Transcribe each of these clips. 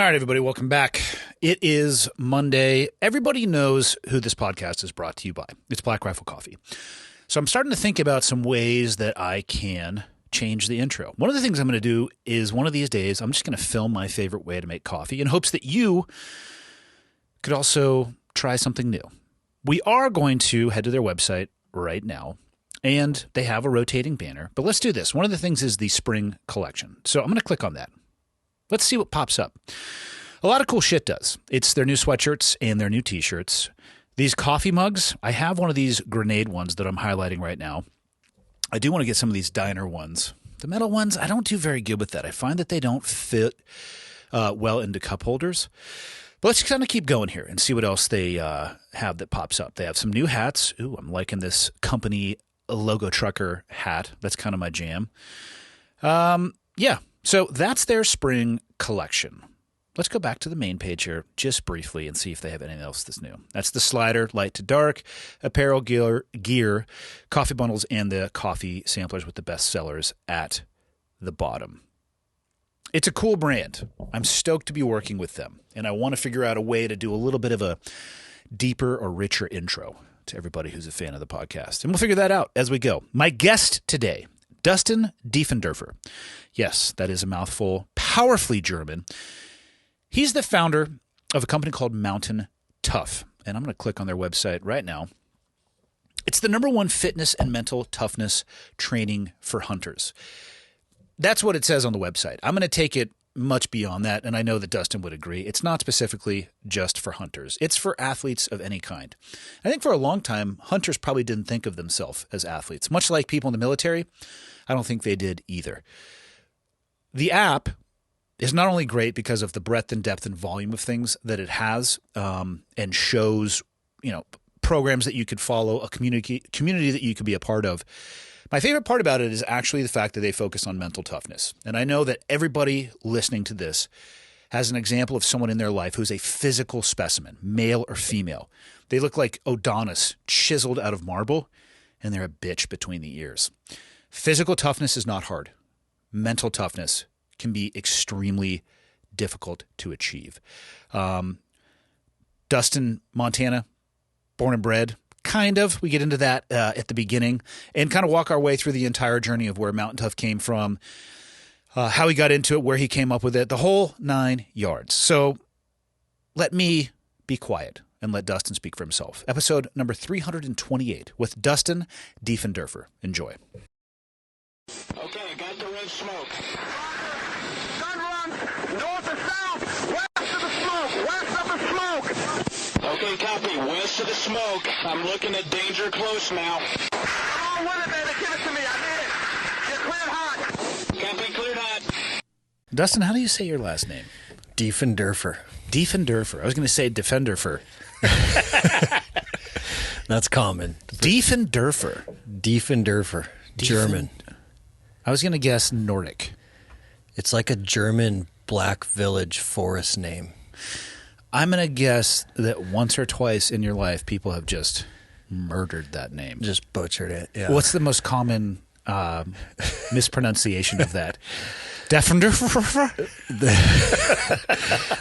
All right, everybody, welcome back. It is Monday. Everybody knows who this podcast is brought to you by. It's Black Rifle Coffee. So I'm starting to think about some ways that I can change the intro. One of the things I'm going to do is one of these days, I'm just going to film my favorite way to make coffee in hopes that you could also try something new. We are going to head to their website right now, and they have a rotating banner. But let's do this. One of the things is the spring collection. So I'm going to click on that. Let's see what pops up. A lot of cool shit does. It's their new sweatshirts and their new t-shirts. These coffee mugs, I have one of these grenade ones that I'm highlighting right now. I do want to get some of these diner ones. The metal ones, I don't do very good with that. I find that they don't fit well into cup holders. But let's kind of keep going here and see what else they have that pops up. They have some new hats. Ooh, I'm liking this company logo trucker hat. That's kind of my jam. Yeah. So that's their spring collection. Let's go back to the main page here just briefly and see if they have anything else that's new. That's the slider, light to dark, apparel, gear, coffee bundles, and the coffee samplers with the best sellers at the bottom. It's a cool brand. I'm stoked to be working with them, and I want to figure out a way to do a little bit of a deeper or richer intro to everybody who's a fan of the podcast. And we'll figure that out as we go. My guest today, Dustin Diefenderfer. Yes, that is a mouthful. Powerfully German. He's the founder of a company called MTNTOUGH, and I'm going to click on their website right now. It's the #1 fitness and mental toughness training for hunters. That's what it says on the website. I'm going to take it much beyond that, and I know that Dustin would agree. It's not specifically just for hunters. It's for athletes of any kind. I think for a long time, hunters probably didn't think of themselves as athletes. Much like people in the military, I don't think they did either. The app is not only great because of the breadth and depth and volume of things that it has, and shows, programs that you could follow, a community that you could be a part of. My favorite part about it is actually the fact that they focus on mental toughness. And I know that everybody listening to this has an example of someone in their life who's a physical specimen, male or female. They look like Adonis chiseled out of marble, and they're a bitch between the ears. Physical toughness is not hard. Mental toughness can be extremely difficult to achieve. Dustin, Montana, born and bred, kind of. We get into that at the beginning and kind of walk our way through the entire journey of where MTNTOUGH came from, how he got into it, where he came up with it, the whole 9 yards. So let me be quiet and let Dustin speak for himself. Episode number 328 with Dustin Diefenderfer. Enjoy. Okay, got the red smoke. Gun run, north or south, west of the smoke, west of the smoke. Okay, copy, west of the smoke. I'm looking at danger close now. Come on with it, baby, give it to me, I need it. You're cleared hot. Copy, cleared hot. Dustin, how do you say your last name? Diefenderfer. Diefenderfer. I was going to say Defenderfer. That's common. Diefenderfer. Diefenderfer. German. I was going to guess Nordic. It's like a German Black Village forest name. I'm going to guess that once or twice in your life, people have just murdered that name. Just butchered it, yeah. What's the most common mispronunciation of that? Defenderfer?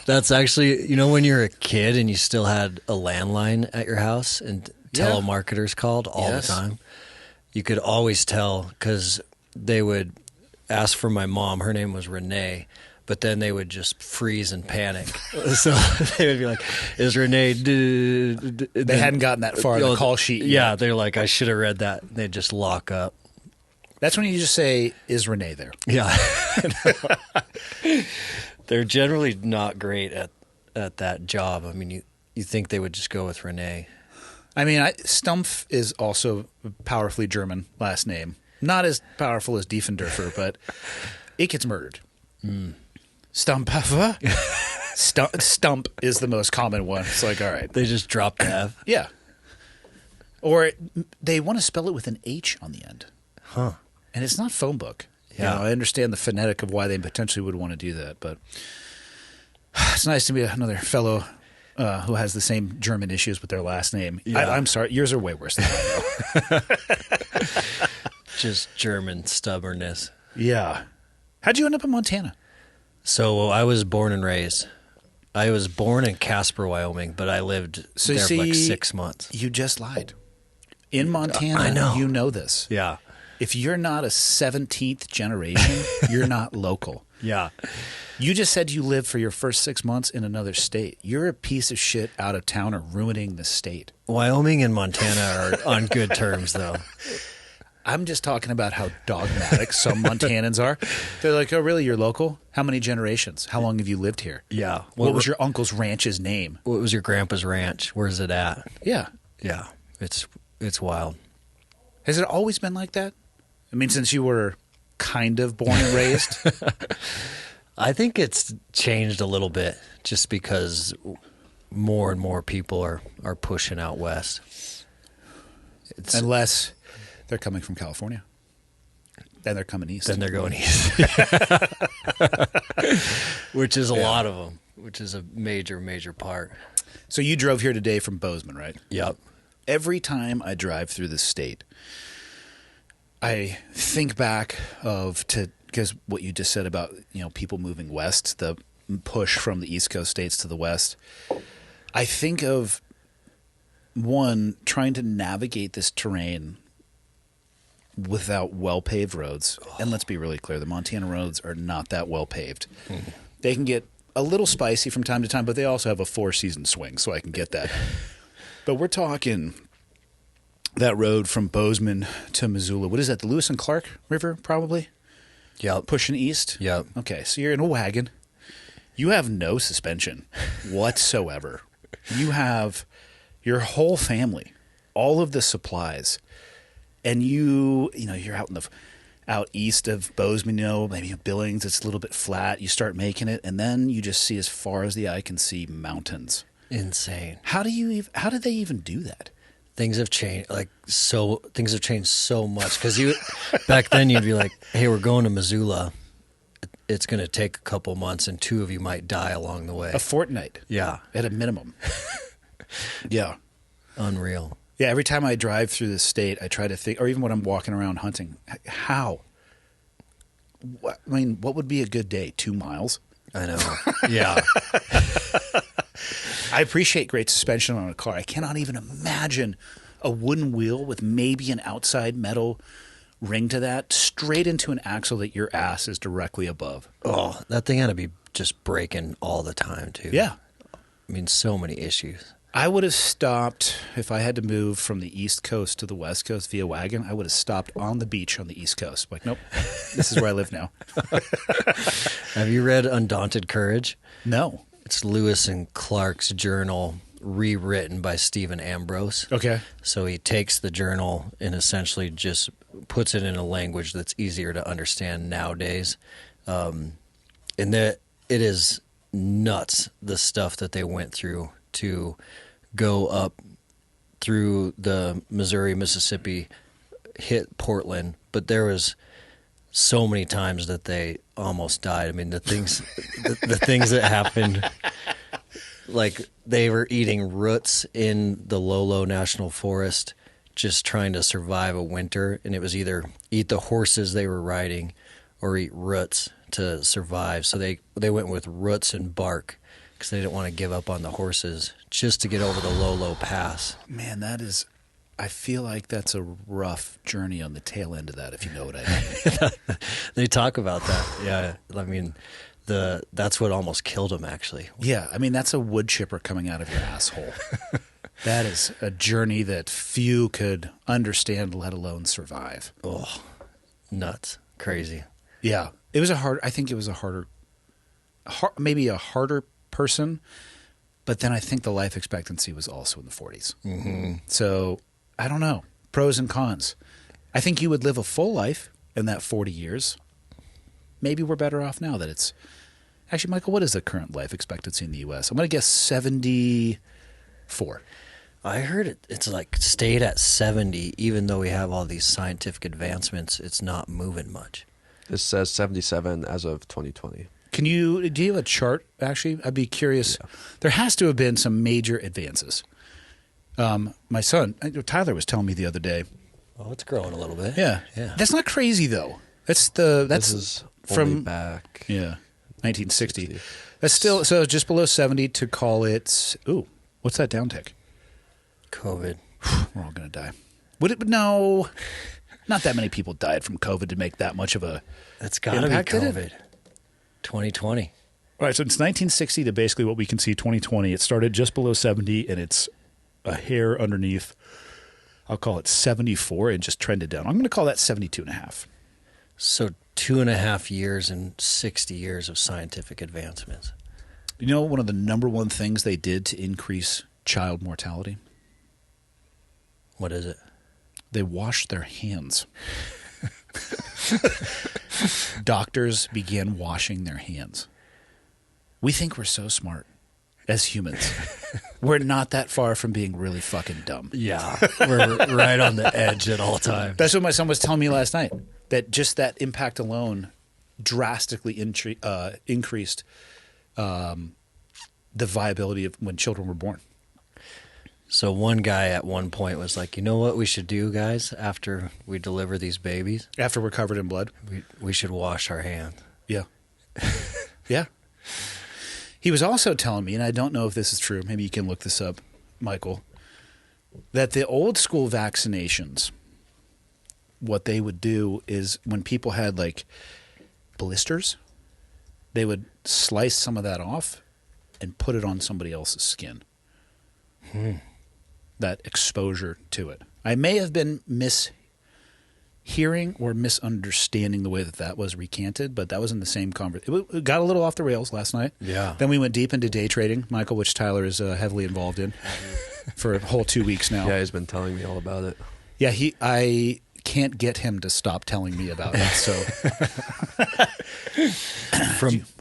That's actually, when you're a kid and you still had a landline at your house and telemarketers called all the time, you could always tell because they would ask for my mom. Her name was Renee. But then they would just freeze and panic. So they would be like, is Renee... They hadn't gotten that far in the call sheet yet. Yeah, they're like, I should have read that. They'd just lock up. That's when you just say, is Renee there? Yeah. They're generally not great at that job. I mean, you think they would just go with Renee. I mean, Stumpf is also a powerfully German last name. Not as powerful as Diefenderfer, but it gets murdered. Stumpffer? Stump is the most common one. It's like, all right. They just drop the F. Yeah. Or they want to spell it with an H on the end. Huh. And it's not phone book. Yeah. I understand the phonetic of why they potentially would want to do that, but it's nice to meet another fellow who has the same German issues with their last name. Yeah. I'm sorry. Yours are way worse than mine, though. Just German stubbornness. Yeah. How'd you end up in Montana? So I was born and raised I was born in Casper, Wyoming, but I lived there for like 6 months. You just lied. In Montana, I know. You know this. Yeah. If you're not a 17th generation, you're not local. Yeah. You just said you lived for your first 6 months in another state. You're a piece of shit out of town or ruining the state. Wyoming and Montana are on good terms, though. I'm just talking about how dogmatic some Montanans are. They're like, oh, really? You're local? How many generations? How long have you lived here? Yeah. What was your uncle's ranch's name? What was your grandpa's ranch? Where's it at? Yeah. Yeah. It's wild. Has it always been like that? I mean, since you were kind of born and raised? I think it's changed a little bit just because more and more people are pushing out west. Unless they're coming from California. Then they're coming east. Then they're going east. Which is a lot of them, which is a major, major part. So you drove here today from Bozeman, right? Yep. Every time I drive through the state, I think back because what you just said about, people moving west, the push from the East Coast states to the West. I think of one trying to navigate this terrain without well-paved roads. And let's be really clear, the Montana roads are not that well-paved. Mm-hmm. They can get a little spicy from time to time, but they also have a 4-season swing, so I can get that. But we're talking that road from Bozeman to Missoula. What is that, the Lewis and Clark River, probably? Yep. Pushing east? Yep. Okay, so you're in a wagon. You have no suspension whatsoever. You have your whole family, all of the supplies, and you're out east of Bozeman, maybe Billings, it's a little bit flat. You start making it, and then you just see as far as the eye can see mountains. Insane. How did they even do that? Things have changed, things have changed so much. Because back then you'd be like, hey, we're going to Missoula. It's going to take a couple months, and 2 of you might die along the way. A fortnight. Yeah. At a minimum. Yeah. Unreal. Yeah, every time I drive through the state, I try to think, or even when I'm walking around hunting, how? What would be a good day? 2 miles? I know. Yeah. I appreciate great suspension on a car. I cannot even imagine a wooden wheel with maybe an outside metal ring to that straight into an axle that your ass is directly above. Oh, that thing had to be just breaking all the time, too. Yeah. I mean, so many issues. I would have stopped if I had to move from the East Coast to the West Coast via wagon. I would have stopped on the beach on the East Coast. Like, nope, this is where I live now. Have you read Undaunted Courage? No. It's Lewis and Clark's journal rewritten by Stephen Ambrose. Okay. So he takes the journal and essentially just puts it in a language that's easier to understand nowadays. And that it is nuts, the stuff that they went through to go up through the Missouri, Mississippi, hit Portland, but there was so many times that they almost died. I mean, the things that happened, like they were eating roots in the Lolo National Forest, just trying to survive a winter, and it was either eat the horses they were riding or eat roots to survive. So they went with roots and bark because they didn't want to give up on the horses just to get over the Lolo Pass. Man, I feel like that's a rough journey on the tail end of that, if you know what I mean. They talk about that. Yeah. I mean, that's what almost killed him, actually. Yeah. I mean, that's a wood chipper coming out of your asshole. That is a journey that few could understand, let alone survive. Oh, nuts. Crazy. Yeah. I think it was maybe a harder person, but then I think the life expectancy was also in the 40s. Mm-hmm. So I don't know. Pros and cons. I think you would live a full life in that 40 years. Maybe we're better off now that it's... Actually, Michael, what is the current life expectancy in the U.S.? I'm going to guess 74. I heard it's like stayed at 70, even though we have all these scientific advancements. It's not moving much. This says 77 as of 2020. Do you have a chart, actually? I'd be curious. Yeah. There has to have been some major advances. My son, Tyler, was telling me the other day. Oh, it's growing a little bit. Yeah. That's not crazy, though. This is from only back. Yeah, 1960. That's still so just below 70 to call it. Ooh, what's that downtick? COVID. We're all going to die. Would it? No, not that many people died from COVID to make that much of a. That's got to be impact, did it? COVID. 2020. All right, so it's 1960 to basically what we can see 2020. It started just below 70, and it's a hair underneath. I'll call it 74, and just trended down. I'm going to call that 72 and a half. So 2.5 years and 60 years of scientific advancements. You know, one of the number one things they did to increase child mortality? What is it? They washed their hands. Doctors began washing their hands. We think we're so smart as humans. We're not that far from being really fucking dumb. Yeah, we're right on the edge at all times. That's what my son was telling me last night, that just that impact alone drastically increased the viability of when children were born. So one guy at one point was like, you know what we should do, guys, after we deliver these babies? After we're covered in blood? We should wash our hands. Yeah. Yeah. He was also telling me, and I don't know if this is true, maybe you can look this up, Michael, that the old school vaccinations, what they would do is when people had like blisters, they would slice some of that off and put it on somebody else's skin. That exposure to it. I may have been mishearing or misunderstanding the way that was recanted, but that was in the same conversation. It got a little off the rails last night. Yeah. Then we went deep into day trading, Michael, which Tyler is heavily involved in for a whole 2 weeks now. Yeah, he's been telling me all about it. Yeah, I can't get him to stop telling me about it. So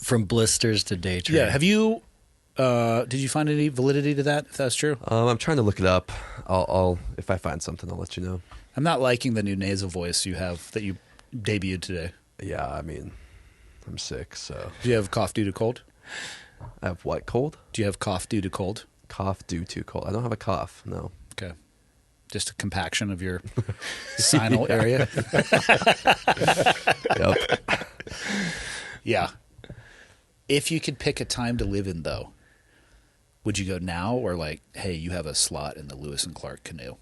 from blisters to day trading. yeah, have you? Did you find any validity to that? If that's true, I'm trying to look it up. I'll if I find something, I'll let you know. I'm not liking the new nasal voice you have that you debuted today. Yeah, I mean, I'm sick, so. Do you have cough due to cold? I have what, cold? Do you have cough due to cold? Cough due to cold. I don't have a cough, no. Okay. Just a compaction of your sinal area. Yep. Yeah. If you could pick a time to live in, though, would you go now or like, hey, you have a slot in the Lewis and Clark canoe?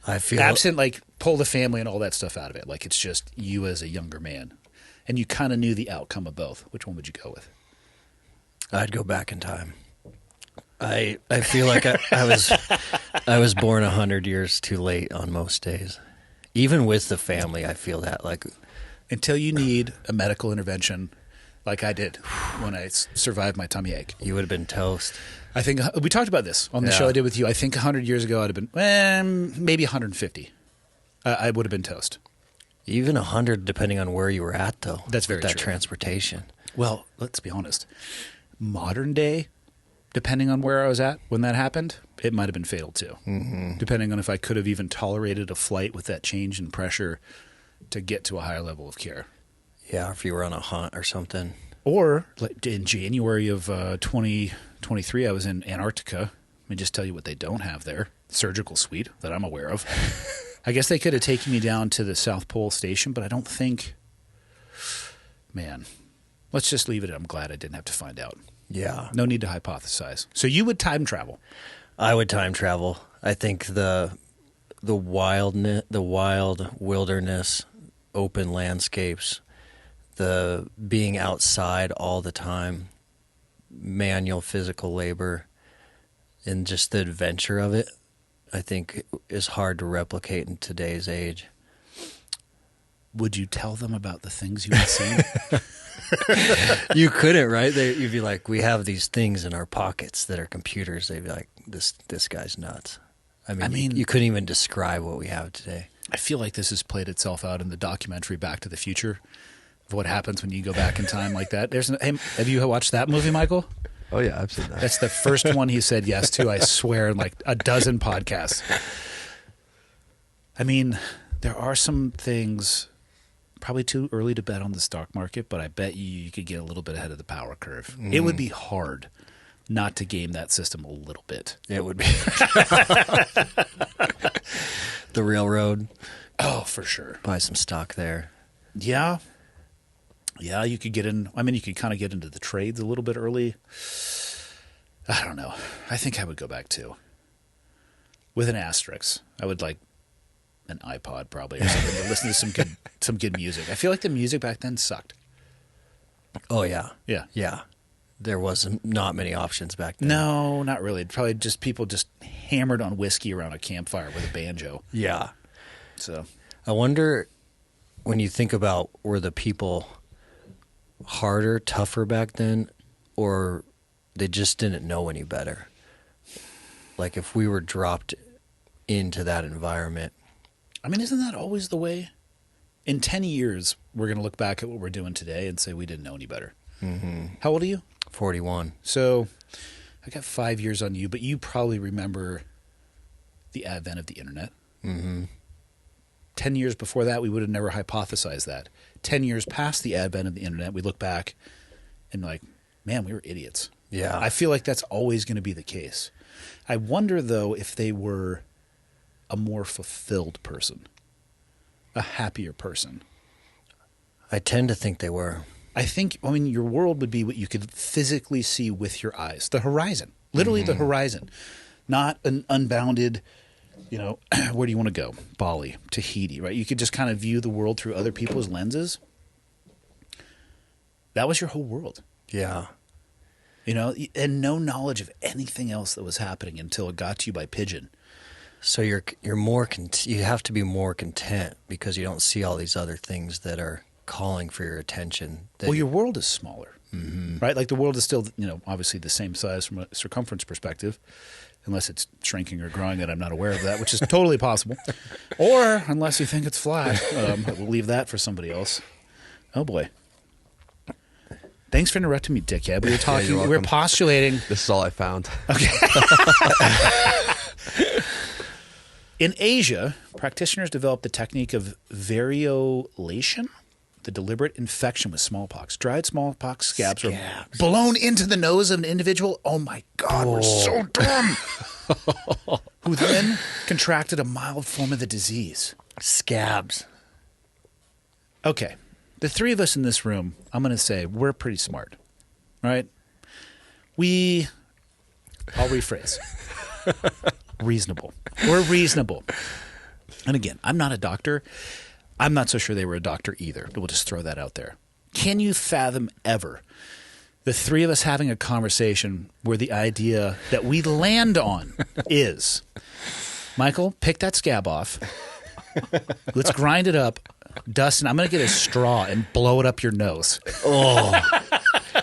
I feel Absent, like, pull the family and all that stuff out of it. Like, it's just you as a younger man. And you kind of knew the outcome of both. Which one would you go with? I'd go back in time. I feel like I was born 100 years too late on most days. Even with the family, I feel that like Until you need a medical intervention, like I did when I survived my tummy ache. you would have been toast. I think we talked about this on the show I did with you. I think 100 years ago I'd have been maybe 150. I would have been toast. Even 100, depending on where you were at, though. That's very with that true. transportation. Well, let's be honest. Modern day, depending on where I was at when that happened, it might have been fatal too. Mm-hmm. Depending on if I could have even tolerated a flight with that change in pressure to get to a higher level of care. Yeah, if you were on a hunt or something. Or like in January of 2023, I was in Antarctica. Let me just tell you what they don't have there. Surgical suite that I'm aware of. I guess they could have taken me down to the South Pole station, but I don't think, man, let's just leave it. I'm glad I didn't have to find out. Yeah. No need to hypothesize. So you would time travel. I would time travel. I think the wild wilderness, open landscapes, the being outside all the time, manual physical labor, and just the adventure of it, I think is hard to replicate in today's age. Would you tell them about the things you had seen? You couldn't, right? You'd be like, we have these things in our pockets that are computers. They'd be like, this guy's nuts. I mean, you couldn't even describe what we have today. I feel like this has played itself out in the documentary Back to the Future of what happens when you go back in time like that. Hey, have you watched that movie, Michael? Oh, yeah, I've seen that. That's the first one he said yes to, I swear, in like a dozen podcasts. I mean, there are some things, probably too early to bet on the stock market, but I bet you could get a little bit ahead of the power curve. It would be hard not to game that system a little bit. It would be. The railroad. Oh, for sure. Buy some stock there. Yeah. Yeah, you could get in. I mean, you could kind of get into the trades a little bit early. I don't know. I think I would go back too. With an asterisk. I would like an iPod probably or something to listen to some good music. I feel like the music back then sucked. Oh, yeah. Yeah. Yeah. There was not many options back then. No, not really. Probably just people just hammered on whiskey around a campfire with a banjo. Yeah. So I wonder, when you think about, were the people harder, tougher back then, or they just didn't know any better? Like if we were dropped into that environment. I mean, isn't that always the way? In 10 years, we're going to look back at what we're doing today and say we didn't know any better. Mm-hmm. How old are you? 41. So I got 5 years on you, but you probably remember the advent of the internet. Mm-hmm. 10 years before that, we would have never hypothesized that. 10 years past the advent of the internet, we look back and like, man, we were idiots. Yeah. I feel like that's always going to be the case. I wonder, though, if they were a more fulfilled person, a happier person. I tend to think they were. I mean, your world would be what you could physically see with your eyes. The horizon. Literally the horizon. Not an unbounded, where do you want to go? Bali, Tahiti, right? You could just kind of view the world through other people's lenses. That was your whole world. Yeah. And no knowledge of anything else that was happening until it got to you by pigeon. So you're more you have to be more content because you don't see all these other things that are calling for your attention. Well, your world is smaller, right? Like the world is still, obviously the same size from a circumference perspective, unless it's shrinking or growing that I'm not aware of that, which is totally possible. Or unless you think it's flat, we'll leave that for somebody else. Oh boy. Thanks for interrupting me, dickhead. We were talking, we were postulating. This is all I found. Okay. In Asia, practitioners developed the technique of variolation, the deliberate infection with smallpox. Dried smallpox scabs are blown into the nose of an individual. Oh my God, we're so dumb. Who then contracted a mild form of the disease. Scabs. Okay. The three of us in this room, I'm going to say we're pretty smart, right? I'll rephrase. Reasonable. We're reasonable. And again, I'm not a doctor. I'm not so sure they were a doctor either, but we'll just throw that out there. Can you fathom ever the three of us having a conversation where the idea that we land on is, Michael, pick that scab off. Let's grind it up. Dustin, I'm going to get a straw and blow it up your nose. Oh,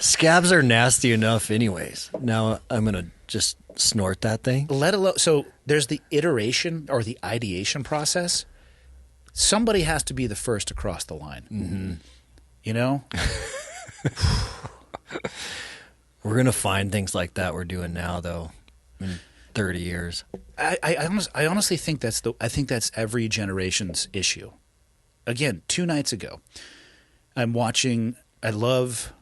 scabs are nasty enough anyways. Now I'm going to just snort that thing. Let alone, so there's the iteration or the ideation process. Somebody has to be the first to cross the line. Mm-hmm. We're going to find things like that we're doing now, though, in 30 years. I honestly think that's every generation's issue. Again, 2 nights ago, I love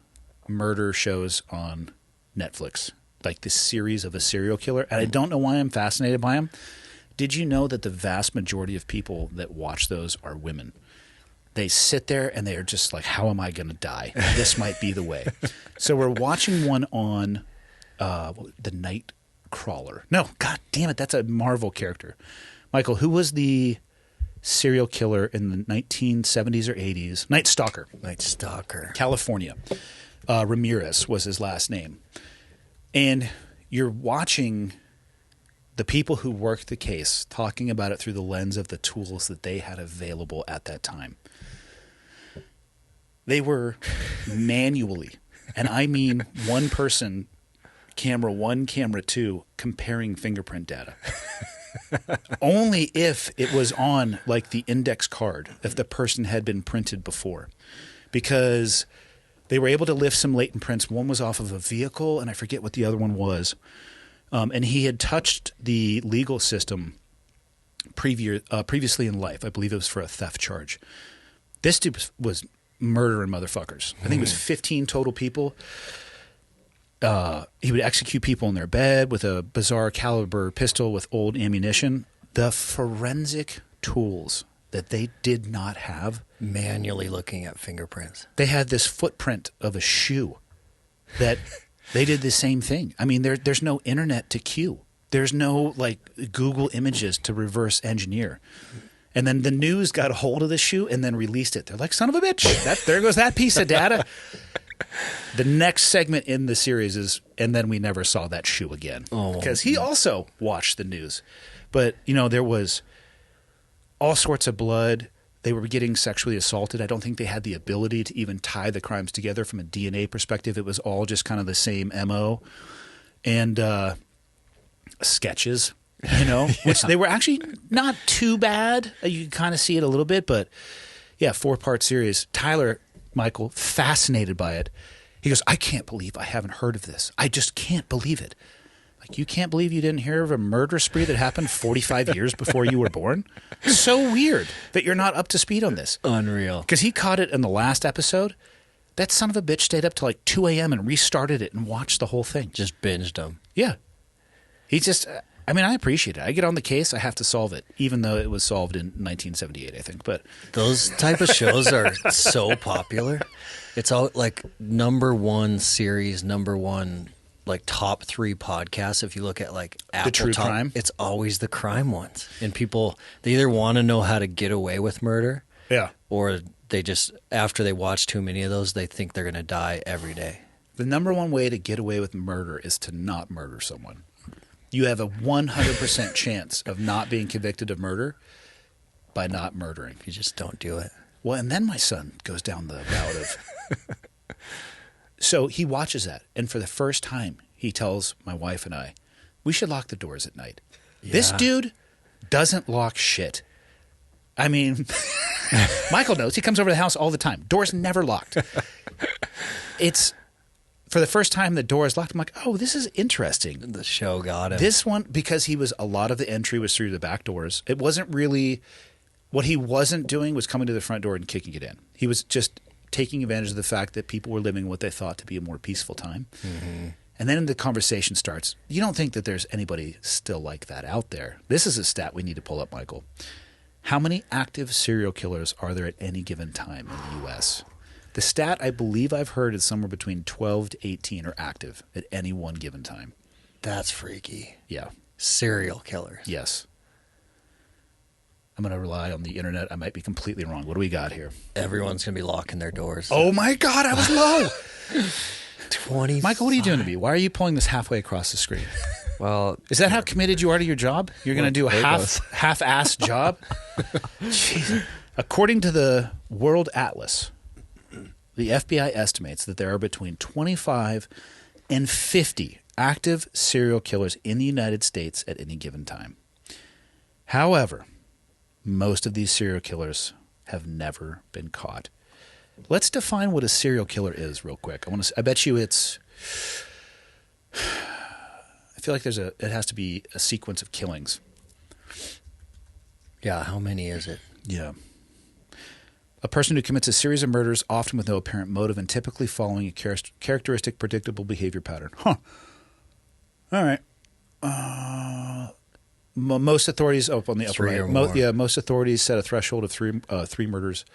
murder shows on Netflix, like this series of a serial killer, and I don't know why I'm fascinated by them. Did you know that the vast majority of people that watch those are women? They sit there and they are just like, how am I going to die? This might be the way. So we're watching one on the Night Crawler. No, God damn it, that's a Marvel character. Michael, who was the serial killer in the 1970s or 80s? Night Stalker. Night Stalker. California. Ramirez was his last name. And you're watching the people who worked the case talking about it through the lens of the tools that they had available at that time. They were manually, and I mean one person, camera 1, camera 2, comparing fingerprint data. Only if it was on like the index card, if the person had been printed before. Because they were able to lift some latent prints. One was off of a vehicle, and I forget what the other one was. And he had touched the legal system previously in life. I believe it was for a theft charge. This dude was murdering motherfuckers. I think it was 15 total people. He would execute people in their bed with a bizarre caliber pistol with old ammunition. The forensic tools that they did not have? Manually looking at fingerprints. They had this footprint of a shoe that they did the same thing. I mean, there's no internet to cue. There's no like Google Images to reverse engineer. And then the news got a hold of the shoe and then released it. They're like, son of a bitch. There goes that piece of data. The next segment in the series is, and then we never saw that shoe again. Because he also watched the news. But, there was all sorts of blood. They were getting sexually assaulted. I don't think they had the ability to even tie the crimes together from a DNA perspective. It was all just kind of the same MO. And sketches, which they were actually not too bad. You can kind of see it a little bit, but yeah, 4-part series. Tyler, Michael, fascinated by it. He goes, I can't believe I haven't heard of this. I just can't believe it. Like, you can't believe you didn't hear of a murder spree that happened 45 years before you were born? So weird that you're not up to speed on this. Unreal. Because he caught it in the last episode. That son of a bitch stayed up till like 2 a.m. and restarted it and watched the whole thing. Just binged them. Yeah. He just, I appreciate it. I get on the case, I have to solve it, even though it was solved in 1978, I think. But those type of shows are so popular. It's all like number one series, number one, like top 3 podcasts. If you look at like Apple true crime, it's always the crime ones. And people, they either want to know how to get away with murder, yeah, or they just, after they watch too many of those, they think they're going to die every day. The number one way to get away with murder is to not murder someone. You have a 100% chance of not being convicted of murder by not murdering. You just don't do it. Well, and then my son goes down the route of... So he watches that, and for the first time, he tells my wife and I, we should lock the doors at night. Yeah. This dude doesn't lock shit. I mean, Michael knows. He comes over to the house all the time. Doors never locked. It's... For the first time, the door is locked. I'm like, oh, this is interesting. The show got him. This one, because a lot of the entry was through the back doors. It wasn't really, what he wasn't doing was coming to the front door and kicking it in. He was just taking advantage of the fact that people were living what they thought to be a more peaceful time. Mm-hmm. And then the conversation starts. You don't think that there's anybody still like that out there. This is a stat we need to pull up, Michael. How many active serial killers are there at any given time in the U.S.? The stat I believe I've heard is somewhere between 12 to 18 are active at any one given time. That's freaky. Yeah. Serial killers. Yes. I'm going to rely on the internet. I might be completely wrong. What do we got here? Everyone's going to be locking their doors. Oh, my God. I was low. 20. Michael, what are you doing to me? Why are you pulling this halfway across the screen? Well, is that how committed you are to your job? You're going to do a half-assed job? Jeez. According to the World Atlas, the FBI estimates that there are between 25 and 50 active serial killers in the United States at any given time. However, most of these serial killers have never been caught. Let's define what a serial killer is real quick. I bet you it's... I feel like it has to be a sequence of killings. Yeah, how many is it? Yeah. A person who commits a series of murders, often with no apparent motive, and typically following a characteristic, predictable behavior pattern. Huh. All right. Most authorities up on the upper right. Most authorities set a threshold of three murders.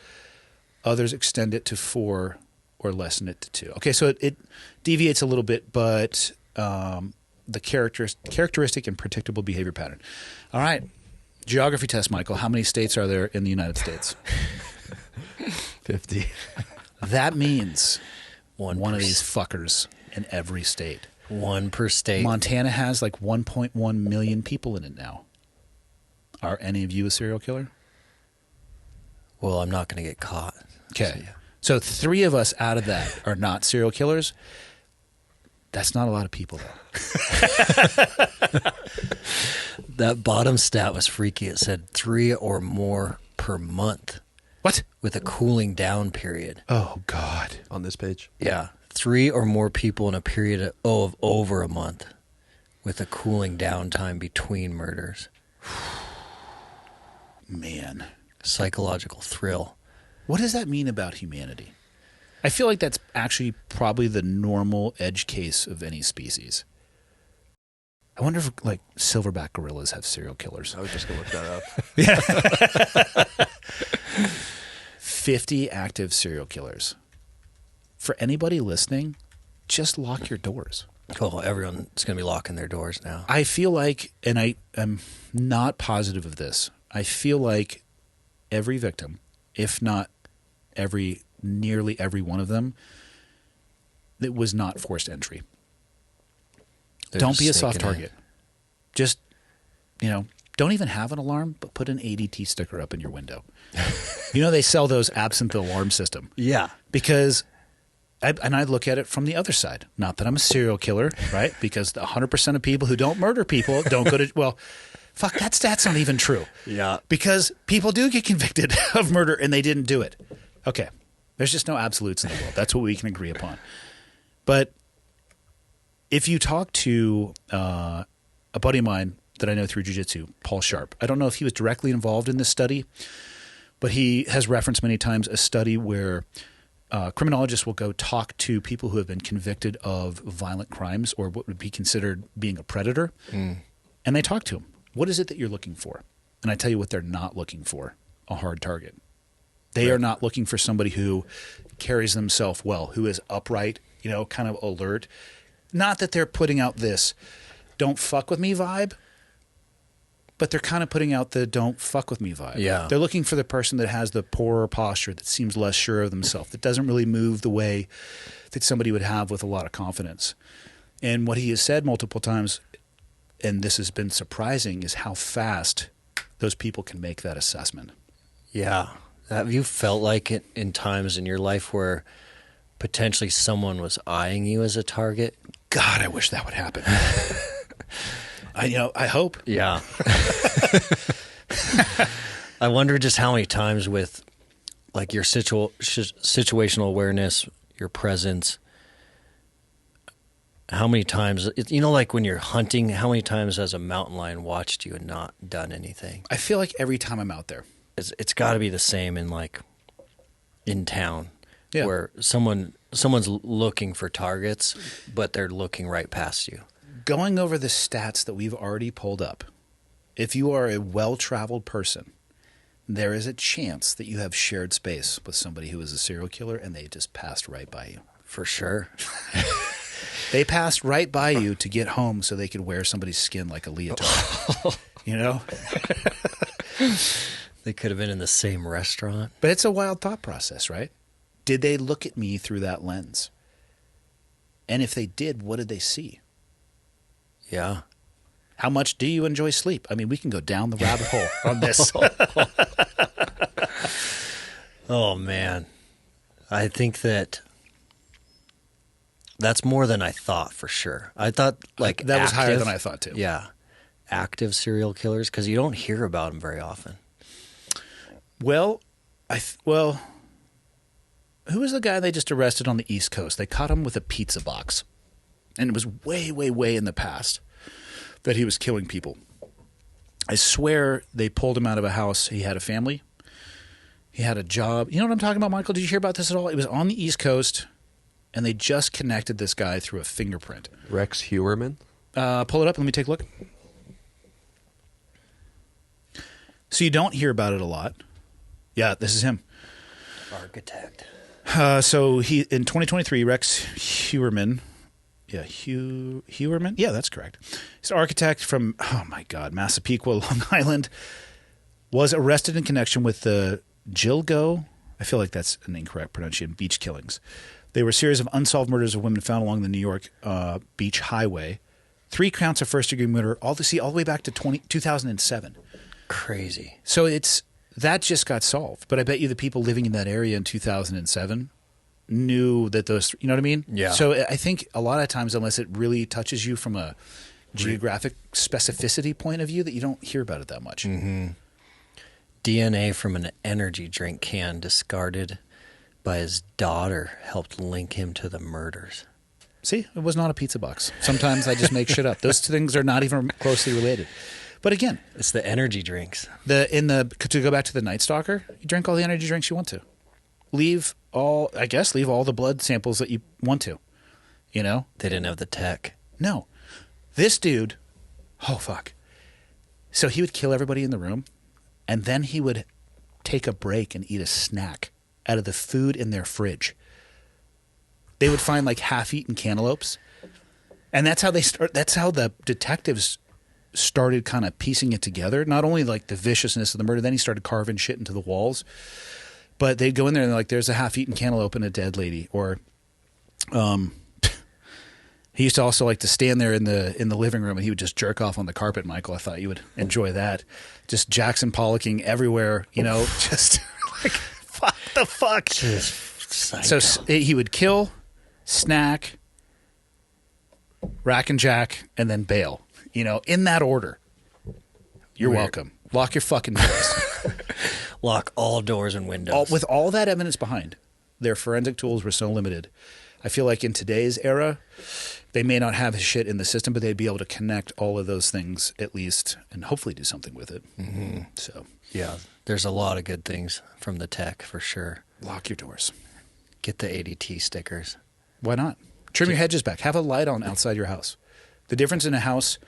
Others extend it to 4 or lessen it to 2. Okay, so it deviates a little bit, but the characteristic and predictable behavior pattern. All right. Geography test, Michael. How many states are there in the United States? 50. That means one of these fuckers in every state. 1 per state. Montana has like 1.1 million people in it now. Are any of you a serial killer? Well, I'm not going to get caught. Okay. So 3 of us out of that are not serial killers. That's not a lot of people, though. That bottom stat was freaky. It said 3 or more per month. What? With a cooling down period. Oh, God. On this page? Yeah. 3 or more people in a period of over a month with a cooling down time between murders. Man. Psychological thrill. What does that mean about humanity? I feel like that's actually probably the normal edge case of any species. I wonder if like silverback gorillas have serial killers. I was just going to look that up. 50 active serial killers. For anybody listening, just lock your doors. Oh, everyone's going to be locking their doors now. I feel like, and I am not positive of this, I feel like every victim, if not nearly every one of them, it was not forced entry. Don't be a soft target. Just, don't even have an alarm, but put an ADT sticker up in your window. They sell those absent the alarm system. Yeah. Because, I look at it from the other side. Not that I'm a serial killer, right? Because 100% of people who don't murder people don't go to, well, fuck, that stat's not even true. Yeah. Because people do get convicted of murder and they didn't do it. Okay. There's just no absolutes in the world. That's what we can agree upon. But if you talk to a buddy of mine that I know through Jiu-Jitsu, Paul Sharp, I don't know if he was directly involved in this study, but he has referenced many times a study where criminologists will go talk to people who have been convicted of violent crimes or what would be considered being a predator, and they talk to them. What is it that you're looking for? And I tell you what they're not looking for, a hard target. They are not looking for somebody who carries themselves well, who is upright, kind of alert. Not that they're putting out this don't fuck with me vibe, but they're kind of putting out the don't fuck with me vibe. Yeah. They're looking for the person that has the poorer posture, that seems less sure of themselves, that doesn't really move the way that somebody would have with a lot of confidence. And what he has said multiple times, and this has been surprising, is how fast those people can make that assessment. Yeah. Have you felt like it in times in your life where potentially someone was eyeing you as a target? God, I wish that would happen. I hope. Yeah. I wonder just how many times with like your situational awareness, your presence, how many times, like when you're hunting, how many times has a mountain lion watched you and not done anything? I feel like every time I'm out there. It's got to be the same in town, Yeah. where someone's looking for targets, but they're looking right past you. Going over the stats that we've already pulled up, if you are a well-traveled person, there is a chance that you have shared space with somebody who is a serial killer and they just passed right by you. For sure. They passed right by you to get home so they could wear somebody's skin like a leotard. They could have been in the same restaurant. But it's a wild thought process, right? Did they look at me through that lens? And if they did, what did they see? Yeah. How much do you enjoy sleep? I mean, we can go down the rabbit hole on this. Oh, man. I think that's more than I thought, for sure. I thought that was higher than I thought too. Yeah. Active serial killers, because you don't hear about them very often. Well, who was the guy they just arrested on the East Coast? They caught him with a pizza box. And it was way, way, way in the past that he was killing people. I swear they pulled him out of a house. He had a family. He had a job. You know what I'm talking about, Michael? Did you hear about this at all? It was on the East Coast, and they just connected this guy through a fingerprint. Rex Huerman? Pull it up. Let me take a look. So you don't hear about it a lot. Yeah, this is him. Architect. So he in 2023, Rex Huerman. Yeah, Huerman. Yeah, that's correct. He's an architect from, Massapequa, Long Island. Was arrested in connection with the Gilgo. I feel like that's an incorrect pronunciation. Beach killings. They were a series of unsolved murders of women found along the New York Beach Highway. 3 counts of first-degree murder, all the way back to 2007. Crazy. So that just got solved. But I bet you the people living in that area in 2007 knew that those, you know what I mean? Yeah. So I think a lot of times, unless it really touches you from a geographic specificity point of view, that you don't hear about it that much. Mm-hmm. DNA from an energy drink can discarded by his daughter helped link him to the murders. See, it was not a pizza box. Sometimes I just make shit up. Those two things are not even closely related. But again, it's the energy drinks. To go back to the Night Stalker, you drink all the energy drinks you want to. Leave all the blood samples that you want to. You know? They didn't have the tech. No. This dude Oh, fuck. So he would kill everybody in the room, and then he would take a break and eat a snack out of the food in their fridge. They would find like half-eaten cantaloupes, and that's how the detectives started kind of piecing it together. Not only like the viciousness of the murder, then he started carving shit into the walls. But they'd go in there and they're like, there's a half-eaten cantaloupe and a dead lady. Or he used to also like to stand there in the living room and he would just jerk off on the carpet, Michael. I thought you would enjoy that. Just Jackson Pollocking everywhere, just like, fuck the fuck. Just So he would kill, snack, rack and jack, and then bail. In that order. You're welcome. Lock your fucking doors. Lock all doors and windows. With all that evidence behind, their forensic tools were so limited. I feel like in today's era, they may not have his shit in the system, but they'd be able to connect all of those things at least and hopefully do something with it. Mm-hmm. So, yeah, there's a lot of good things from the tech for sure. Lock your doors. Get the ADT stickers. Why not? Trim your hedges back. Have a light on outside your house. The difference in a house,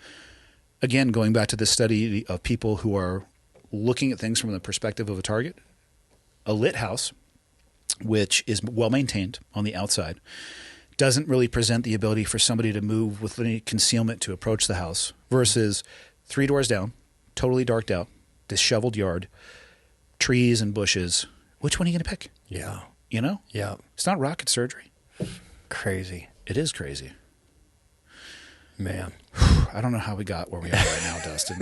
again, going back to the study of people who are looking at things from the perspective of a target, a lit house, which is well maintained on the outside, doesn't really present the ability for somebody to move with any concealment to approach the house versus 3 doors down, totally darked out, disheveled yard, trees and bushes. Which one are you going to pick? Yeah. Yeah. It's not rocket surgery. Crazy. It is crazy. Man. I don't know how we got where we are right now, Dustin.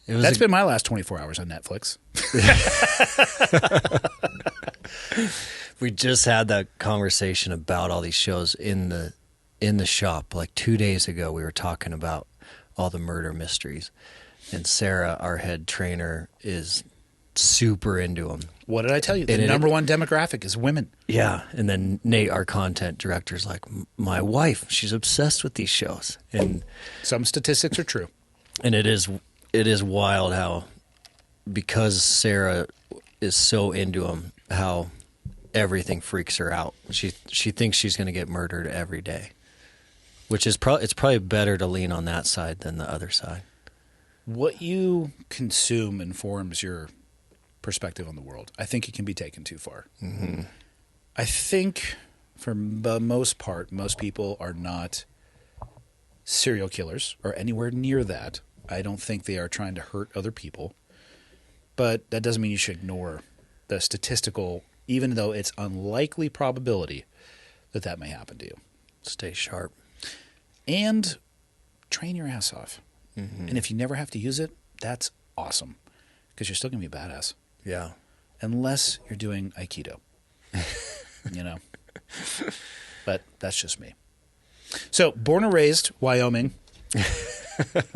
That's been my last 24 hours on Netflix. We just had that conversation about all these shows in the shop. Like 2 days ago, we were talking about all the murder mysteries. And Sarah, our head trainer, is super into them. What did I tell you? The number one demographic is women. Yeah. And then Nate, our content director, is like, my wife, she's obsessed with these shows. And some statistics are true. And it is wild how, because Sarah is so into them, how everything freaks her out. She thinks she's going to get murdered every day, which is it's probably better to lean on that side than the other side. What you consume informs your perspective on the world. I think it can be taken too far. Mm-hmm. I think for the most part, most people are not serial killers or anywhere near that. I don't think they are trying to hurt other people. But that doesn't mean you should ignore the statistical, even though it's unlikely probability that may happen to you. Stay sharp. And train your ass off. Mm-hmm. And if you never have to use it, that's awesome. Because you're still going to be a badass. Yeah. Unless you're doing Aikido. But that's just me. So, born and raised, Wyoming.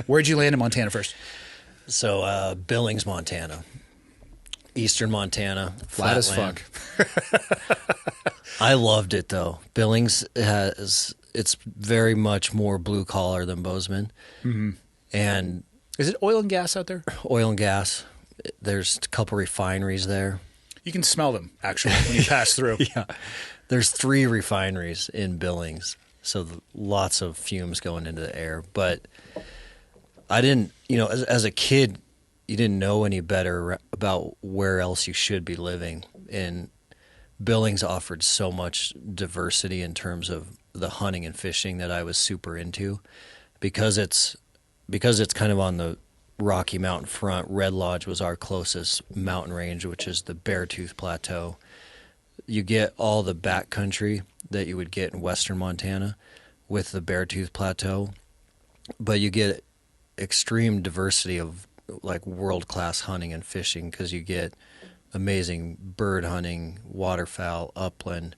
Where'd you land in Montana first? So, Billings, Montana. Eastern Montana. Flat as fuck. I loved it, though. Billings it's very much more blue collar than Bozeman. Mm-hmm. And is it oil and gas out there? Oil and gas. There's a couple refineries there. You can smell them, actually, when you pass through. Yeah. There's 3 refineries in Billings, so lots of fumes going into the air. But I didn't, as a kid, you didn't know any better about where else you should be living. And Billings offered so much diversity in terms of the hunting and fishing that I was super into. Because it's kind of on the Rocky Mountain front, Red Lodge was our closest mountain range, which is the Beartooth Plateau. You get all the backcountry that you would get in western Montana with the Beartooth Plateau, but you get extreme diversity of like world-class hunting and fishing because you get amazing bird hunting, waterfowl, upland,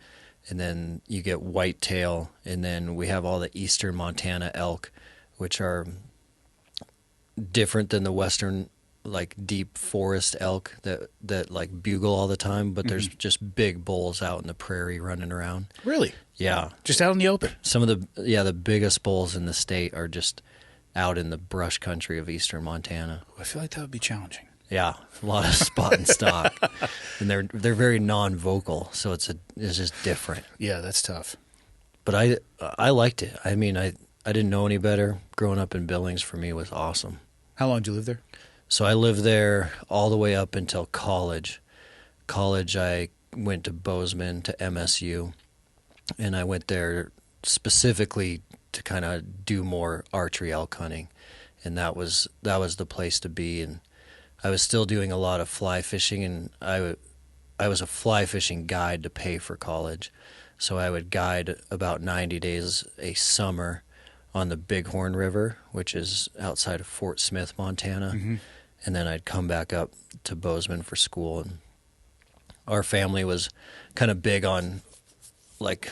and then you get whitetail, and then we have all the eastern Montana elk, which are different than the western, like deep forest elk that like bugle all the time, but there's just big bulls out in the prairie running around. Really? Yeah. Just out in the open? Some of the biggest bulls in the state are just out in the brush country of eastern Montana. I feel like that would be challenging. Yeah, a lot of spot and stock. And they're very non-vocal, so it's just different. Yeah, that's tough. But I liked it. I mean, didn't know any better. Growing up in Billings for me was awesome. How long did you live there? So I lived there all the way up until college. College, I went to Bozeman, to MSU, and I went there specifically to kind of do more archery elk hunting, and that was the place to be. And I was still doing a lot of fly fishing, and I was a fly fishing guide to pay for college. So I would guide about 90 days a summer on the Bighorn River, which is outside of Fort Smith, Montana. Mm-hmm. And then I'd come back up to Bozeman for school. And our family was kind of big on like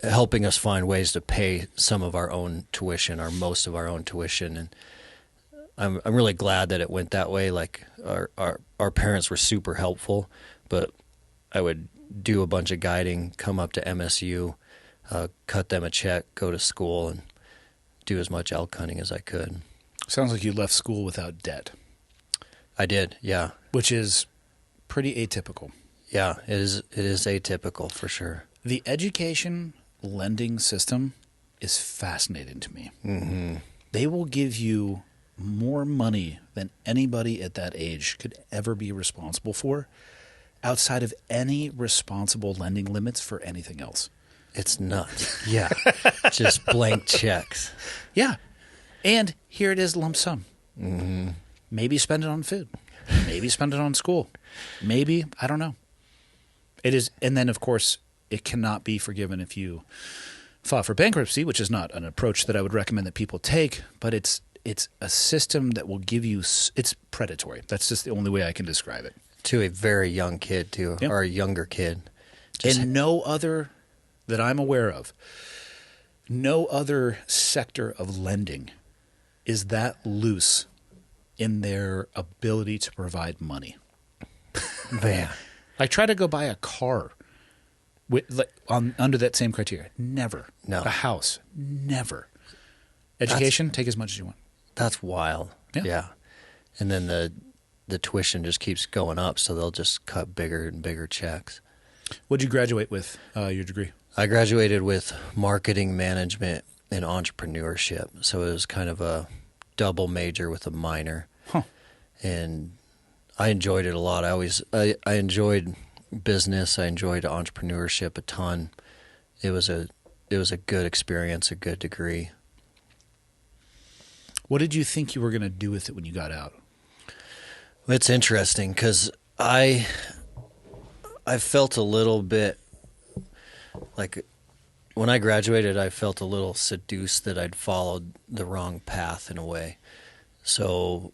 helping us find ways to pay some of our own tuition, or most of our own tuition. And I'm really glad that it went that way. Like our parents were super helpful, but I would do a bunch of guiding, come up to MSU, cut them a check, go to school, and do as much elk hunting as I could. Sounds like you left school without debt. I did, yeah. Which is pretty atypical. Yeah, it is atypical for sure. The education lending system is fascinating to me. Mm-hmm. They will give you more money than anybody at that age could ever be responsible for, outside of any responsible lending limits for anything else. It's nuts. Yeah. Just blank checks. Yeah. And here it is, lump sum. Mm-hmm. Maybe spend it on food. Maybe spend it on school. Maybe, I don't know. It is, and then of course, it cannot be forgiven if you file for bankruptcy, which is not an approach that I would recommend that people take, but it's a system that will give you, it's predatory. That's just the only way I can describe it. To a very young kid, too, yep. Or a younger kid. And no other that I'm aware of, no other sector of lending is that loose in their ability to provide money. Man. Like, try to go buy a car under that same criteria. Never. No. A house. Never. Education, take as much as you want. That's wild. Yeah. And then the tuition just keeps going up, so they'll just cut bigger and bigger checks. What did you graduate with, your degree? I graduated with marketing management and entrepreneurship, so it was kind of a double major with a minor. Huh. And I enjoyed it a lot. I enjoyed business. I enjoyed entrepreneurship a ton. It was a good experience, a good degree. What did you think you were going to do with it when you got out? It's interesting because I felt a little bit like when I graduated, I felt a little seduced that I'd followed the wrong path in a way. So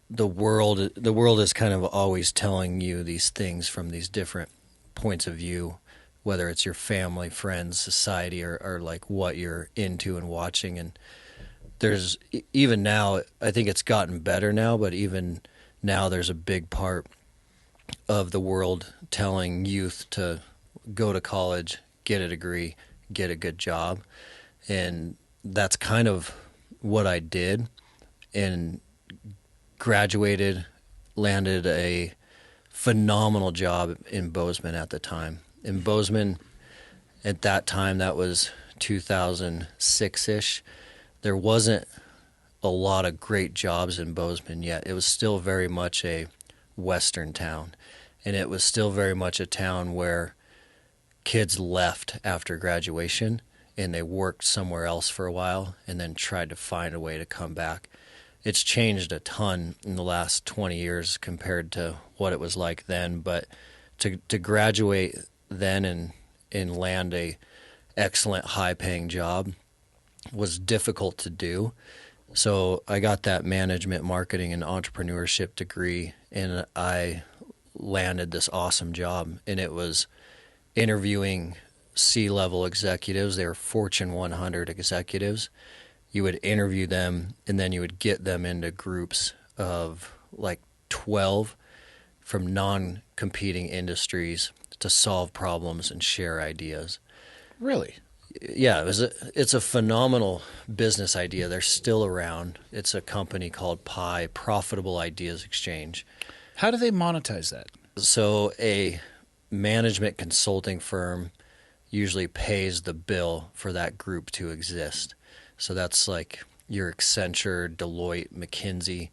the world is kind of always telling you these things from these different points of view, whether it's your family, friends, society, or like what you're into and watching. And there's even now, I think it's gotten better now, but even now there's a big part of the world telling youth to go to college, get a degree, get a good job. And that's kind of what I did, and graduated, landed a phenomenal job in Bozeman at the time. In Bozeman, at that time, that was 2006-ish, there wasn't a lot of great jobs in Bozeman yet. It was still very much a Western town, and it was still very much a town where kids left after graduation and they worked somewhere else for a while and then tried to find a way to come back. It's changed a ton in the last 20 years compared to what it was like then, but to graduate then and land a excellent high-paying job was difficult to do. So I got that management, marketing, and entrepreneurship degree, and I landed this awesome job, and it was interviewing C-level executives. They were Fortune 100 executives. You would interview them, and then you would get them into groups of like 12 from non-competing industries to solve problems and share ideas. Really? Yeah, it's a phenomenal business idea. They're still around. It's a company called PI, Profitable Ideas Exchange. How do they monetize that? So a management consulting firm usually pays the bill for that group to exist. So that's like your Accenture, Deloitte, McKinsey.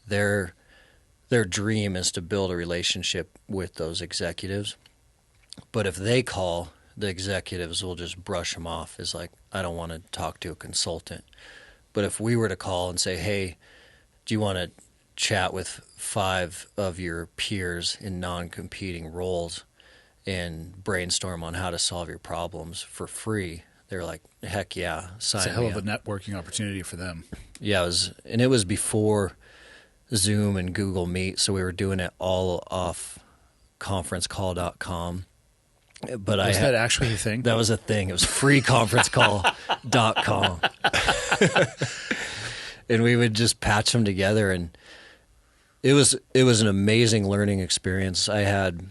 Their dream is to build a relationship with those executives. But if they call, the executives will just brush them off as like, I don't want to talk to a consultant. But if we were to call and say, hey, do you want to chat with 5 of your peers in non-competing roles and brainstorm on how to solve your problems for free, they're like, heck yeah, sign me up. It's a hell of a networking opportunity for them. Yeah, it was before Zoom and Google Meet, so we were doing it all off conferencecall.com. But was that actually a thing? That was a thing. It was freeconferencecall.com. And we would just patch them together, and it was an amazing learning experience. I had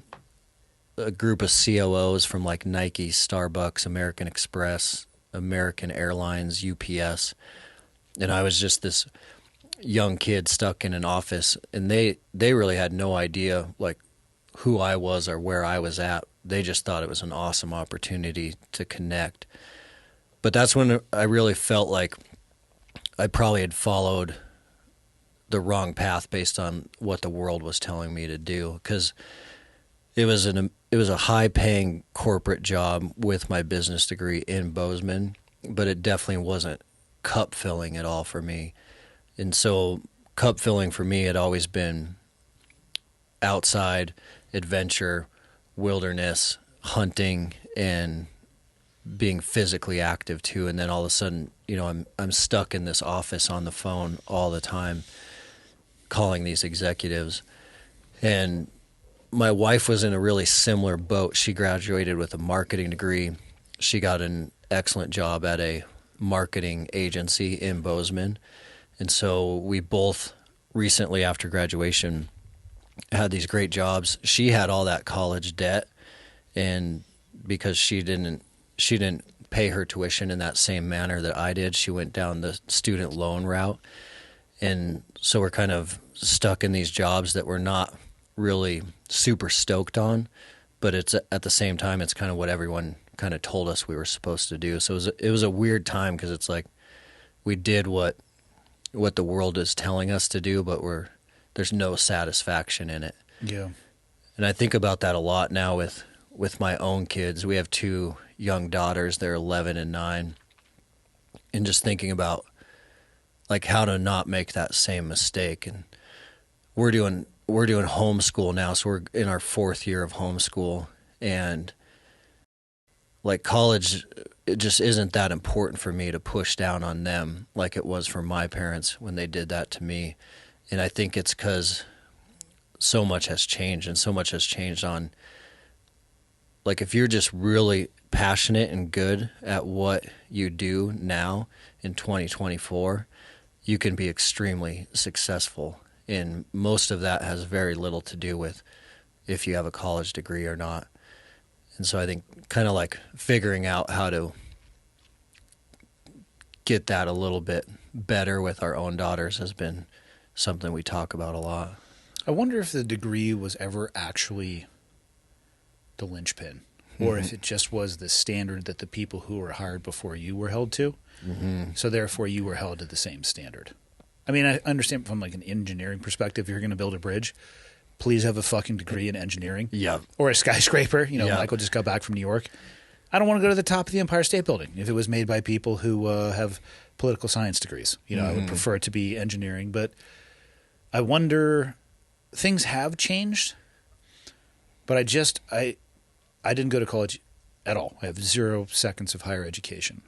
a group of COOs from like Nike, Starbucks, American Express, American Airlines, UPS, and I was just this young kid stuck in an office, and they really had no idea like who I was or where I was at. They just thought it was an awesome opportunity to connect. But that's when I really felt like I probably had followed the wrong path based on what the world was telling me to do, because it was a high-paying corporate job with my business degree in Bozeman, but it definitely wasn't cup filling at all for me. And so cup filling for me had always been outside adventure, wilderness, hunting, and being physically active too. And then all of a sudden, I'm stuck in this office on the phone all the time calling these executives. And my wife was in a really similar boat. She graduated with a marketing degree. She got an excellent job at a marketing agency in Bozeman. And so we both recently after graduation had these great jobs. She had all that college debt, and because she didn't pay her tuition in that same manner that I did, she went down the student loan route. And so we're kind of stuck in these jobs that we're not really super stoked on, but it's at the same time, it's kind of what everyone kind of told us we were supposed to do. So it was a weird time, because it's like we did what the world is telling us to do, but there's no satisfaction in it. Yeah. And I think about that a lot now with my own kids. We have 2 young daughters. They're 11 and 9. And just thinking about like how to not make that same mistake. And we're doing homeschool now. So we're in our 4th year of homeschool, and like college, it just isn't that important for me to push down on them like it was for my parents when they did that to me. And I think it's because so much has changed, and so much has changed on, like, if you're just really passionate and good at what you do now in 2024, you can be extremely successful. And most of that has very little to do with if you have a college degree or not. And so I think kind of like figuring out how to get that a little bit better with our own daughters has been something we talk about a lot. I wonder if the degree was ever actually the linchpin, or if it just was the standard that the people who were hired before you were held to. Mm-hmm. So therefore you were held to the same standard. I mean, I understand from like an engineering perspective, if you're going to build a bridge, please have a fucking degree in engineering. Yeah. Or a skyscraper. Yeah. Michael just got back from New York. I don't want to go to the top of the Empire State Building if it was made by people who have political science degrees. I would prefer it to be engineering. But I wonder, things have changed, but I didn't go to college at all. I have 0 seconds of higher education.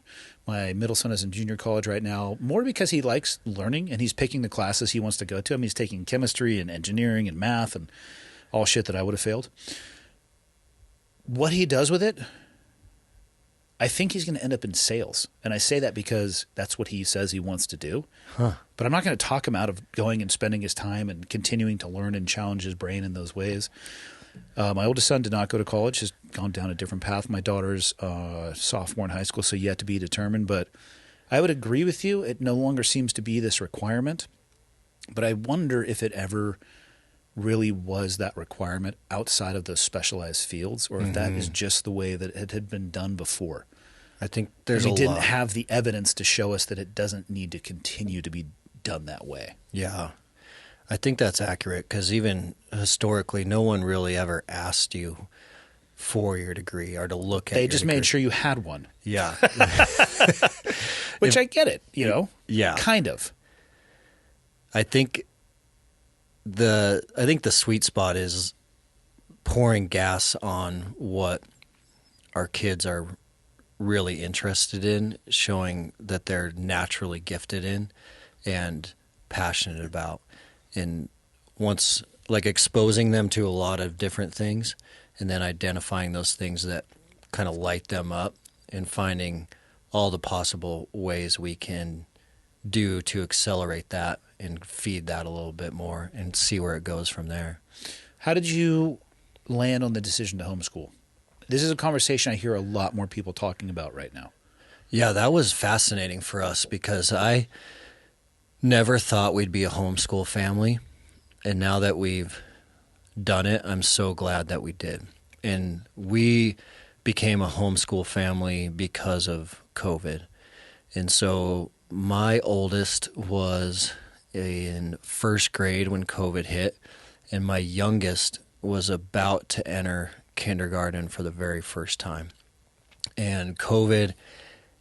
My middle son is in junior college right now, more because he likes learning and he's picking the classes he wants to go to. I mean, he's taking chemistry and engineering and math and all shit that I would have failed. What he does with it, I think he's going to end up in sales. And I say that because that's what he says he wants to do. Huh. But I'm not going to talk him out of going and spending his time and continuing to learn and challenge his brain in those ways. My oldest son did not go to college, has gone down a different path. My daughter's sophomore in high school, so yet to be determined. But I would agree with you. It no longer seems to be this requirement. But I wonder if it ever really was that requirement outside of those specialized fields, or if that is just the way that it had been done before. I think there's we a didn't lot. have the evidence to show us that it doesn't need to continue to be done that way. Yeah. I think that's accurate because even historically, no one really ever asked you for your degree or to look at They your just degree. made sure you had one, Yeah. which I get it, you know? Yeah. Kind of. I think the sweet spot is pouring gas on what our kids are really interested in, showing that they're naturally gifted in and passionate about. And once, like, exposing them to a lot of different things and then identifying those things that kind of light them up and finding all the possible ways we can do to accelerate that and feed that a little bit more and see where it goes from there. How did you land on the decision to homeschool? This is a conversation I hear a lot more people talking about right now. Yeah, that was fascinating for us because I never thought we'd be a homeschool family. And now that we've done it, I'm so glad that we did. And we became a homeschool family because of COVID. And so my oldest was in first grade when COVID hit, and my youngest was about to enter kindergarten for the very first time. And COVID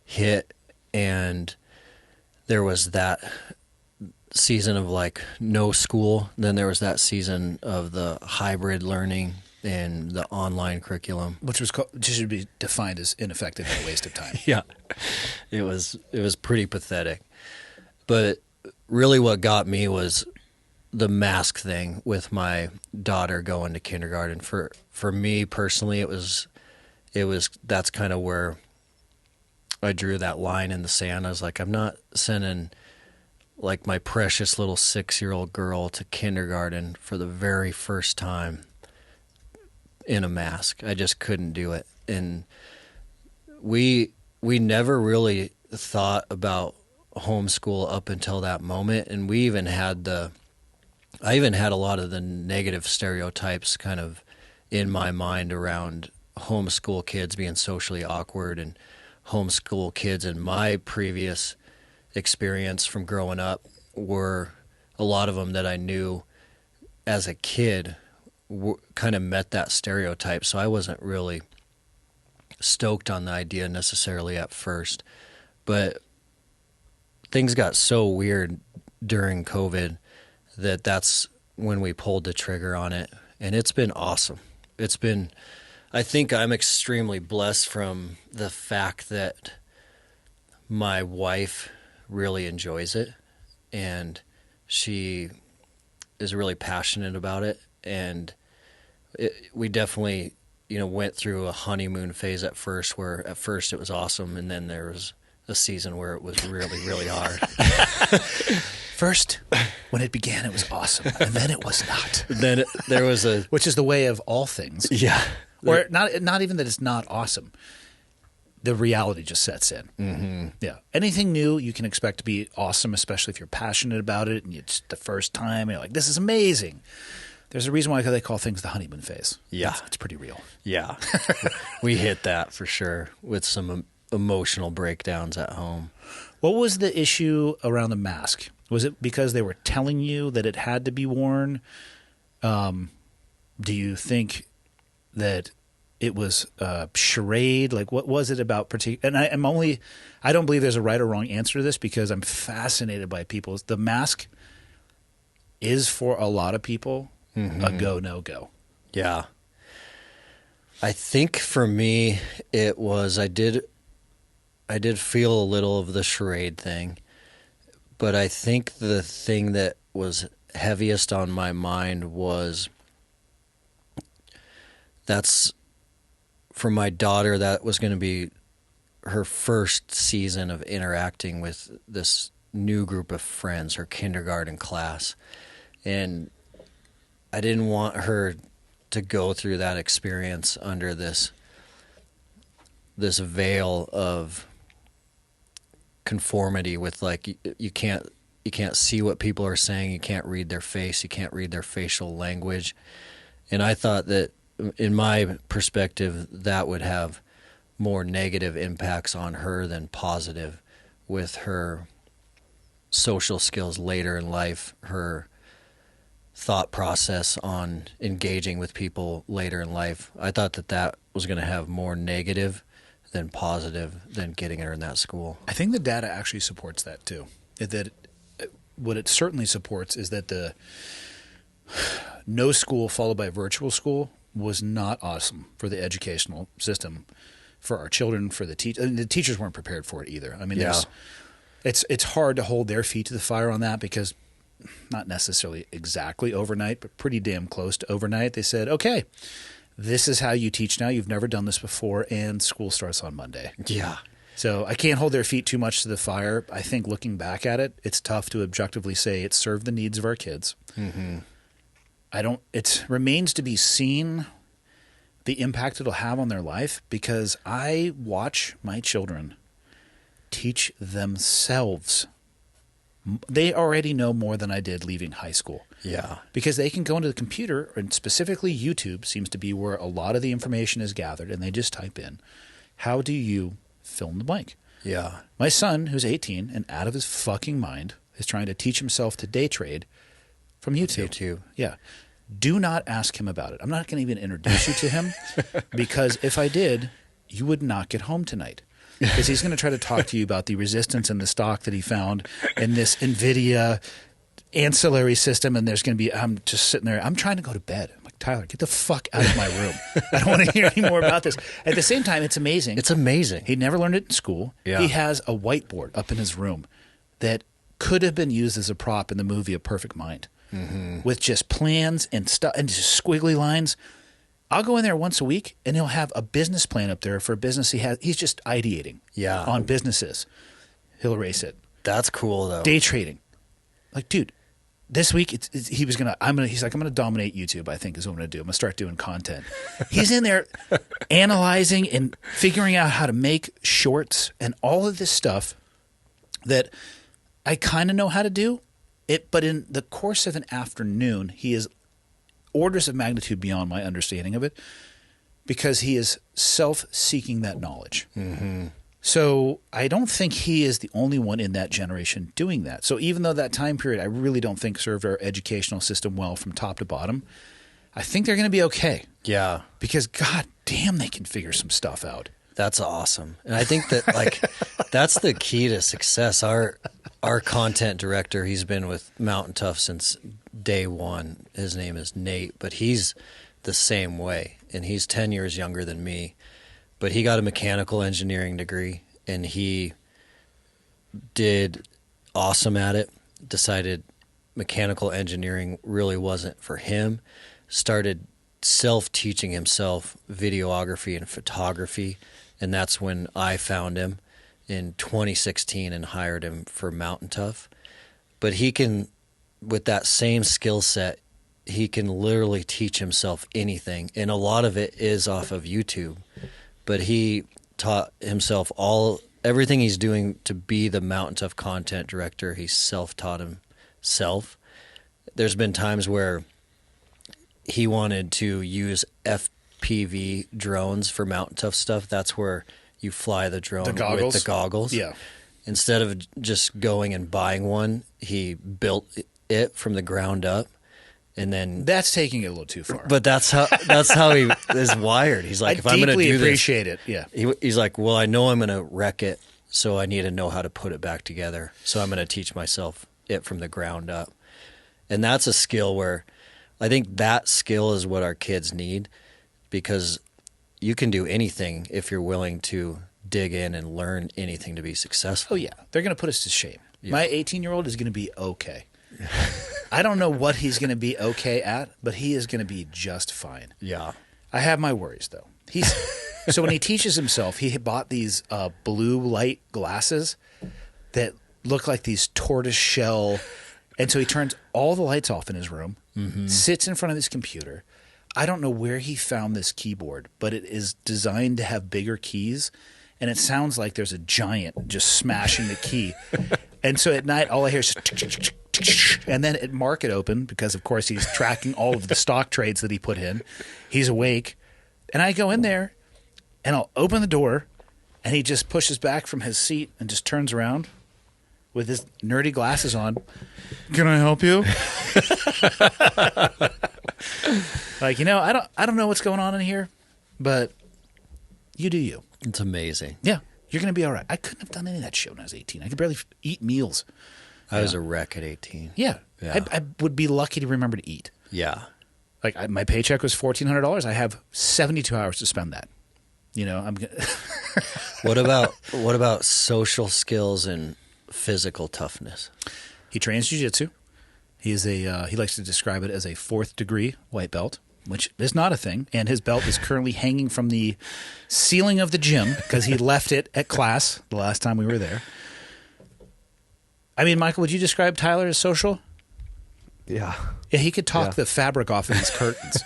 hit, and there was that season of like no school. Then there was that season of the hybrid learning and the online curriculum, Which should be defined as ineffective and a waste of time. Yeah, it was pretty pathetic. But really, what got me was the mask thing with my daughter going to kindergarten. For me personally, it was that's kind of where I drew that line in the sand. I was like, I'm not sending like my precious little 6-year-old girl to kindergarten for the very first time in a mask. I just couldn't do it. And we never really thought about homeschool up until that moment. And I even had a lot of the negative stereotypes kind of in my mind around homeschool kids being socially awkward, and homeschool kids in my previous experience from growing up were a lot of them that I knew as a kid kind of met that stereotype. So I wasn't really stoked on the idea necessarily at first, but things got so weird during COVID that's when we pulled the trigger on it. And it's been awesome. I think I'm extremely blessed from the fact that my wife really enjoys it, and she is really passionate about it. And we definitely, went through a honeymoon phase at first, where at first it was awesome, and then there was a season where it was really, really hard. First, when it began, it was awesome, and then it was not. Then there was Which is the way of all things. Yeah. Or not even that it's not awesome. The reality just sets in. Mm-hmm. Yeah. Anything new you can expect to be awesome, especially if you're passionate about it and it's the first time. And you're like, this is amazing. There's a reason why they call things the honeymoon phase. Yeah. It's pretty real. Yeah. We hit that for sure with some emotional breakdowns at home. What was the issue around the mask? Was it because they were telling you that it had to be worn? Do you think that it was a charade? Like, what was it about particular? And I don't believe there's a right or wrong answer to this, because I'm fascinated by people. The mask is for a lot of people a go, no go. Yeah. I think for me, it was, I did feel a little of the charade thing, but I think the thing that was heaviest on my mind was for my daughter, that was going to be her first season of interacting with this new group of friends, her kindergarten class. And I didn't want her to go through that experience under this veil of conformity with, like, you can't see what people are saying, you can't read their face, you can't read their facial language. And I thought that, in my perspective, that would have more negative impacts on her than positive with her social skills later in life, her thought process on engaging with people later in life. I thought that was going to have more negative than positive than getting her in that school. I think the data actually supports that too. What it certainly supports is that the no school followed by virtual school was not awesome for the educational system, for our children, for the teachers. The teachers weren't prepared for it either. I mean, it's hard to hold their feet to the fire on that because not necessarily exactly overnight, but pretty damn close to overnight. They said, okay, this is how you teach now. You've never done this before, and school starts on Monday. Yeah. So I can't hold their feet too much to the fire. I think looking back at it, it's tough to objectively say it served the needs of our kids. Mm-hmm. It remains to be seen the impact it'll have on their life, because I watch my children teach themselves. They already know more than I did leaving high school. Yeah. Because they can go into the computer, and specifically YouTube seems to be where a lot of the information is gathered, and they just type in, how do you fill in the blank? Yeah. My son, who's 18 and out of his fucking mind, is trying to teach himself to day trade from YouTube. Yeah. Do not ask him about it. I'm not going to even introduce you to him, because if I did, you would not get home tonight. Because he's going to try to talk to you about the resistance in the stock that he found in this NVIDIA ancillary system, and there's going to be, I'm just sitting there, I'm trying to go to bed. I'm like, Tyler, get the fuck out of my room. I don't want to hear any more about this. At the same time, it's amazing. It's amazing. He never learned it in school. Yeah. He has a whiteboard up in his room that could have been used as a prop in the movie A Perfect Mind, with just plans and stuff and just squiggly lines. I'll go in there once a week, and he'll have a business plan up there for a business he has. He's just ideating on businesses. He'll erase it. That's cool, though. Day trading. Like, dude, this week he's like, I'm gonna dominate YouTube, I think is what I'm gonna do. I'm gonna start doing content. He's in there analyzing and figuring out how to make shorts and all of this stuff that I kind of know how to do it, but in the course of an afternoon, he is orders of magnitude beyond my understanding of it, because he is self-seeking that knowledge. Mm-hmm. So I don't think he is the only one in that generation doing that. So even though that time period I really don't think served our educational system well from top to bottom, I think they're going to be okay. Yeah. Because god damn, they can figure some stuff out. That's awesome. And I think that that's the key to success. Our content director, he's been with Mountain Tough since day one. His name is Nate, but he's the same way. And he's 10 years younger than me. But he got a mechanical engineering degree, and he did awesome at it. Decided mechanical engineering really wasn't for him. Started self-teaching himself videography and photography. And that's when I found him in 2016 and hired him for Mountain Tough. But he can, with that same skill set, he can literally teach himself anything. And a lot of it is off of YouTube. But he taught himself everything he's doing to be the Mountain Tough content director. He self-taught himself. There's been times where he wanted to use FPV drones for Mountain Tough stuff. That's where you fly the drone with the goggles. Yeah. Instead of just going and buying one, he built it from the ground up. And then that's taking it a little too far. But that's how he is wired. He's like, if I'm going to do this, I deeply appreciate it. Yeah. He's like, well, I know I'm going to wreck it, so I need to know how to put it back together. So I'm going to teach myself it from the ground up. And that's a skill where I think that skill is what our kids need, because you can do anything if you're willing to dig in and learn anything to be successful. Oh, yeah. They're going to put us to shame. Yeah. My 18-year-old is going to be okay. I don't know what he's going to be okay at, but he is going to be just fine. Yeah. I have my worries, though. So when he teaches himself, he bought these blue light glasses that look like these tortoise shell. And so he turns all the lights off in his room, sits in front of his computer. I don't know where he found this keyboard, but it is designed to have bigger keys. And it sounds like there's a giant just smashing the key. And so at night, all I hear is and then at market open, because of course he's tracking all of the stock trades that he put in. He's awake. And I go in there and I'll open the door And he just pushes back from his seat and just turns around with his nerdy glasses on. Can I help you? Like, I don't know what's going on in here, but you do you. It's amazing. Yeah, you're going to be all right. I couldn't have done any of that shit when I was 18. I could barely eat meals. I was a wreck at 18. Yeah. I would be lucky to remember to eat. Yeah. Like my paycheck was $1,400. I have 72 hours to spend that. I'm. What about social skills and physical toughness? He trains jiu-jitsu. He likes to describe it as a 4th degree white belt, which is not a thing. And his belt is currently hanging from the ceiling of the gym because he left it at class the last time we were there. I mean, Michael, would you describe Tyler as social? Yeah. Yeah, he could talk the fabric off of these curtains.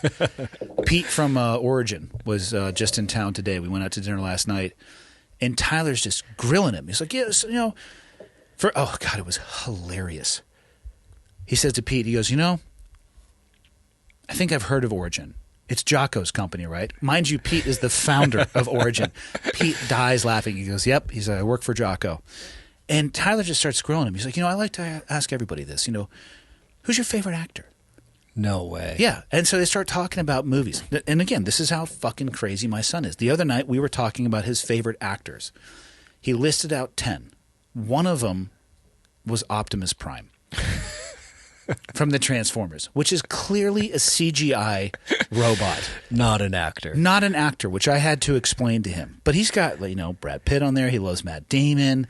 Pete from Origin was just in town today. We went out to dinner last night, and Tyler's just grilling him. He's like, yes, oh, God, it was hilarious. He says to Pete, he goes, I think I've heard of Origin. It's Jocko's company, right? Mind you, Pete is the founder of Origin. Pete dies laughing. He goes, yep. He's like, I work for Jocko. And Tyler just starts grilling him. He's like, I like to ask everybody this, who's your favorite actor? No way. Yeah. And so they start talking about movies. And again, this is how fucking crazy my son is. The other night we were talking about his favorite actors. He listed out 10. One of them was Optimus Prime from the Transformers, which is clearly a CGI robot. Not an actor. Not an actor, which I had to explain to him. But he's got, Brad Pitt on there. He loves Matt Damon,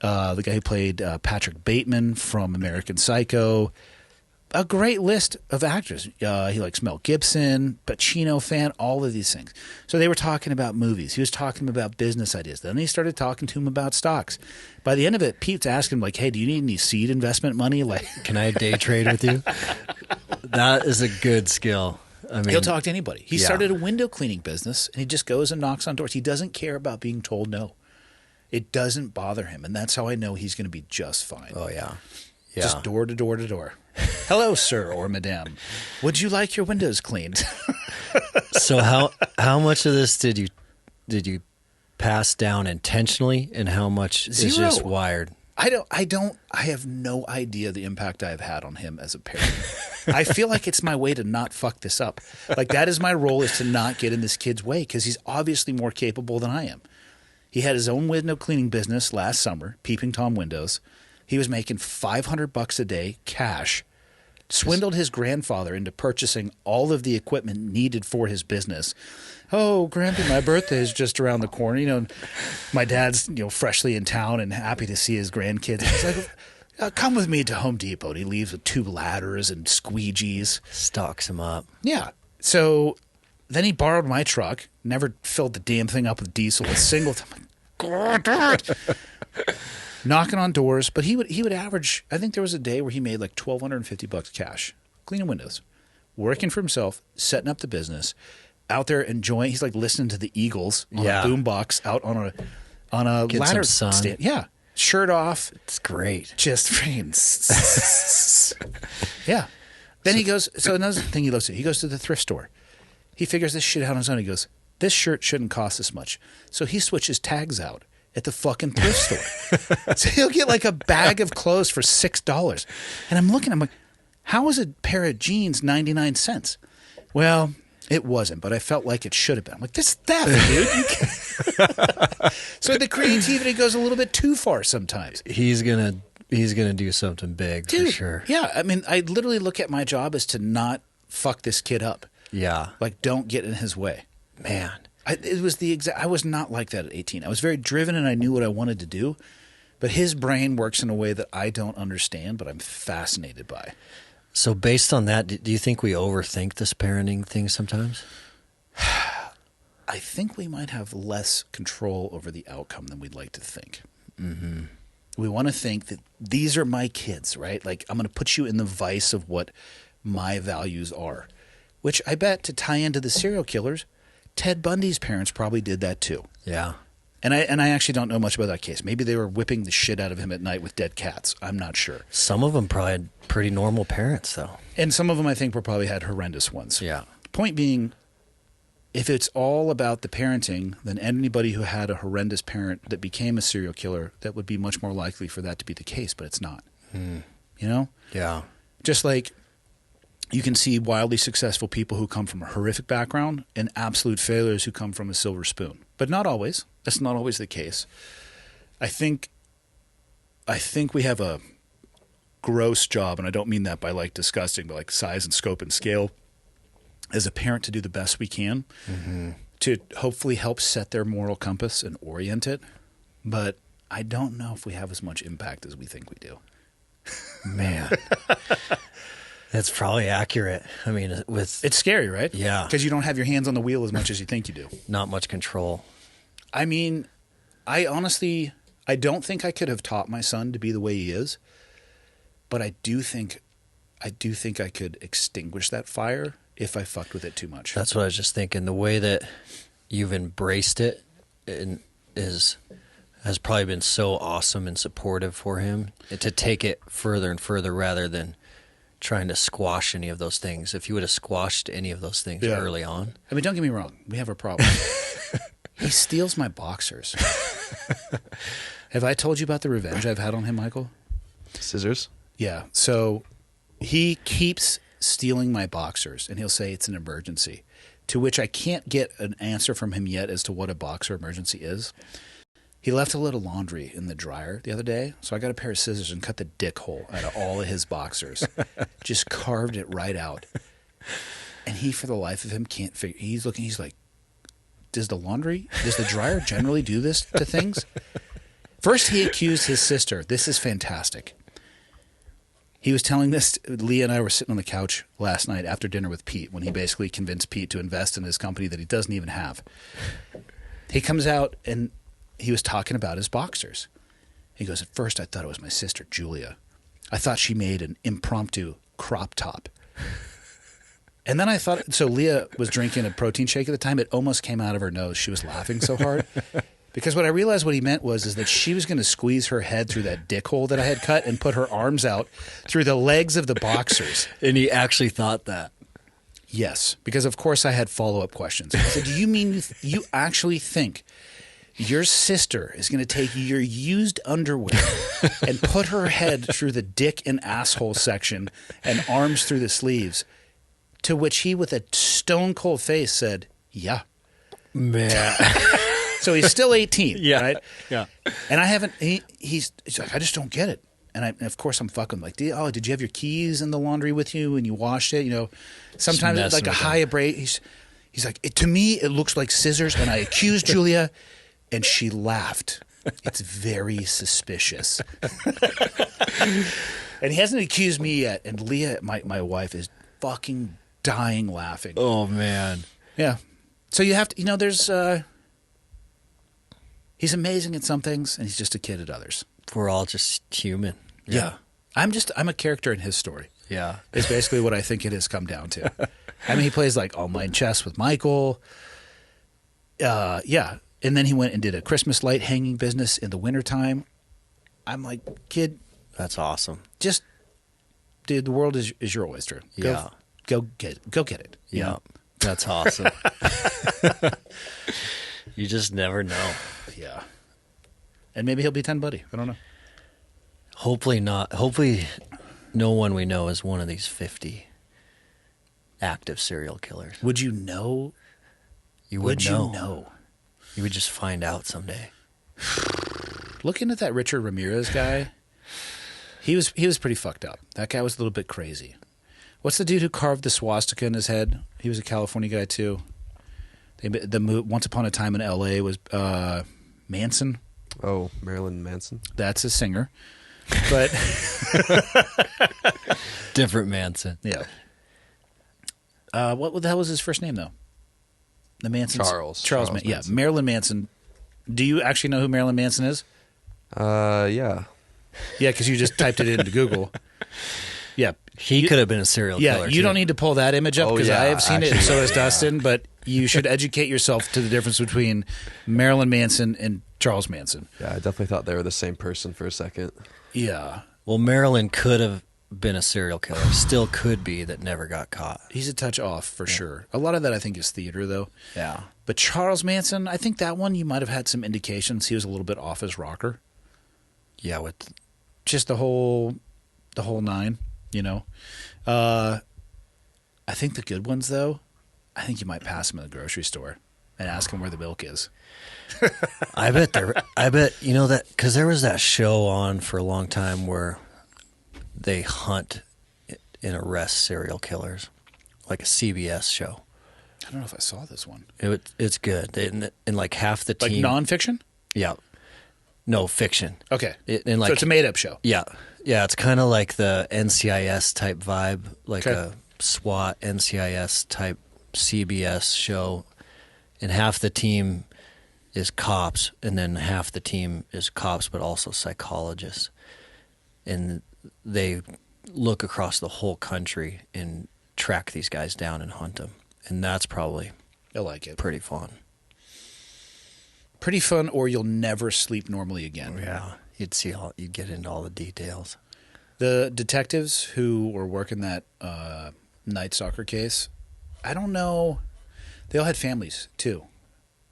the guy who played Patrick Bateman from American Psycho. A great list of actors. He likes Mel Gibson, Pacino fan, all of these things. So they were talking about movies. He was talking about business ideas. Then they started talking to him about stocks. By the end of it, Pete's asking him, like, hey, do you need any seed investment money? Like, can I day trade with you? That is a good skill. I mean, he'll talk to anybody. He started a window cleaning business, and he just goes and knocks on doors. He doesn't care about being told no. It doesn't bother him, and that's how I know he's going to be just fine. Oh, yeah. Just door to door to door. Hello, sir or madame. Would you like your windows cleaned? So how much of this did you pass down intentionally, and how much is just wired? I have no idea the impact I've had on him as a parent. I feel like it's my way to not fuck this up. Like, that is my role, is to not get in this kid's way, because he's obviously more capable than I am. He had his own window cleaning business last summer, Peeping Tom Windows. He was making $500 a day cash, swindled his grandfather into purchasing all of the equipment needed for his business. Oh, Grampy, my birthday is just around the corner. My dad's, freshly in town and happy to see his grandkids. He's like, come with me to Home Depot. And he leaves with 2 ladders and squeegees. Stocks him up. Yeah. So then he borrowed my truck, never filled the damn thing up with diesel a single time. God damn it. Knocking on doors, but he would average, I think there was a day where he made like $1,250 cash, cleaning windows, working for himself, setting up the business, out there enjoying. He's like listening to the Eagles on a boombox out on a Get ladder some sun. stand. Yeah, shirt off. It's great. Just freaking. Yeah. Then he goes. So another thing he looks at. He goes to the thrift store. He figures this shit out on his own. He goes, this shirt shouldn't cost this much. So he switches tags out at the fucking thrift store. So he'll get like a bag of clothes for $6. And I'm looking, I'm like, how is a pair of jeans 99 cents? Well, it wasn't, but I felt like it should have been. I'm like, this is theft, dude. So the creativity goes a little bit too far sometimes. He's gonna do something big, Dude, for sure. Yeah. I mean, I literally look at my job as to not fuck this kid up. Yeah. Like, don't get in his way. Man. I was not like that at 18. I was very driven and I knew what I wanted to do, but his brain works in a way that I don't understand, but I'm fascinated by. So based on that, do you think we overthink this parenting thing sometimes? I think we might have less control over the outcome than we'd like to think. Mm-hmm. We want to think that these are my kids, right? Like, I'm going to put you in the vice of what my values are, which I bet, to tie into the serial killers, Ted Bundy's parents probably did that too. Yeah. And I actually don't know much about that case. Maybe they were whipping the shit out of him at night with dead cats. I'm not sure. Some of them probably had pretty normal parents, though. And some of them, I think, probably had horrendous ones. Yeah. Point being, if it's all about the parenting, then anybody who had a horrendous parent that became a serial killer, that would be much more likely for that to be the case, but it's not. You know? Yeah. Just like you can see wildly successful people who come from a horrific background and absolute failures who come from a silver spoon. But not always. That's not always the case. I think we have a gross job, and I don't mean that by like disgusting, but like size and scope and scale, as a parent to do the best we can to hopefully help set their moral compass and orient it. But I don't know if we have as much impact as we think we do. Man. That's probably accurate. I mean, It's scary, right? Yeah. Because you don't have your hands on the wheel as much as you think you do. not much control. I mean, I don't think I could have taught my son to be the way he is, but I do think I could extinguish that fire if I fucked with it too much. That's what I was just thinking. The way that you've embraced it has probably been so awesome and supportive for him to take it further and further rather than trying to squash any of those things. If you would have squashed any of those things early on. I mean, don't get me wrong. We have our problems. He steals my boxers. Have I told you about the revenge I've had on him, Michael? Scissors? Yeah. So he keeps stealing my boxers, and he'll say it's an emergency, to which I can't get an answer from him yet as to what a boxer emergency is. He left a little laundry in the dryer the other day, so I got a pair of scissors and cut the dick hole out of all of his boxers. Just carved it right out. And he, for the life of him, can't figure. He's looking, he's like, does the dryer generally do this to things? First, he accused his sister. This is fantastic. He was telling this, Leah and I were sitting on the couch last night after dinner with Pete when he basically convinced Pete to invest in his company that he doesn't even have. He comes out and he was talking about his boxers. He goes, at first I thought it was my sister, Julia. I thought she made an impromptu crop top. And then I thought, so Leah was drinking a protein shake at the time. It almost came out of her nose. She was laughing so hard. Because what I realized what he meant is that she was going to squeeze her head through that dick hole that I had cut and put her arms out through the legs of the boxers. And he actually thought that. Yes, because of course I had follow-up questions. I said, do you mean you actually think your sister is going to take your used underwear and put her head through the dick and asshole section and arms through the sleeves? To which he, with a stone-cold face, said, yeah. Man. So he's still 18, right? Yeah. And I haven't, he's like, I just don't get it. And of course I'm fucking like, did you have your keys in the laundry with you and you washed it? You know, sometimes it's like a high abrade. He's like, to me, it looks like scissors. And I accused Julia and she laughed. It's very suspicious. And he hasn't accused me yet. And Leah, my wife, is fucking dying laughing. Oh, man. Yeah. So you have to, there's, he's amazing at some things and he's just a kid at others. We're all just human. Yeah. I'm a character in his story. Yeah. It's basically what I think it has come down to. I mean, he plays like online chess with Michael. Yeah. And then he went and did a Christmas light hanging business in the wintertime. I'm like, kid. That's awesome. Just, dude, the world is your oyster. Go get it. Yeah. That's awesome. You just never know. Yeah. And maybe he'll be 10 buddy. I don't know. Hopefully not. Hopefully no one we know is one of these 50 active serial killers. Would you know? You would know. You know. You would just find out someday. Looking at that Richard Ramirez guy, he was pretty fucked up. That guy was a little bit crazy. What's the dude who carved the swastika in his head? He was a California guy too. Once Upon a Time in L.A. was Manson. Oh, Marilyn Manson. That's a singer. But different Manson. Yeah. What the hell was his first name though? The Manson. Charles Manson. Yeah, Marilyn Manson. Do you actually know who Marilyn Manson is? Yeah. Yeah, because you just typed it into Google. Yeah. He could have been a serial killer. Yeah, you don't need to pull that image up because I have seen it, and so has yeah. Dustin, but you should educate yourself to the difference between Marilyn Manson and Charles Manson. Yeah, I definitely thought they were the same person for a second. Yeah. Well, Marilyn could have been a serial killer. Still could be, that never got caught. He's a touch off for sure. A lot of that I think is theater though. Yeah. But Charles Manson, I think that one you might have had some indications he was a little bit off his rocker. Yeah, with Just the whole nine, you know. I think the good ones though, I think you might pass him in the grocery store and ask him where the milk is. I bet you know that, because there was that show on for a long time where they hunt and arrest serial killers, like a CBS show. I don't know if I saw this one. It's good. And like half the team, Like nonfiction? Yeah, no fiction. Okay, And like, so it's a made up show. Yeah, it's kind of like the NCIS type vibe, like Okay. a SWAT NCIS type CBS show, and half the team is cops, and then half the team is cops, but also psychologists, and they look across the whole country and track these guys down and hunt them, and that's probably I like it. pretty fun. Pretty fun, or you'll never sleep normally again. Yeah, you'd get into all the details. The detectives who were working that night stalker case, I don't know. They all had families too.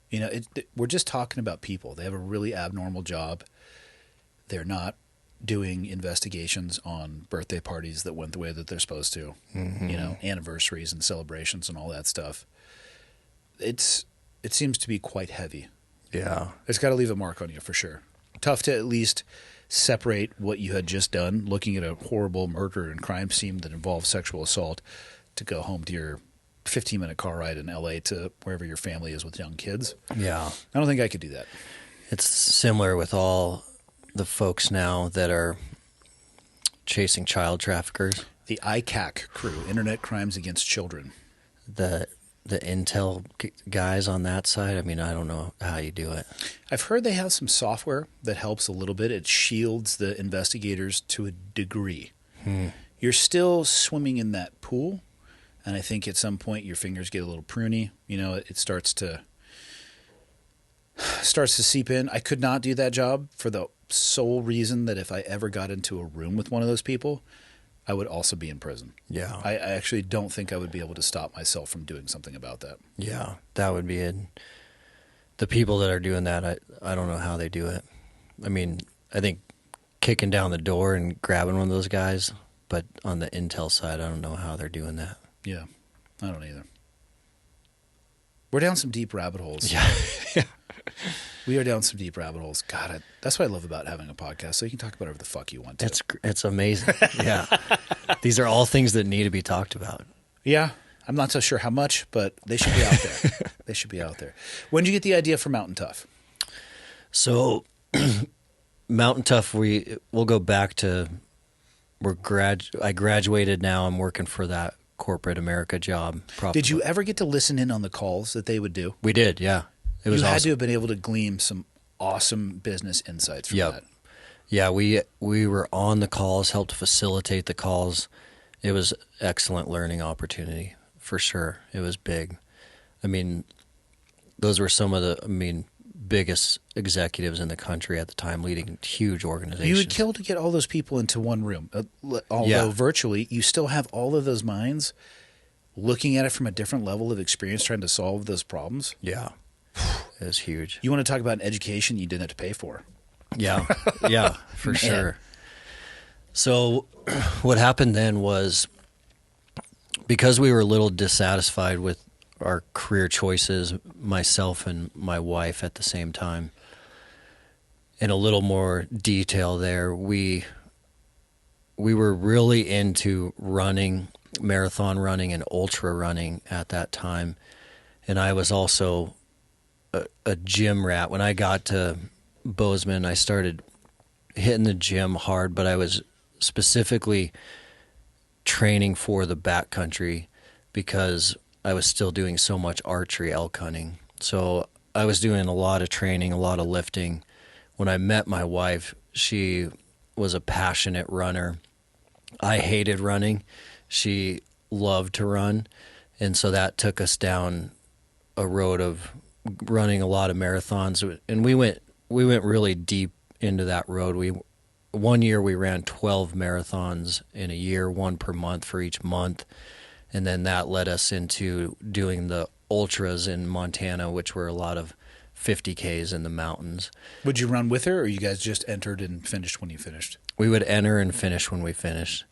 You know, we're just talking about people. They have a really abnormal job. They're not doing investigations on birthday parties that went the way that they're supposed to. Mm-hmm. You know, anniversaries and celebrations and all that stuff. It seems to be quite heavy. Yeah, It's got to leave a mark on you for sure. Tough to at least separate what you had just done, looking at a horrible murder and crime scene that involves sexual assault, to go home to your 15-minute car ride in LA to wherever your family is with young kids. yeah. I don't think I could do that. It's similar with all the folks now that are chasing child traffickers. The ICAC crew, Internet Crimes Against Children. The intel guys on that side, I mean, I don't know how you do it. I've heard they have some software that helps a little bit. It shields the investigators to a degree. You're still swimming in that pool, and I think at some point your fingers get a little pruny. You know, it starts to seep in. I could not do that job for the sole reason that if I ever got into a room with one of those people, I would also be in prison. Yeah. I actually don't think I would be able to stop myself from doing something about that. Yeah, that would be it. The people that are doing that, I don't know how they do it. I mean, I think kicking down the door and grabbing one of those guys, but on the intel side, I don't know how they're doing that. Yeah, I don't either. We're down some deep rabbit holes. Yeah. We are down some deep rabbit holes. God, that's what I love about having a podcast. So you can talk about whatever the fuck you want to. It's amazing. Yeah. These are all things that need to be talked about. Yeah. I'm not so sure how much, but they should be out there. They should be out there. When did you get the idea for Mountain Tough? So Mountain Tough, we'll go back to I graduated now. I'm working for that corporate America job. Did you ever get to listen in on the calls that they would do? We did, yeah. It was you had awesome. to have been able to glean some awesome business insights from that. Yeah, we were on the calls, helped facilitate the calls. It was excellent learning opportunity, for sure. It was big. I mean, those were some of the biggest executives in the country at the time, leading huge organizations. You would kill to get all those people into one room. Although virtually, you still have all of those minds looking at it from a different level of experience, trying to solve those problems. Yeah. It was huge. You want to talk about an education you didn't have to pay for. Yeah, yeah, for sure. So what happened then was, because we were a little dissatisfied with our career choices, myself and my wife at the same time, in a little more detail there, we were really into running, marathon running and ultra running at that time. And I was also a gym rat. When I got to Bozeman, I started hitting the gym hard, but I was specifically training for the backcountry because I was still doing so much archery elk hunting. So I was doing a lot of training, a lot of lifting. When I met my wife, she was a passionate runner. I hated running. She loved to run. And so that took us down a road of running a lot of marathons, and we went really deep into that road. one year we ran 12 marathons in a year, one per month for each month. And then that led us into doing the ultras in Montana, which were a lot of 50Ks in the mountains. Would you run with her, or you guys just entered and finished when you finished? We would enter and finish when we finished.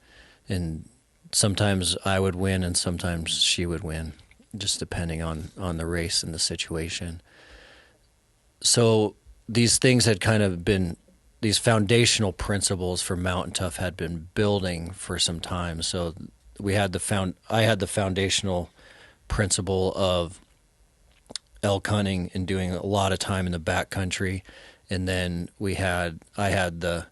And sometimes I would win and sometimes she would win, just depending on the race and the situation. So these things had kind of been, these foundational principles for Mountain Tough had been building for some time. So I had the foundational principle of elk hunting and doing a lot of time in the backcountry, and then I had the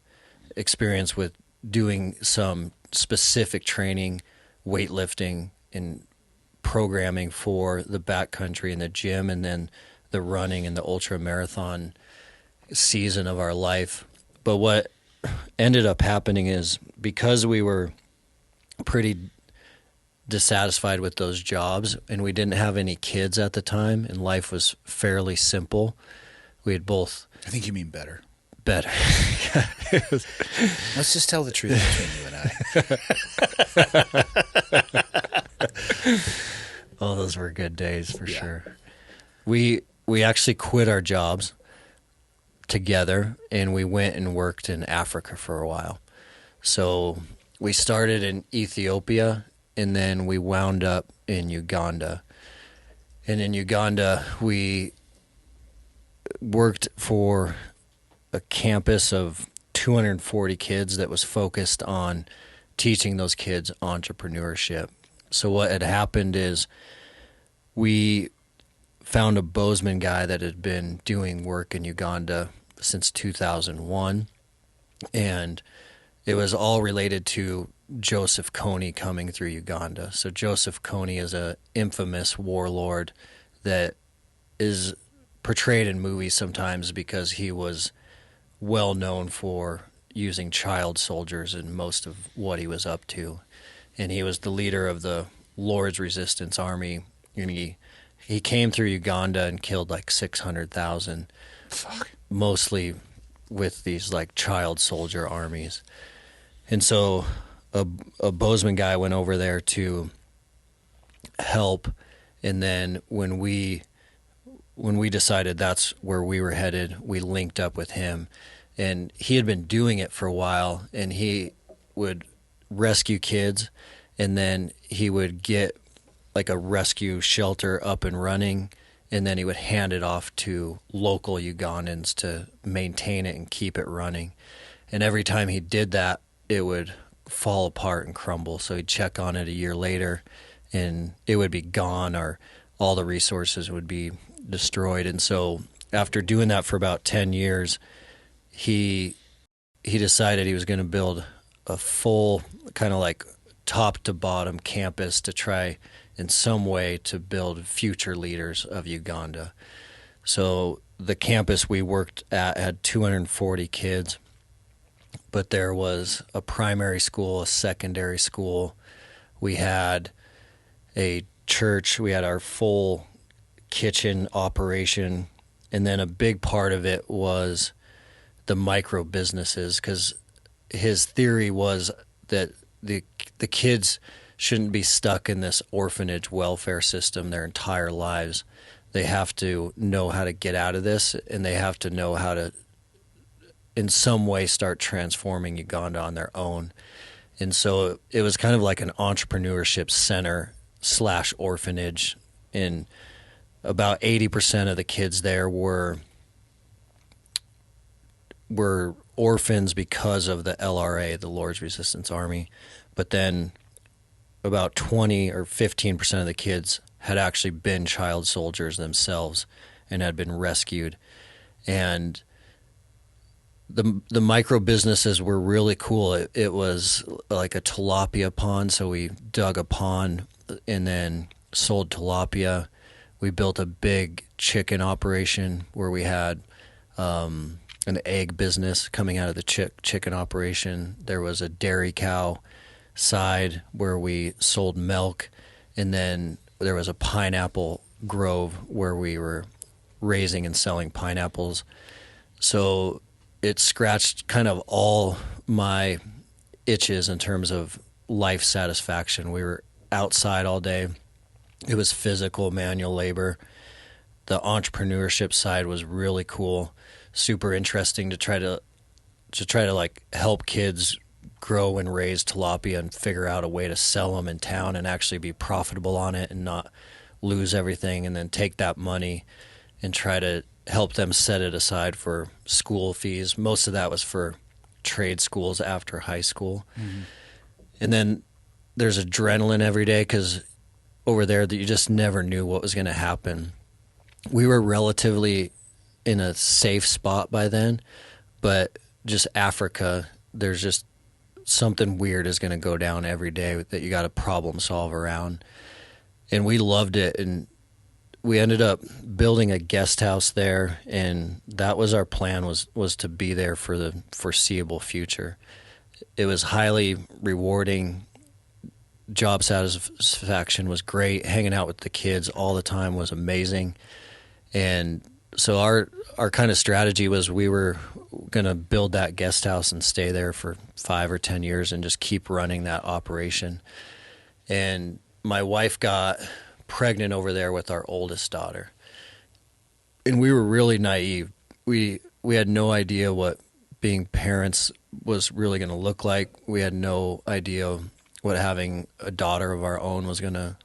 experience with doing some specific training, weightlifting, and programming for the backcountry and the gym, and then the running and the ultra marathon season of our life. But what ended up happening is, because we were pretty dissatisfied with those jobs and we didn't have any kids at the time and life was fairly simple, we had both... I think you mean better. Better. Let's just tell the truth between you and I. Oh, those were good days for sure. We actually quit our jobs together and we went and worked in Africa for a while. So we started in Ethiopia and then we wound up in Uganda. And in Uganda, we worked for a campus of 240 kids that was focused on teaching those kids entrepreneurship. So what had happened is we found a Bozeman guy that had been doing work in Uganda since 2001, and it was all related to Joseph Kony coming through Uganda. So Joseph Kony is an infamous warlord that is portrayed in movies sometimes because he was well known for using child soldiers in most of what he was up to. And he was the leader of the Lord's Resistance Army, and he came through Uganda and killed like 600,000, mostly with these like child soldier armies. And so a Bozeman guy went over there to help, and then when we decided that's where we were headed, we linked up with him. And he had been doing it for a while, and he would rescue kids, and then he would get like a rescue shelter up and running, and then he would hand it off to local Ugandans to maintain it and keep it running. And every time he did that, it would fall apart and crumble. So he'd check on it a year later, and it would be gone, or all the resources would be destroyed. And so after doing that for about 10 years, he decided he was going to build a full kind of like top to bottom campus to try in some way to build future leaders of Uganda. So the campus we worked at had 240 kids, but there was a primary school, a secondary school. We had a church. We had our full kitchen operation. And then a big part of it was the micro businesses, because his theory was that the kids shouldn't be stuck in this orphanage welfare system their entire lives. They have to know how to get out of this, and they have to know how to, in some way, start transforming Uganda on their own. And so it was kind of like an entrepreneurship center / orphanage, and about 80% of the kids there were orphans because of the LRA, the Lord's Resistance Army. But then about 20 or 15% of the kids had actually been child soldiers themselves and had been rescued. And the micro businesses were really cool. It was like a tilapia pond, so we dug a pond and then sold tilapia. We built a big chicken operation where we had an egg business coming out of the chicken operation. There was a dairy cow side where we sold milk, and then there was a pineapple grove where we were raising and selling pineapples. So it scratched kind of all my itches in terms of life satisfaction. We were outside all day. It was physical, manual labor. The entrepreneurship side was really cool, super interesting to try to like help kids grow and raise tilapia and figure out a way to sell them in town and actually be profitable on it and not lose everything, and then take that money and try to help them set it aside for school fees. Most of that was for trade schools after high school. Mm-hmm. And then there's adrenaline every day because over there that you just never knew what was going to happen. We were relatively in a safe spot by then, but just Africa, there's just something weird is going to go down every day that you got to problem solve around. And we loved it, and we ended up building a guest house there, and that was our plan, was to be there for the foreseeable future. It was highly rewarding. Job satisfaction was great. Hanging out with the kids all the time was amazing. And so our kind of strategy was we were going to build that guest house and stay there for 5 or 10 years and just keep running that operation. And my wife got pregnant over there with our oldest daughter. And we were really naive. We had no idea what being parents was really going to look like. We had no idea what having a daughter of our own was going to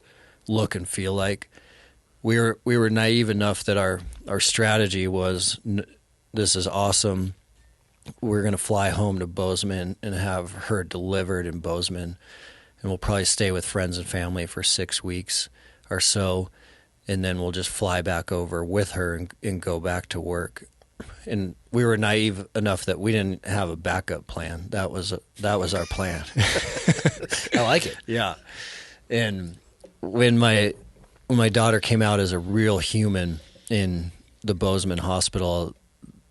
look and feel like. We were naive enough that our strategy was, this is awesome. We're going to fly home to Bozeman and have her delivered in Bozeman, and we'll probably stay with friends and family for 6 weeks or so, and then we'll just fly back over with her and go back to work. And we were naive enough that we didn't have a backup plan. That was our plan. I like it. Yeah. And when my daughter came out as a real human in the Bozeman hospital,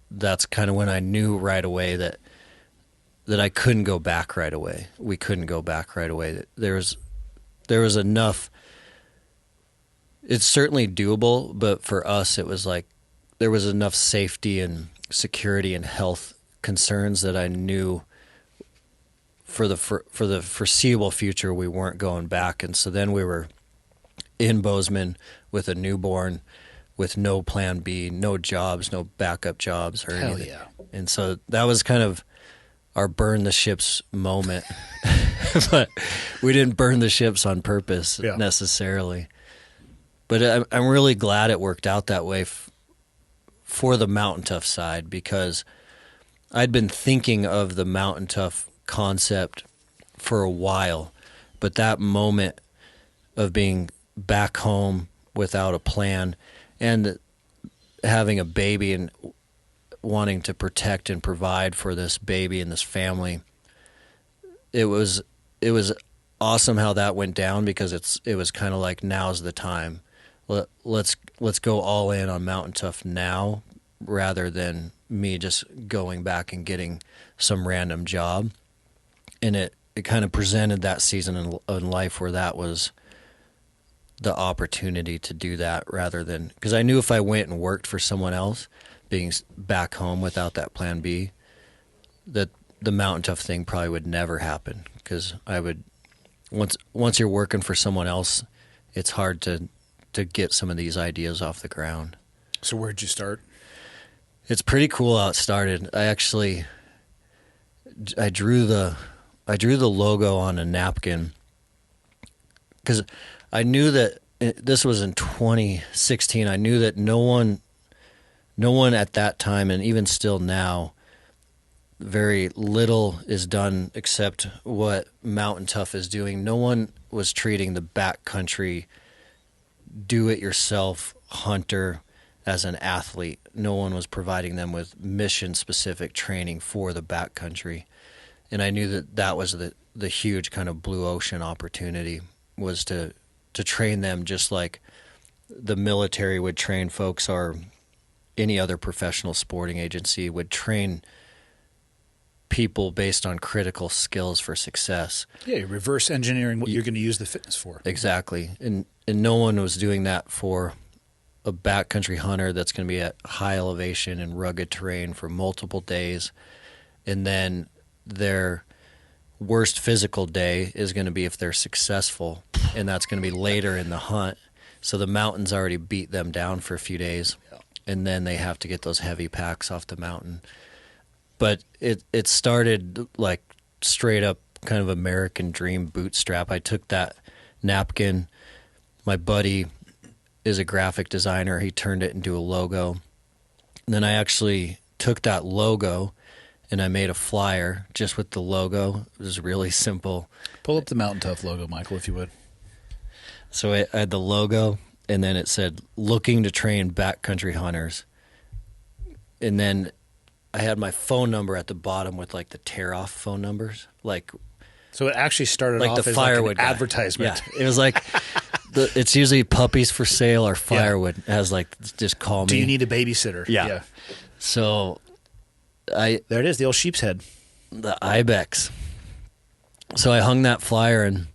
that's kind of when I knew right away that I couldn't go back right away. We couldn't go back right away. There was enough. It's certainly doable, but for us, it was like there was enough safety and security and health concerns that I knew for the foreseeable future we weren't going back. And so then we were in Bozeman with a newborn, with no plan B, no jobs, no backup jobs or anything. Yeah. And so that was kind of our burn the ships moment. But we didn't burn the ships on purpose necessarily. But I'm really glad it worked out that way for the Mountain Tough side, because I'd been thinking of the Mountain Tough concept for a while, but that moment of being back home without a plan and having a baby and wanting to protect and provide for this baby and this family, it was awesome how that went down, because it was kind of like, now's the time. Let's go all in on Mountain Tough now, rather than me just going back and getting some random job. And it kind of presented that season in life where that was the opportunity to do that, rather than, because I knew if I went and worked for someone else, being back home without that plan B, that the Mountain Tough thing probably would never happen. Because I would, once you're working for someone else, it's hard to get some of these ideas off the ground. So where'd you start? It's pretty cool how it started. I drew the logo on a napkin, because I knew that this was in 2016. I knew that no one at that time, and even still now, very little is done except what Mountain Tough is doing. No one was treating the backcountry do-it-yourself hunter as an athlete. No one was providing them with mission-specific training for the backcountry. And I knew that was the huge kind of blue ocean opportunity, was to train them just like the military would train folks, or any other professional sporting agency would train people based on critical skills for success. Yeah, you're reverse engineering what you're going to use the fitness for. Exactly. And no one was doing that for a backcountry hunter that's going to be at high elevation and rugged terrain for multiple days. And then their worst physical day is going to be if they're successful, and that's going to be later in the hunt. So the mountains already beat them down for a few days, and then they have to get those heavy packs off the mountain. But it started like straight up kind of American dream bootstrap. I took that napkin. My buddy is a graphic designer. He turned it into a logo. And then I actually took that logo and I made a flyer just with the logo. It was really simple. Pull up the Mountain Tough logo, Michael, if you would. So I had the logo, and then it said, looking to train backcountry hunters. And then I had my phone number at the bottom with like the tear-off phone numbers. Like, so it actually started like off the as firewood like an guy. advertisement. Yeah, it was like, it's usually puppies for sale or firewood. It has like, just call me. Do you need a babysitter? Yeah. So there it is, the old sheep's head. The ibex. So I hung that flyer, and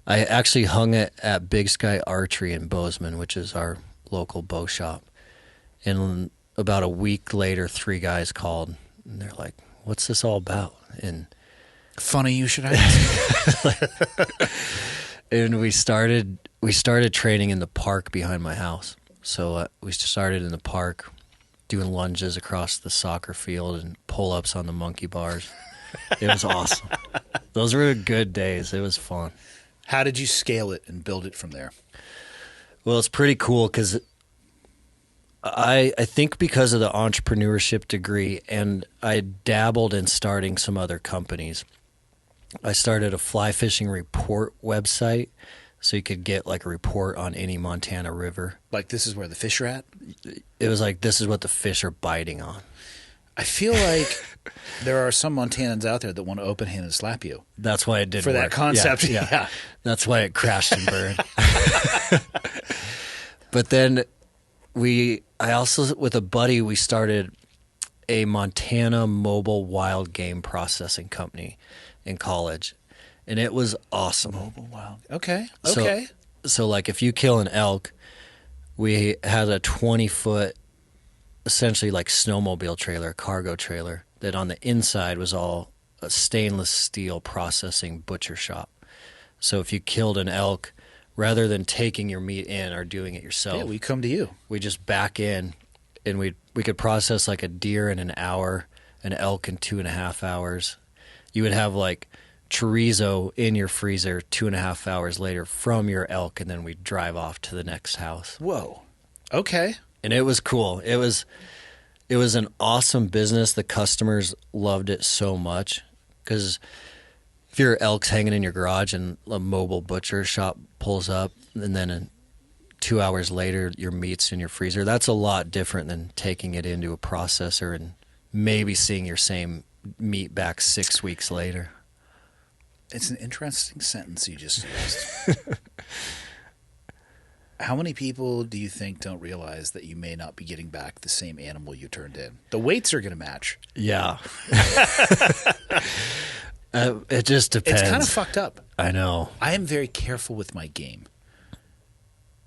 I actually hung it at Big Sky Archery in Bozeman, which is our local bow shop. And about a week later, 3 guys called, and they're like, "What's this all about?" And funny you should ask. and we started training in the park behind my house. So we started in the park, doing lunges across the soccer field and pull-ups on the monkey bars. It was awesome. Those were good days. It was fun. How did you scale it and build it from there? Well, it's pretty cool because I think because of the entrepreneurship degree, and I dabbled in starting some other companies. I started a fly fishing report website, so you could get like a report on any Montana river. Like, this is where the fish are at? It was like, this is what the fish are biting on. I feel like there are some Montanans out there that want to open-handed slap you. That's why it didn't For that work. concept, yeah. That's why it crashed and burned. But then I also, with a buddy, we started a Montana mobile wild game processing company in college, and it was awesome. Mobile wild. Okay. So like if you kill an elk, we had a 20-foot, essentially like snowmobile trailer, cargo trailer, that on the inside was all a stainless steel processing butcher shop. So if you killed an elk, rather than taking your meat in or doing it yourself, Yeah, we come to you. we just back in, and we could process like a deer in an hour, an elk in 2.5 hours. You would have like chorizo in your freezer 2.5 hours later from your elk, and then we'd drive off to the next house. Whoa. Okay. And it was cool. It was an awesome business. The customers loved it so much because if your elk's hanging in your garage and a mobile butcher shop pulls up, and then 2 hours later your meat's in your freezer, that's a lot different than taking it into a processor and maybe seeing your same meat back 6 weeks later. It's an interesting sentence you just used. How many people do you think don't realize that you may not be getting back the same animal you turned in? The weights are going to match. Yeah. It just depends. It's kind of fucked up. I know. I am very careful with my game.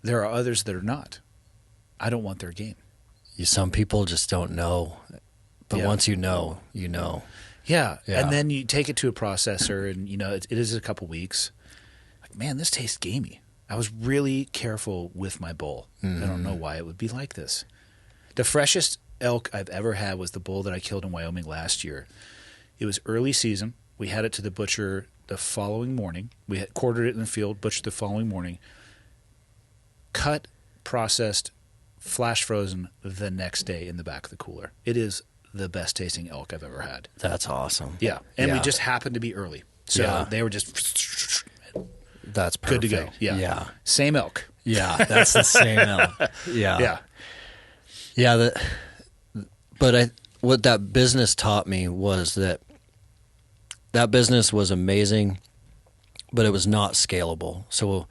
There are others that are not. I don't want their game. Some people just don't know. But Yeah. once you know, you know. Yeah. Yeah. And then you take it to a processor, and it is a couple weeks. Like, man, this tastes gamey. I was really careful with my bull. I don't know why it would be like this. The freshest elk I've ever had was the bull that I killed in Wyoming last year. It was early season. We had it to the butcher the following morning. We had quartered it in the field, butchered the following morning. Cut, processed, flash frozen the next day in the back of the cooler. It is the best tasting elk I've ever had. That's awesome. Yeah. And we Yeah. just happened to be early. So Yeah. they were just That's good perfect. to go. Yeah. Yeah. Same elk. Yeah, that's the same elk. Yeah. Yeah. Yeah, but what that business taught me was that business was amazing, but it was not scalable. So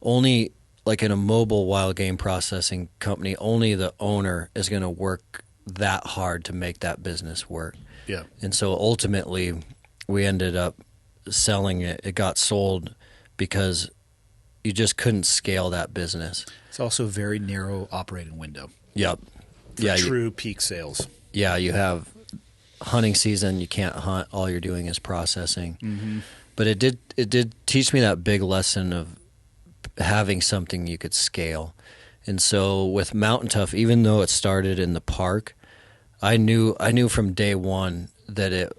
only like in a mobile wild game processing company, only the owner is going to work that hard to make that business work. Yeah. And so ultimately we ended up selling it. It got sold because you just couldn't scale that business. It's also a very narrow operating window. Yep. For true peak sales. Yeah, you have hunting season, you can't hunt, all you're doing is processing. Mm-hmm. But it did teach me that big lesson of having something you could scale. And so with Mountain Tough, even though it started in the park, I knew from day one that it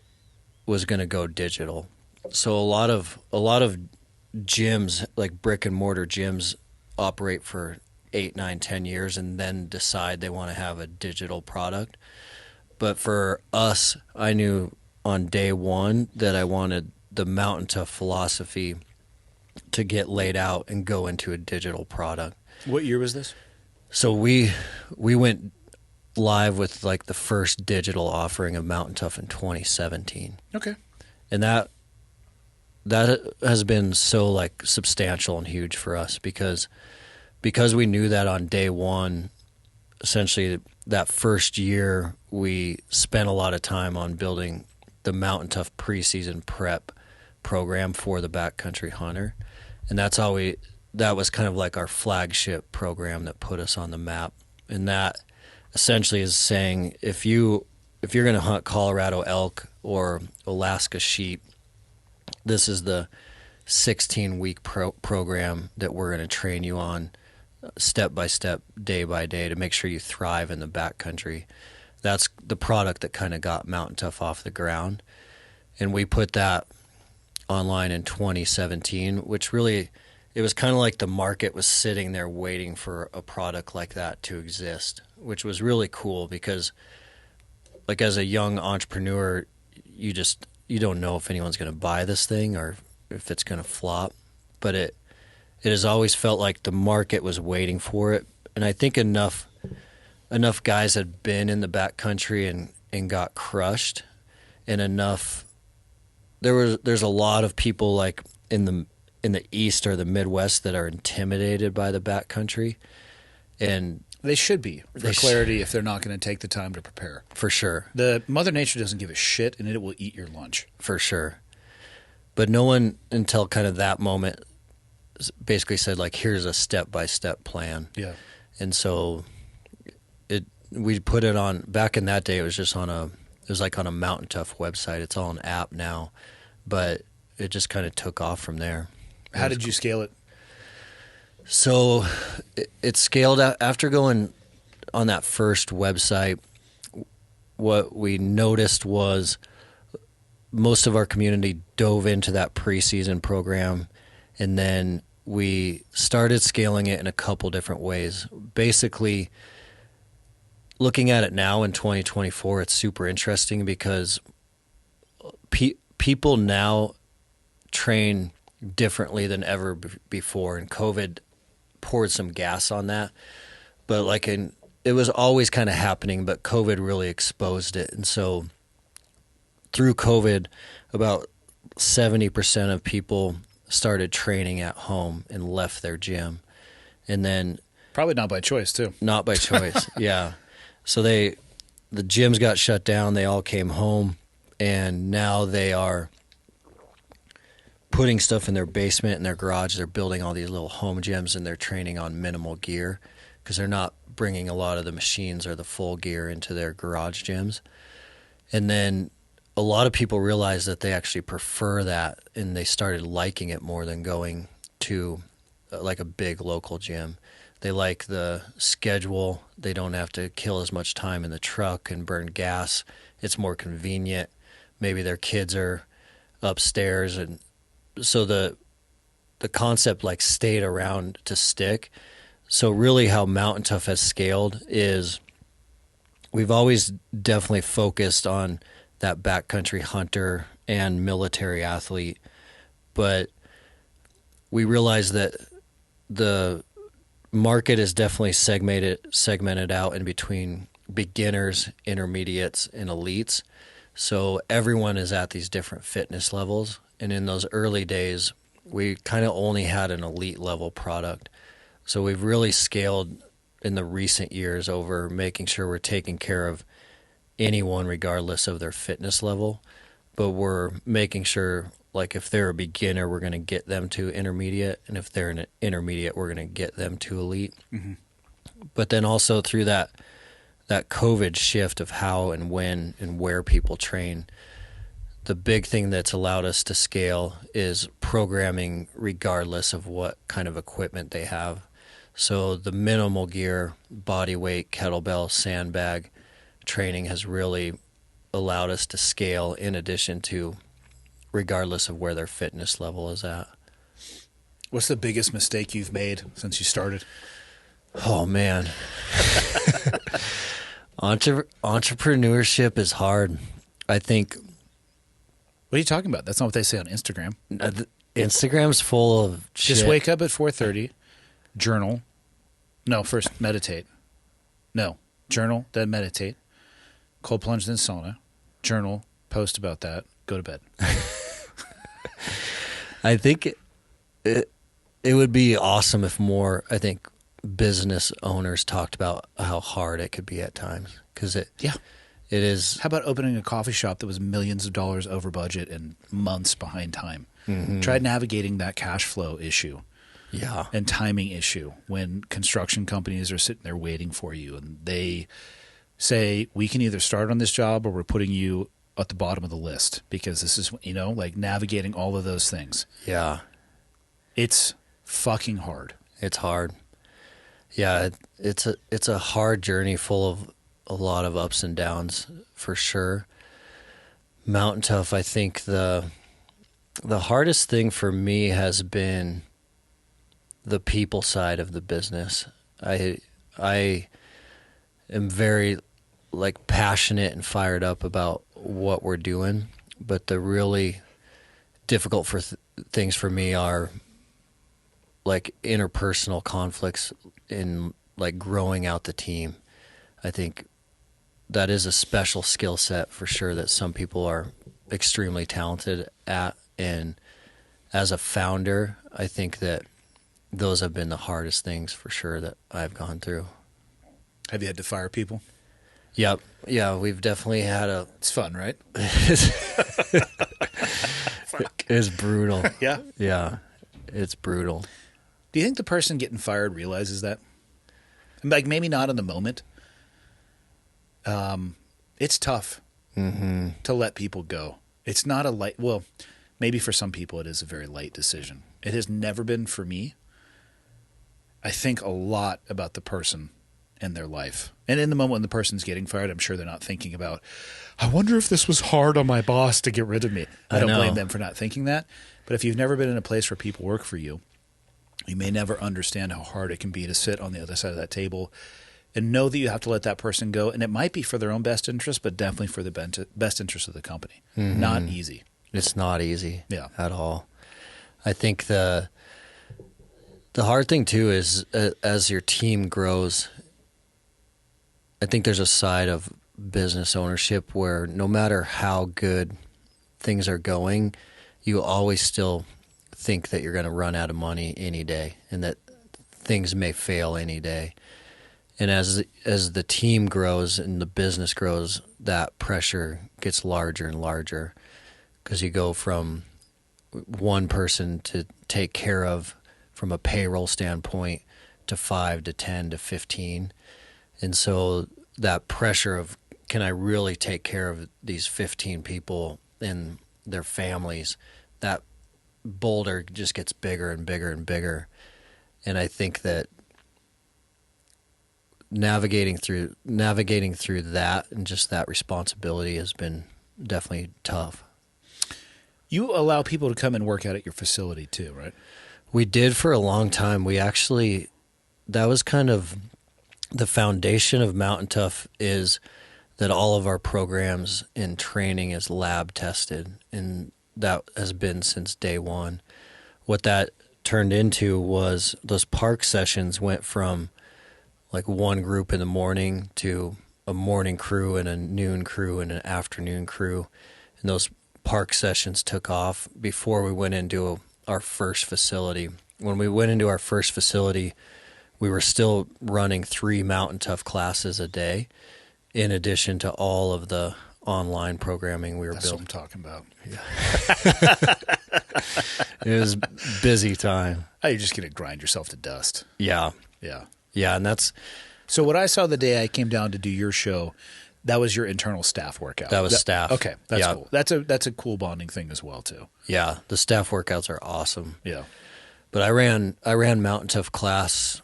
was going to go digital. So a lot of gyms, like brick and mortar gyms, operate for 8, 9, 10 years and then decide they want to have a digital product. But for us, I knew on day one that I wanted the Mountain Tough philosophy to get laid out and go into a digital product. What year was this? So we went live with like the first digital offering of Mountain Tough in 2017. Okay. And that has been so like substantial and huge for us because we knew that on day one, essentially that first year we spent a lot of time on building the Mountain Tough preseason prep program for the backcountry hunter. And that was kind of like our flagship program that put us on the map. And that essentially is saying if you're going to hunt Colorado elk or Alaska sheep, this is the 16-week program that we're going to train you on step by step, day by day to make sure you thrive in the backcountry. That's the product that kind of got Mountain Tough off the ground. And we put that online in 2017, which really, it was kind of like the market was sitting there waiting for a product like that to exist, which was really cool because like as a young entrepreneur, you don't know if anyone's going to buy this thing or if it's going to flop, but it has always felt like the market was waiting for it. And I think enough guys had been in the backcountry and got crushed, and there's a lot of people like in the East or the Midwest that are intimidated by the backcountry, and they should be for clarity if they're not going to take the time to prepare. For sure. The Mother Nature doesn't give a shit, and it will eat your lunch. For sure. But no one until kind of that moment basically said like, here's a step-by-step plan. Yeah. And so we put it on, back in that day, it was like on a Mountain Tough website. It's all an app now, but it just kind of took off from there. How did you scale it? So it scaled out after going on that first website. What we noticed was most of our community dove into that preseason program, and then we started scaling it in a couple different ways. Basically, looking at it now in 2024, it's super interesting because people now train differently than ever before, and COVID poured some gas on that. But it was always kind of happening, but COVID really exposed it. And so through COVID, about 70% of people started training at home and left their gym. And then probably not by choice too. Not by choice. Yeah. So the gyms got shut down, they all came home, and now they are putting stuff in their basement and their garage. They're building all these little home gyms, and they're training on minimal gear because they're not bringing a lot of the machines or the full gear into their garage gyms. And then a lot of people realized that they actually prefer that, and they started liking it more than going to like a big local gym. They like the schedule. They don't have to kill as much time in the truck and burn gas. It's more convenient. Maybe their kids are upstairs, and so the concept like stayed around to stick. So really how Mountain Tough has scaled is we've always definitely focused on that backcountry hunter and military athlete, but we realize that the market is definitely segmented out in between beginners, intermediates, and elites. So everyone is at these different fitness levels. And in those early days, we kind of only had an elite level product. So we've really scaled in the recent years over making sure we're taking care of anyone regardless of their fitness level. but we're making sure, like, if they're a beginner, we're going to get them to intermediate, and if they're an intermediate, we're going to get them to elite. Mm-hmm. But then also through that COVID shift of how and when and where people train, the big thing that's allowed us to scale is programming regardless of what kind of equipment they have. So the minimal gear, body weight, kettlebell, sandbag training has really allowed us to scale in addition to regardless of where their fitness level is at. What's the biggest mistake you've made since you started? Oh, man. Entrepreneurship is hard. I think... What are you talking about? That's not what they say on Instagram. Instagram's full of shit. Just wake up at 4:30, journal. No, first meditate. No, journal, then meditate. Cold plunge, then sauna. Journal, post about that, go to bed. I think it would be awesome if more, business owners talked about how hard it could be at times. Because it is. How about opening a coffee shop that was millions of dollars over budget and months behind time? Mm-hmm. Try navigating that cash flow issue. Yeah. And timing issue when construction companies are sitting there waiting for you and they say, we can either start on this job or we're putting you at the bottom of the list because this is, like navigating all of those things. Yeah. It's fucking hard. It's hard. Yeah. It's a hard journey full of a lot of ups and downs for sure. Mountain Tough, I think the hardest thing for me has been the people side of the business. I am very passionate and fired up about what we're doing, but the really difficult things for me are interpersonal conflicts in growing out the team. I think that is a special skill set for sure that some people are extremely talented at, and as a founder, I think that those have been the hardest things for sure that I've gone through. Have you had to fire people? Yep. Yeah, we've definitely had a... It's fun, right? It's brutal. Yeah? Yeah, it's brutal. Do you think the person getting fired realizes that? Maybe not in the moment. It's tough to let people go. It's not a light... Well, maybe for some people it is a very light decision. It has never been for me. I think a lot about the person and their life. And in the moment when the person's getting fired, I'm sure they're not thinking about, I wonder if this was hard on my boss to get rid of me. I don't blame them for not thinking that. But if you've never been in a place where people work for you, you may never understand how hard it can be to sit on the other side of that table and know that you have to let that person go. And it might be for their own best interest, but definitely for the best interest of the company. Mm-hmm. Not easy. It's not easy at all. I think the hard thing too is as your team grows, I think there's a side of business ownership where no matter how good things are going, you always still think that you're going to run out of money any day and that things may fail any day. And as the team grows and the business grows, that pressure gets larger and larger because you go from one person to take care of from a payroll standpoint to 5 to 10 to 15. And so that pressure of, can I really take care of these 15 people and their families, that boulder just gets bigger and bigger and bigger. And I think that navigating through that and just that responsibility has been definitely tough. You allow people to come and work out at your facility too, right? We did for a long time. We actually, that was kind of the foundation of Mountain Tough, is that all of our programs and training is lab tested, and that has been since day one. What that turned into was those park sessions went from one group in the morning to a morning crew and a noon crew and an afternoon crew. And those park sessions took off before we went into our first facility. When we went into our first facility, we were still running 3 Mountain Tough classes a day, in addition to all of the online programming we were That's building. what I'm talking about. It was busy time. Oh, you're just going to grind yourself to dust. Yeah. Yeah. Yeah, and that's So what I saw the day I came down to do your show, that was your internal staff workout. That was staff. Okay, that's Yeah. cool. That's a cool bonding thing as well too. yeah, the staff workouts are awesome. Yeah. But I ran Mountain Tough class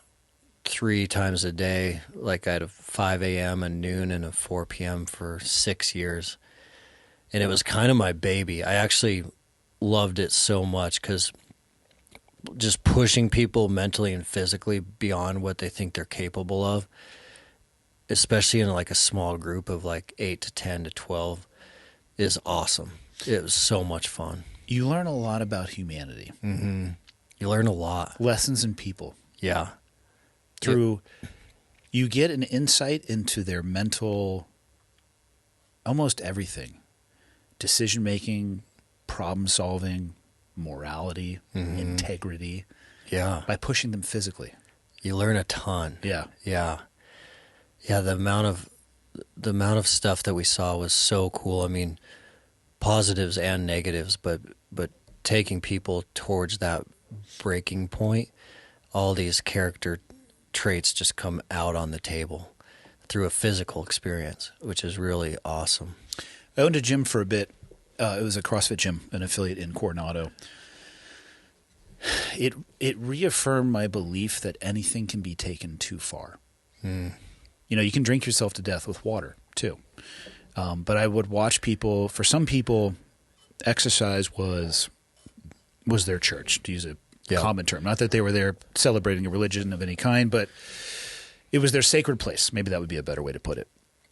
3 times a day. Like I had a 5 a.m., a noon, and a 4 p.m. for 6 years. And it was kind of my baby. I actually loved it so much because just pushing people mentally and physically beyond what they think they're capable of, especially in like a small group of like 8 to 10 to 12, is awesome. It was so much fun. You learn a lot about humanity. Mm-hmm. You learn a lot. Lessons in people. Yeah. You get an insight into their mental, almost everything. Decision making, problem solving, morality, integrity. Yeah. By pushing them physically. You learn a ton. Yeah. Yeah. Yeah, the amount of stuff that we saw was so cool. I mean, positives and negatives, but taking people towards that breaking point, all these character traits just come out on the table through a physical experience, which is really awesome. I owned a gym for a bit. It was a CrossFit gym, an affiliate in Coronado. It reaffirmed my belief that anything can be taken too far. You know, you can drink yourself to death with water too. But I would watch people. For some people, exercise was their church, to use a common term. Not that they were there celebrating a religion of any kind, but it was their sacred place. Maybe that would be a better way to put it.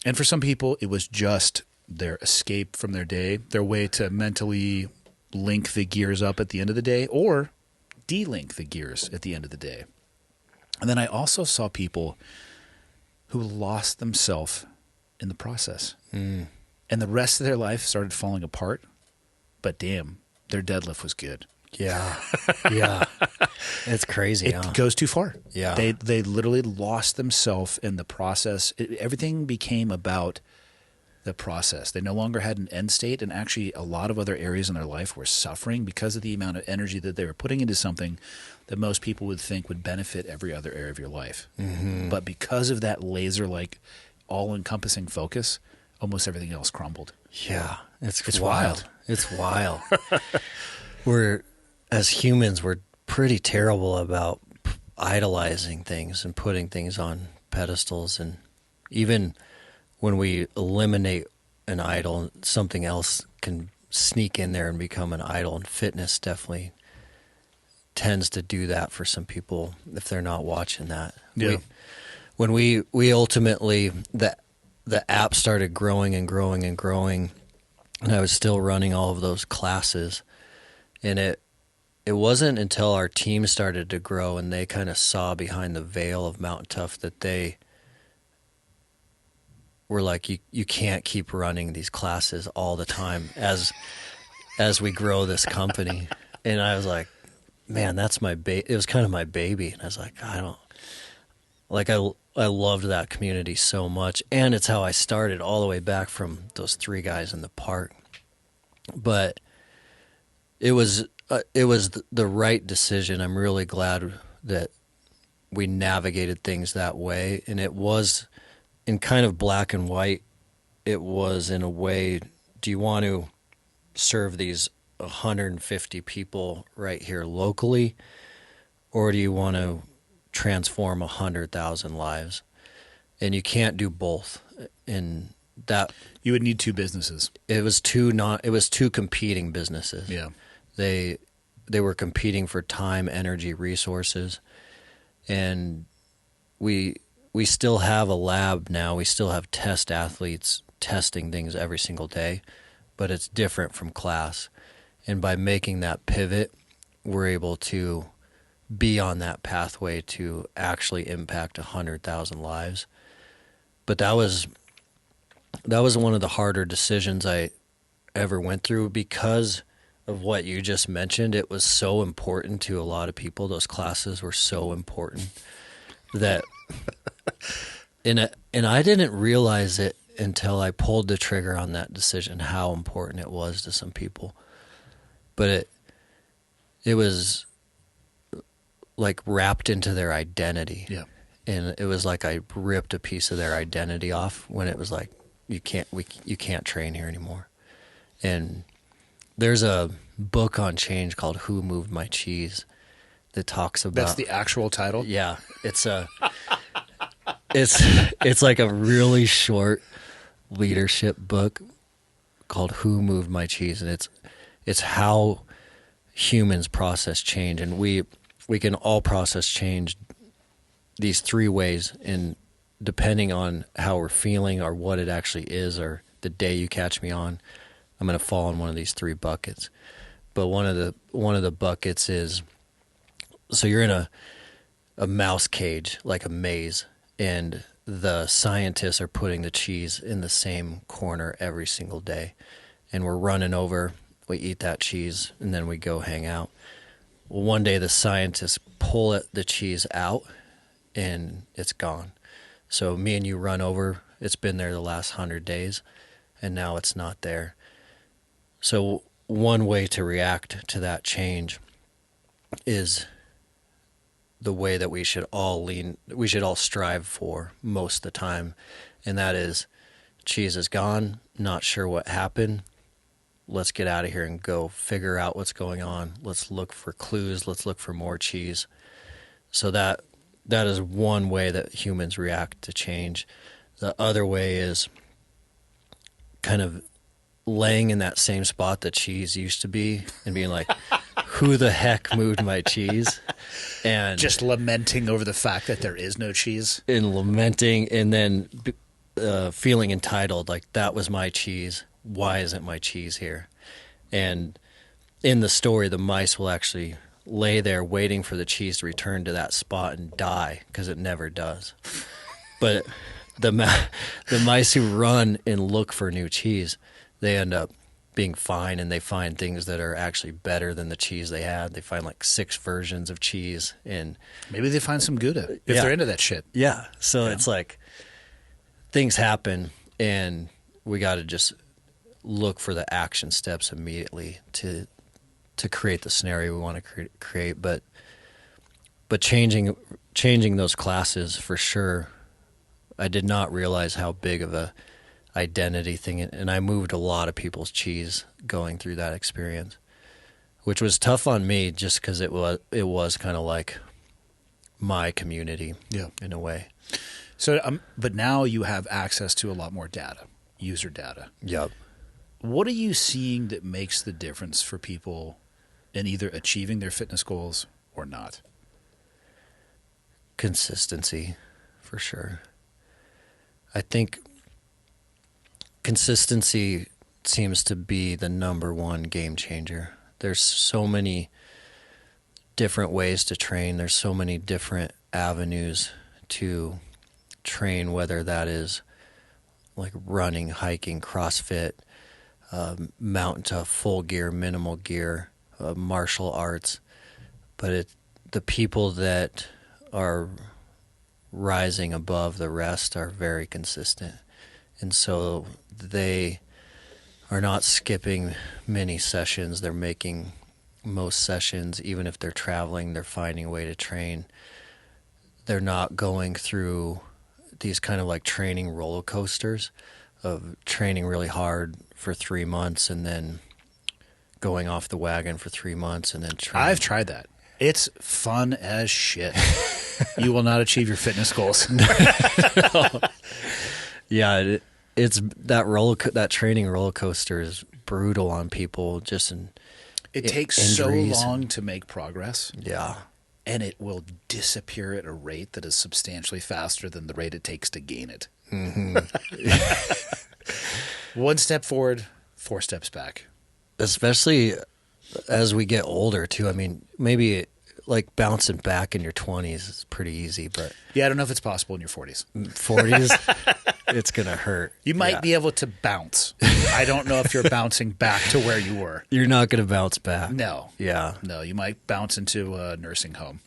And for some people, it was just their escape from their day, their way to mentally link the gears up at the end of the day or de-link the gears at the end of the day. And then I also saw people who lost themselves in the process. And the rest of their life started falling apart. But damn, their deadlift was good. Yeah. Yeah. It's crazy. It goes too far. Yeah. They literally lost themselves in the process. Everything became about the process. They no longer had an end state, and actually a lot of other areas in their life were suffering because of the amount of energy that they were putting into something that most people would think would benefit every other area of your life. But because of that laser-like, all-encompassing focus, almost everything else crumbled. Yeah. It's wild. It's wild. As humans, we're pretty terrible about idolizing things and putting things on pedestals. And even when we eliminate an idol, something else can sneak in there and become an idol. And fitness definitely tends to do that for some people if they're not watching that. Yeah. When we ultimately, the app started growing and growing and growing, and I was still running all of those classes. And it wasn't until our team started to grow and they kind of saw behind the veil of Mountain Tough that they were like, you can't keep running these classes all the time as we grow this company. And I was like, man, that's my it was kind of my baby. And I was like, I loved that community so much. And it's how I started all the way back from those 3 guys in the park. But it was the right decision. I'm really glad that we navigated things that way. And it was in kind of black and white. It was in a way, do you want to serve these 150 people right here locally, or do you want to transform 100,000 lives? And you can't do both. And that You would need 2 businesses. it was two competing businesses. Yeah. They were competing for time, energy, resources, and we still have a lab now. We still have test athletes testing things every single day, but it's different from class. And by making that pivot, we're able to be on that pathway to actually impact 100,000 lives. But that was one of the harder decisions I ever went through because of what you just mentioned. It was so important to a lot of people. Those classes were so important that, and I didn't realize it until I pulled the trigger on that decision how important it was to some people. But it was like wrapped into their identity. Yeah. And it was like I ripped a piece of their identity off when it was like, you can't train here anymore. And there's a book on change called Who Moved My Cheese that talks about... That's the actual title? Yeah. It's like a really short leadership book called Who Moved My Cheese. And it's how humans process change. And we can all process change these 3 ways, and depending on how we're feeling or what it actually is, or the day you catch me on, I'm going to fall in one of these 3 buckets. But one of the buckets is, so you're in a mouse cage, like a maze, and the scientists are putting the cheese in the same corner every single day, and we're running over, we eat that cheese, and then we go hang out. Well, one day the scientists pull the cheese out, and it's gone. So me and you run over, it's been there the last 100 days, and now it's not there. So one way to react to that change is the way that we should all strive for most of the time, and that is, cheese is gone, not sure what happened, let's get out of here and go figure out what's going on. Let's look for clues, let's look for more cheese. So that is one way that humans react to change. The other way is kind of laying in that same spot that cheese used to be and being like, who the heck moved my cheese? And just lamenting over the fact that there is no cheese. And lamenting, and then feeling entitled, like, that was my cheese. Why isn't my cheese here? And in the story, the mice will actually lay there waiting for the cheese to return to that spot and die, because it never does. But the mice who run and look for new cheese, they end up being fine, and they find things that are actually better than the cheese they had. They find like 6 versions of cheese, and maybe they find some Gouda if they're into that shit. Yeah. So it's like things happen, and we got to just look for the action steps immediately to create the scenario we want to create. But changing those classes, for sure, I did not realize how big of a identity thing, and I moved a lot of people's cheese going through that experience, which was tough on me just because it was kind of like my community, in a way. So, but now you have access to a lot more data, user data. Yep. What are you seeing that makes the difference for people in either achieving their fitness goals or not? Consistency, for sure. I think consistency seems to be the number one game changer. There's so many different ways to train. There's so many different avenues to train, whether that is like running, hiking, CrossFit, mountain to full gear, minimal gear, martial arts. But the people that are rising above the rest are very consistent. And so they are not skipping many sessions. They're making most sessions. Even if they're traveling, they're finding a way to train. They're not going through these kind of like training roller coasters of training really hard for 3 months and then going off the wagon for 3 months and then training. I've tried that. It's fun as shit. You will not achieve your fitness goals. Yeah, it's that training roller coaster is brutal on people. It takes injuries. so long to make progress. Yeah. And it will disappear at a rate that is substantially faster than the rate it takes to gain it. Mm-hmm. 1 step forward, 4 steps back. Especially as we get older, too. I mean, maybe like bouncing back in your 20s is pretty easy, but... Yeah, I don't know if it's possible in your 40s. 40s, it's going to hurt. You might be able to bounce. I don't know if you're bouncing back to where you were. You're not going to bounce back. No. Yeah. No, you might bounce into a nursing home.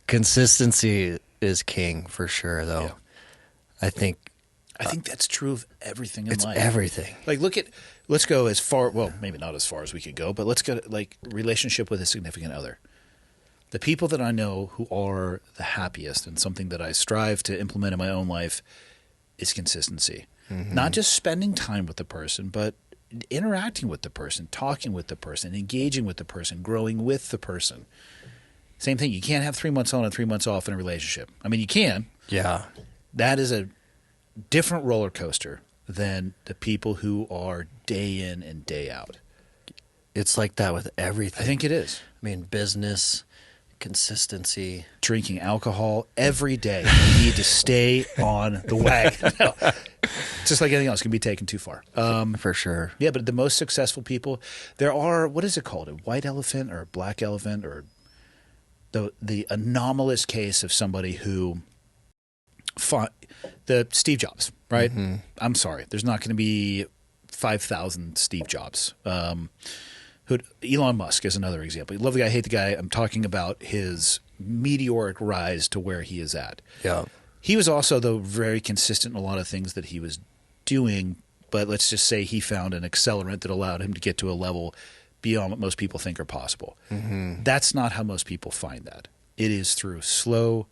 Consistency is king for sure, though. Yeah. I think that's true of everything in it's life. everything. Like, let's go as far, well, maybe not as far as we could go, but let's go to, like, relationship with a significant other. The people that I know who are the happiest, and something that I strive to implement in my own life, is consistency. Mm-hmm. Not just spending time with the person, but interacting with the person, talking with the person, engaging with the person, growing with the person. Same thing. You can't have 3 months on and 3 months off in a relationship. I mean, you can. Yeah. That is a different roller coaster than the people who are day in and day out. It's like that with everything. I think it is. I mean, business, consistency. Drinking alcohol every day. You need to stay on the wagon. No. Just like anything else, can be taken too far. For sure. Yeah, but the most successful people, there are, what is it called? A white elephant or a black elephant, or the anomalous case of somebody who fought the Steve Jobs, right? Mm-hmm. I'm sorry. There's not going to be 5,000 Steve Jobs. Elon Musk is another example. You love the guy, hate the guy. I'm talking about his meteoric rise to where he is at. Yeah. He was also, though, very consistent in a lot of things that he was doing, but let's just say he found an accelerant that allowed him to get to a level beyond what most people think are possible. Mm-hmm. That's not how most people find that. It is through slow,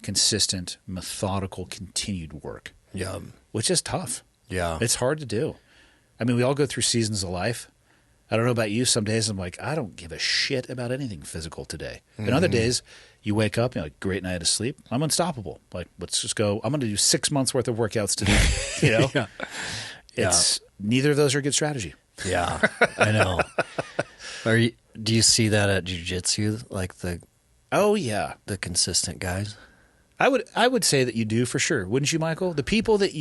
consistent, methodical, continued work. Yeah. Which is tough. Yeah. It's hard to do. I mean, we all go through seasons of life. I don't know about you. Some days I'm like, I don't give a shit about anything physical today. Mm-hmm. And other days you wake up, you're like, great night of sleep. I'm unstoppable. Like, let's just go. I'm going to do 6 months worth of workouts today. You know, neither of those are a good strategy. Yeah, I know. Do you see that at Jiu-Jitsu? Like the consistent guys? I would say that you do for sure. Wouldn't you, Michael? The people that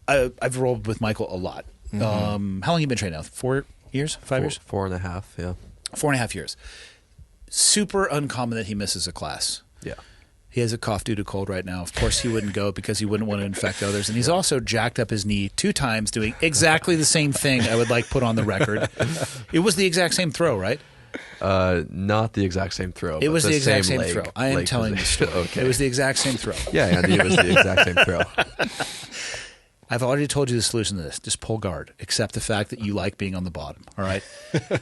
I've rolled with Michael a lot. Mm-hmm. How long have you been training now? 4 years? 5 years? 4.5, yeah. 4.5 years. Super uncommon that he misses a class. Yeah. He has a cough due to cold right now. Of course, he wouldn't go because he wouldn't want to infect others. And he's also jacked up his knee 2 times doing exactly the same thing. I would like put on the record. It was the exact same throw, right? Not the exact same throw. It was the exact same leg, throw. I am telling you. Okay. It was the exact same throw. Yeah, Andy, it was the exact same throw. I've already told you the solution to this. Just pull guard. Accept the fact that you like being on the bottom. All right?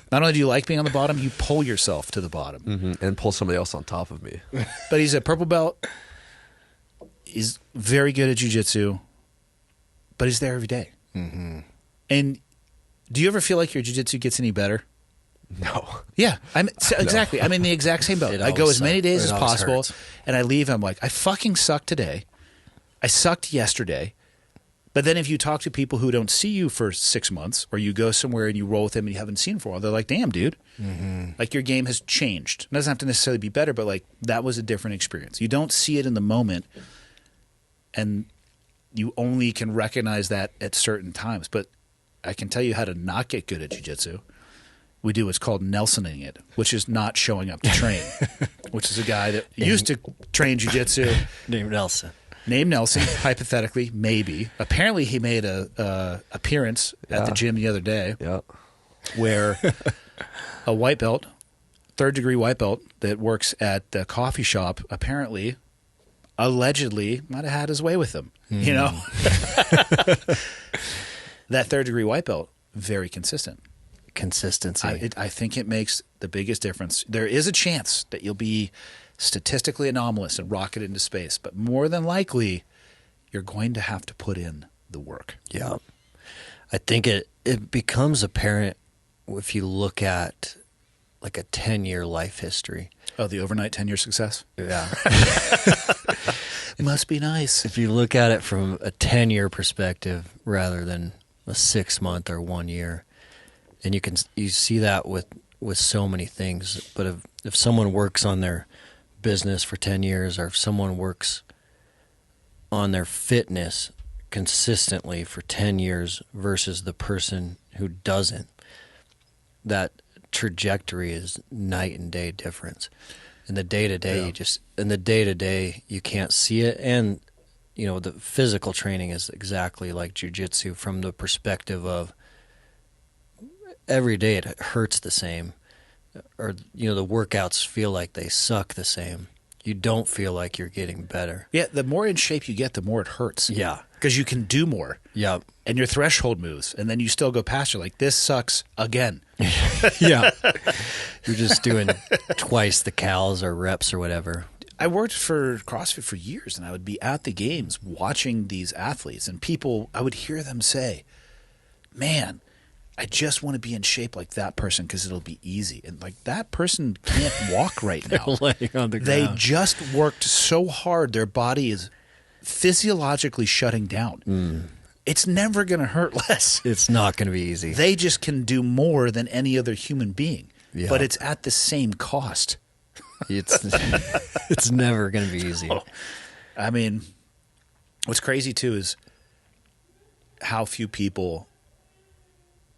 Not only do you like being on the bottom, you pull yourself to the bottom. Mm-hmm. And pull somebody else on top of me. But he's a purple belt. He's very good at jiu-jitsu. But he's there every day. Mm-hmm. And do you ever feel like your jiu-jitsu gets any better? No. Yeah. Exactly. No. I'm in the exact same boat. I go as many days as possible. Hurts. And I leave. I'm like, I fucking sucked today. I sucked yesterday. But then if you talk to people who don't see you for 6 months, or you go somewhere and you roll with them and you haven't seen for a while, they're like, damn, dude. Mm-hmm. Like, your game has changed. It doesn't have to necessarily be better, but like, that was a different experience. You don't see it in the moment, and you only can recognize that at certain times. But I can tell you how to not get good at jiu-jitsu. We do what's called Nelsoning it, which is not showing up to train, which is a guy that used to train jiu-jitsu. Named Nelson. Named Nelson, hypothetically, maybe. Apparently, he made a appearance at the gym the other day where a white belt, 3rd degree white belt that works at the coffee shop, apparently, allegedly, might have had his way with him. Mm. You know? That 3rd degree white belt, very consistent. Consistency. I think it makes the biggest difference. There is a chance that you'll be statistically anomalous and rocket into space, but more than likely, you're going to have to put in the work. Yeah. I think it becomes apparent if you look at like a 10-year life history. Oh, the overnight 10-year success? Yeah. It must be nice. If you look at it from a 10-year perspective rather than a 6-month or 1 year, and you see that with so many things. But if someone works on their business for 10 years, or if someone works on their fitness consistently for 10 years versus the person who doesn't, that trajectory is night and day difference. In the day-to-day, you can't see it. And, you know, the physical training is exactly like jiu-jitsu from the perspective of every day it hurts the same. Or, you know, the workouts feel like they suck the same. You don't feel like you're getting better. Yeah, the more in shape you get, the more it hurts. Yeah. Because you can do more. Yeah. And your threshold moves, and then you still go past. You're like, this sucks again. Yeah. You're just doing twice the cals or reps or whatever. I worked for CrossFit for years, and I would be at the games watching these athletes, and people, I would hear them say, man, I just want to be in shape like that person because it'll be easy. And like, that person can't walk right now. Laying on the ground. They just worked so hard, their body is physiologically shutting down. It's never going to hurt less. It's not going to be easy. They just can do more than any other human being, Yeah. but it's at the same cost. It's never going to be easy. I mean, what's crazy too is how few people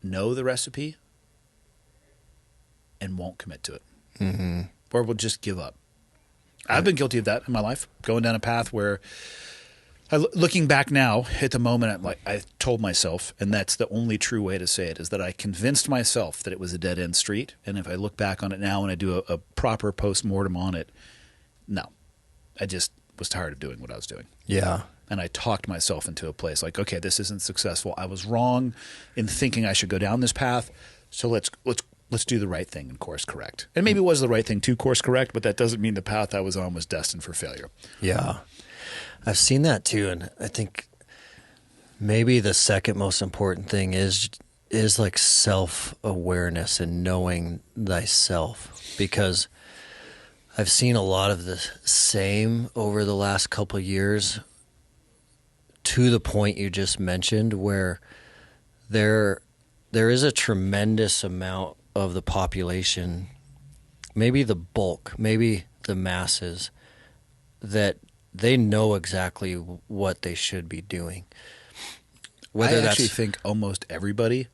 know the recipe and won't commit to it, or will just give up. I've been guilty of that in my life, going down a path where, looking back now at the moment, I told myself, and that's the only true way to say it, is that I convinced myself that it was a dead-end street. And if I look back on it now and I do a proper post-mortem on it, no. I just was tired of doing what I was doing. Yeah. And I talked myself into a place like, okay, this isn't successful. I was wrong in thinking I should go down this path. So let's do the right thing and course correct. And maybe it was the right thing to course correct, but that doesn't mean the path I was on was destined for failure. Yeah. I've seen that too, and I think maybe the second most important thing is like self-awareness and knowing thyself, because I've seen a lot of the same over the last couple of years, to the point you just mentioned, where there is a tremendous amount of the population, maybe the bulk, maybe the masses, that they know exactly what they should be doing. I actually think almost everybody,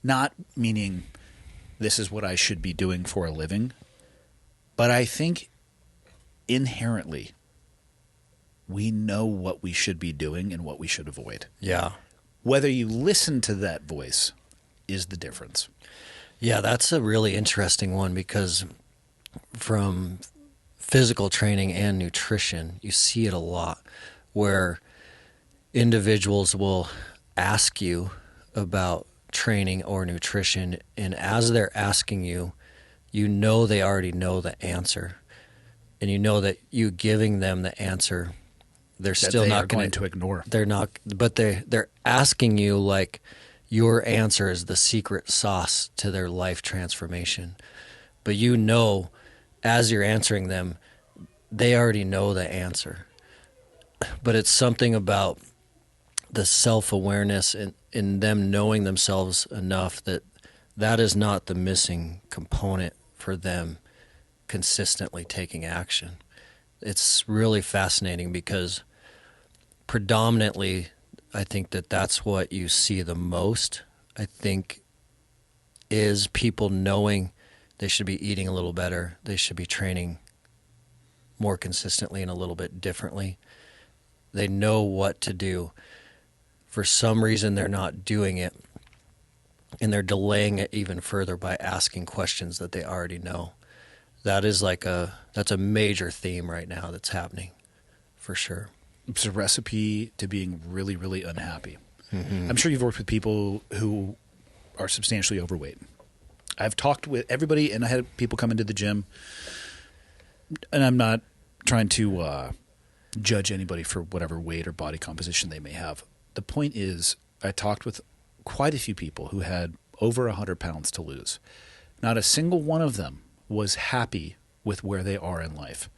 not meaning this is what I should be doing for a living, but I think inherently we know what we should be doing and what we should avoid. Yeah. Whether you listen to that voice is the difference. Yeah, that's a really interesting one, because from physical training and nutrition, you see it a lot, where individuals will ask you about training or nutrition, and as they're asking you, you know they already know the answer, and you know that you giving them the answer, they're still not going to ignore. They're not, but they're asking you like your answer is the secret sauce to their life transformation. But you know, as you're answering them, they already know the answer. But it's something about the self-awareness in them knowing themselves enough that that is not the missing component for them consistently taking action. It's really fascinating, because predominantly I think that that's what you see the most, I think, is people knowing they should be eating a little better, they should be training more consistently and a little bit differently. They know what to do. For some reason, they're not doing it, and they're delaying it even further by asking questions that they already know. That's a major theme right now that's happening, for sure. It's a recipe to being really, really unhappy. Mm-hmm. I'm sure you've worked with people who are substantially overweight. I've talked with everybody, and I had people come into the gym, and I'm not trying to judge anybody for whatever weight or body composition they may have. The point is, I talked with quite a few people who had over 100 pounds to lose. Not a single one of them was happy with where they are in life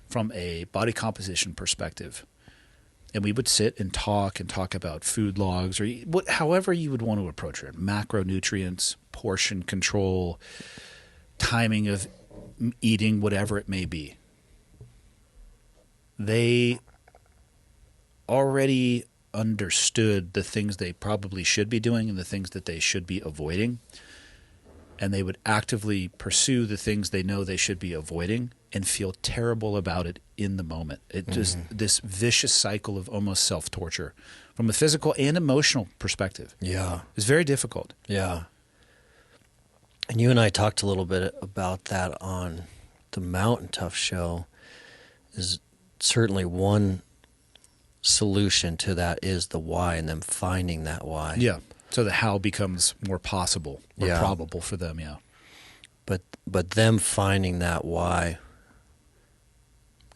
from a body composition perspective. And we would sit and talk about food logs, or however you would want to approach it, macronutrients, portion control, timing of eating, whatever it may be. They already understood the things they probably should be doing and the things that they should be avoiding. And they would actively pursue the things they know they should be avoiding and feel terrible about it in the moment. It just this vicious cycle of almost self-torture from a physical and emotional perspective. Yeah. It's very difficult. Yeah. And you and I talked a little bit about that on the Mountain Tough show. is certainly one solution to that is the why, and them finding that why. Yeah. So the how becomes more possible or probable for them. Yeah. But them finding that why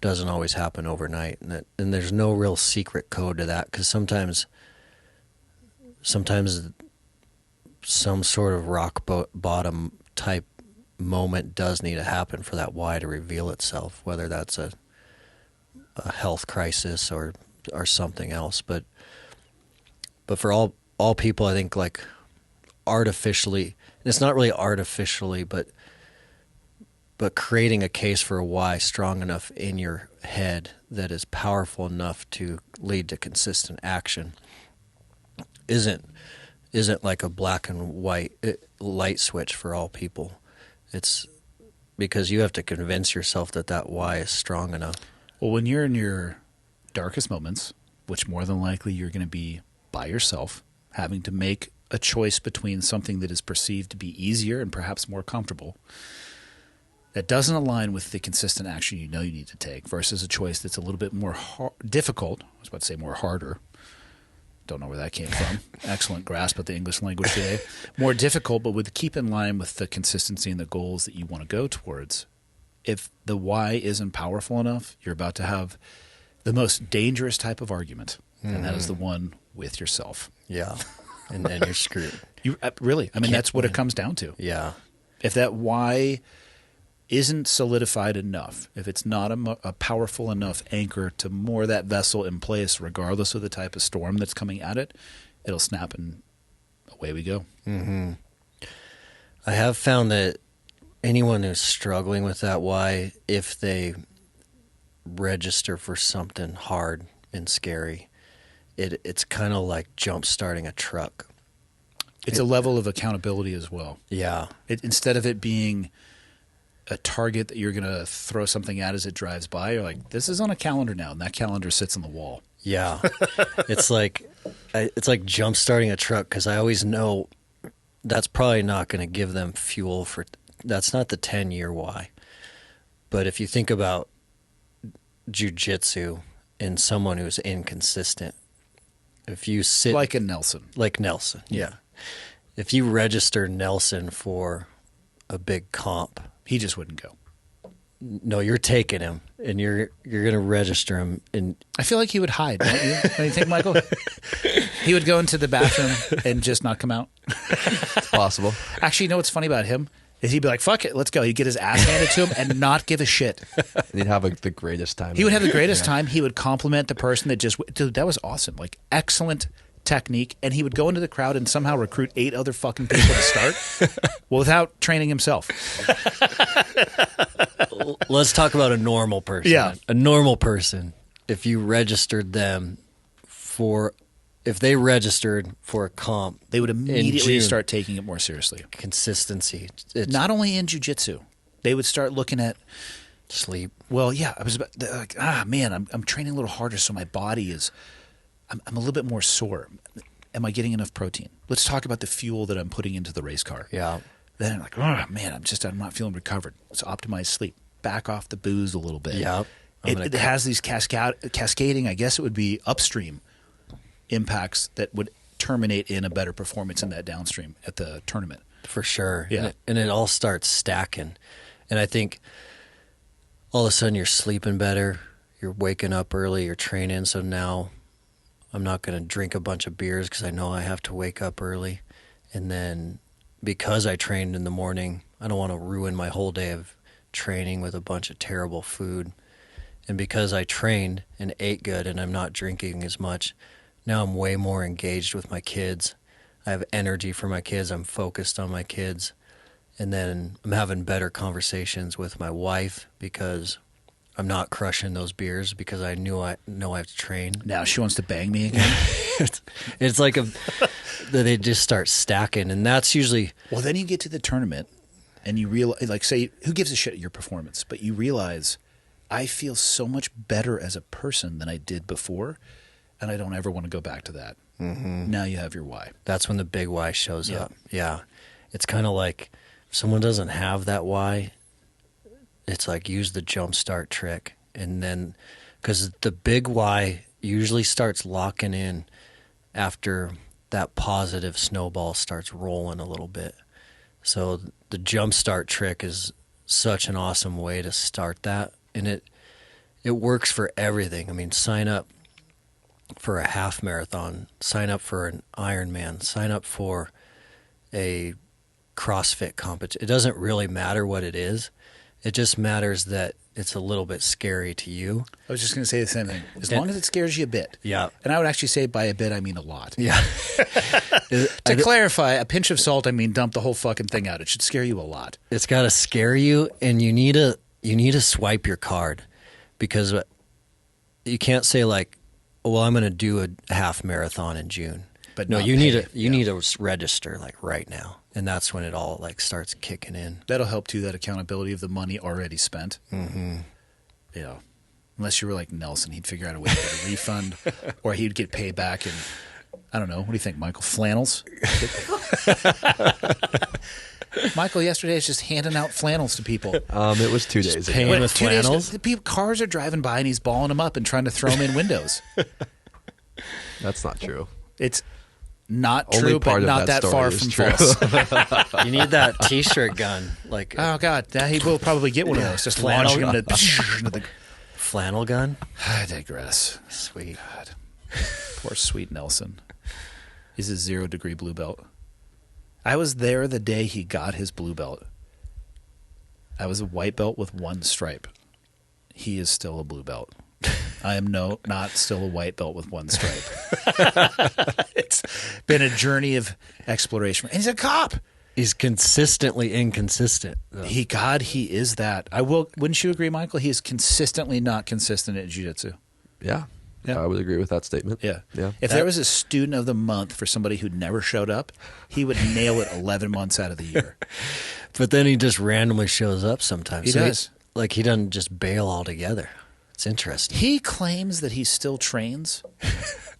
doesn't always happen overnight, and there's no real secret code to that, because sometimes some sort of rock bottom type moment does need to happen for that why to reveal itself, whether that's a health crisis or something else. But for all people, I think, like, artificially, and it's not really artificially, but creating a case for a why strong enough in your head that is powerful enough to lead to consistent action isn't like a black and white light switch for all people. It's because you have to convince yourself that why is strong enough. Well, when you're in your darkest moments, which more than likely you're going to be by yourself, having to make a choice between something that is perceived to be easier and perhaps more comfortable, that doesn't align with the consistent action you know you need to take, versus a choice that's a little bit more difficult. I was about to say more harder. Don't know where that came from. Excellent grasp of the English language today. More difficult, but would keep in line with the consistency and the goals that you want to go towards. If the why isn't powerful enough, you're about to have the most dangerous type of argument, and that is the one with yourself. Yeah, and then you're screwed. Really, I mean, that's what it comes down to. Yeah. If that why isn't solidified enough, if it's not a powerful enough anchor to moor that vessel in place, regardless of the type of storm that's coming at it, it'll snap and away we go. Mm-hmm. I have found that anyone who's struggling with that why, if they register for something hard and scary, it's kind of like jump-starting a truck. It's a level of accountability as well. Yeah. Instead of it being a target that you're going to throw something at as it drives by, you're like, this is on a calendar now, and that calendar sits on the wall. Yeah. It's like jump-starting a truck, because I always know that's probably not going to give them fuel for – that's not the 10-year why. But if you think about Jiu-Jitsu and someone who's inconsistent, if you sit – Like Nelson. Like Nelson, yeah. If you register Nelson for a big comp – he just wouldn't go. No, you're taking him, and you're going to register him. And I feel like he would hide, don't you? Don't you think, Michael? He would go into the bathroom and just not come out. It's possible. Actually, you know what's funny about him? Is he'd be like, fuck it, let's go. He'd get his ass handed to him and not give a shit. And he'd have the greatest time. He would have the greatest time. He would compliment the person that just – dude, that was awesome. Like, excellent technique. And he would go into the crowd and somehow recruit 8 other fucking people to start without training himself. Let's talk about a normal person. Yeah. A normal person, if you registered them for – if they registered for a comp – they would immediately start taking it more seriously. Consistency. It's not in jiu-jitsu. They would start looking at – sleep. Well, yeah. I was like, man, I'm training a little harder, so my body is – I'm a little bit more sore. Am I getting enough protein? Let's talk about the fuel that I'm putting into the race car. Yeah. Then I'm like, oh, man, I'm not feeling recovered. Let's optimize sleep. Back off the booze a little bit. Yeah. It has these cascading, I guess it would be upstream impacts that would terminate in a better performance in that downstream at the tournament. For sure. Yeah. And it all starts stacking. And I think all of a sudden you're sleeping better, you're waking up early, you're training, so now I'm not going to drink a bunch of beers because I know I have to wake up early. And then because I trained in the morning, I don't want to ruin my whole day of training with a bunch of terrible food. And because I trained and ate good and I'm not drinking as much, now I'm way more engaged with my kids. I have energy for my kids. I'm focused on my kids. And then I'm having better conversations with my wife because I'm not crushing those beers because I know I have to train. Now she wants to bang me again. It's like they just start stacking, and that's usually. Well, then you get to the tournament, and you realize, like, say, who gives a shit at your performance? But you realize, I feel so much better as a person than I did before, and I don't ever want to go back to that. Mm-hmm. Now you have your why. That's when the big why shows up. Yeah, it's kind of like if someone doesn't have that why. It's like use the jump start trick And then, because the big why usually starts locking in after that positive snowball starts rolling a little bit. So the jump start trick is such an awesome way to start that. And it works for everything. I mean, sign up for a half marathon, sign up for an Ironman, sign up for a CrossFit competition. It doesn't really matter what it is. It just matters that it's a little bit scary to you. I was just going to say the same thing. As long as it scares you a bit. Yeah. And I would actually say by a bit, I mean a lot. Yeah. To clarify, a pinch of salt, I mean dump the whole fucking thing out. It should scare you a lot. It's got to scare you, and you need to swipe your card, because you can't say like, well, I'm going to do a half marathon in June. But no, not you pay. need to register like right now, and that's when it all like starts kicking in. That'll help too, that accountability of the money already spent. Mm-hmm. Yeah. Unless you were like Nelson, he'd figure out a way to get a refund, or he'd get paid back in, I don't know. What do you think, Michael? Flannels? Michael yesterday is just handing out flannels to people. It was 2 days paying ago. with 2 days ago, flannels? the people, cars are driving by and he's balling them up and trying to throw them in windows. That's not true. It's not Only true, part but of not that that story far is from true. false. You need that T-shirt gun, like Oh, God. Now he will probably get one of those. Just Flannel launching them gun. into the... flannel gun. I digress. Sweet. God. Poor sweet Nelson. He's a 0 degree blue belt. I was there the day he got his blue belt. I was a white belt with 1 stripe. He is still a blue belt. I am not still a white belt with 1 stripe. It's been a journey of exploration. And he's a cop. He's consistently inconsistent, though. He is that. Wouldn't you agree, Michael? He is consistently not consistent at jiu-jitsu. Yeah. Yeah. I would agree with that statement. Yeah. Yeah. If there was a student of the month for somebody who never showed up, he would nail it 11 months out of the year. But then he just randomly shows up sometimes. He does. He doesn't just bail altogether. It's interesting. He claims that he still trains.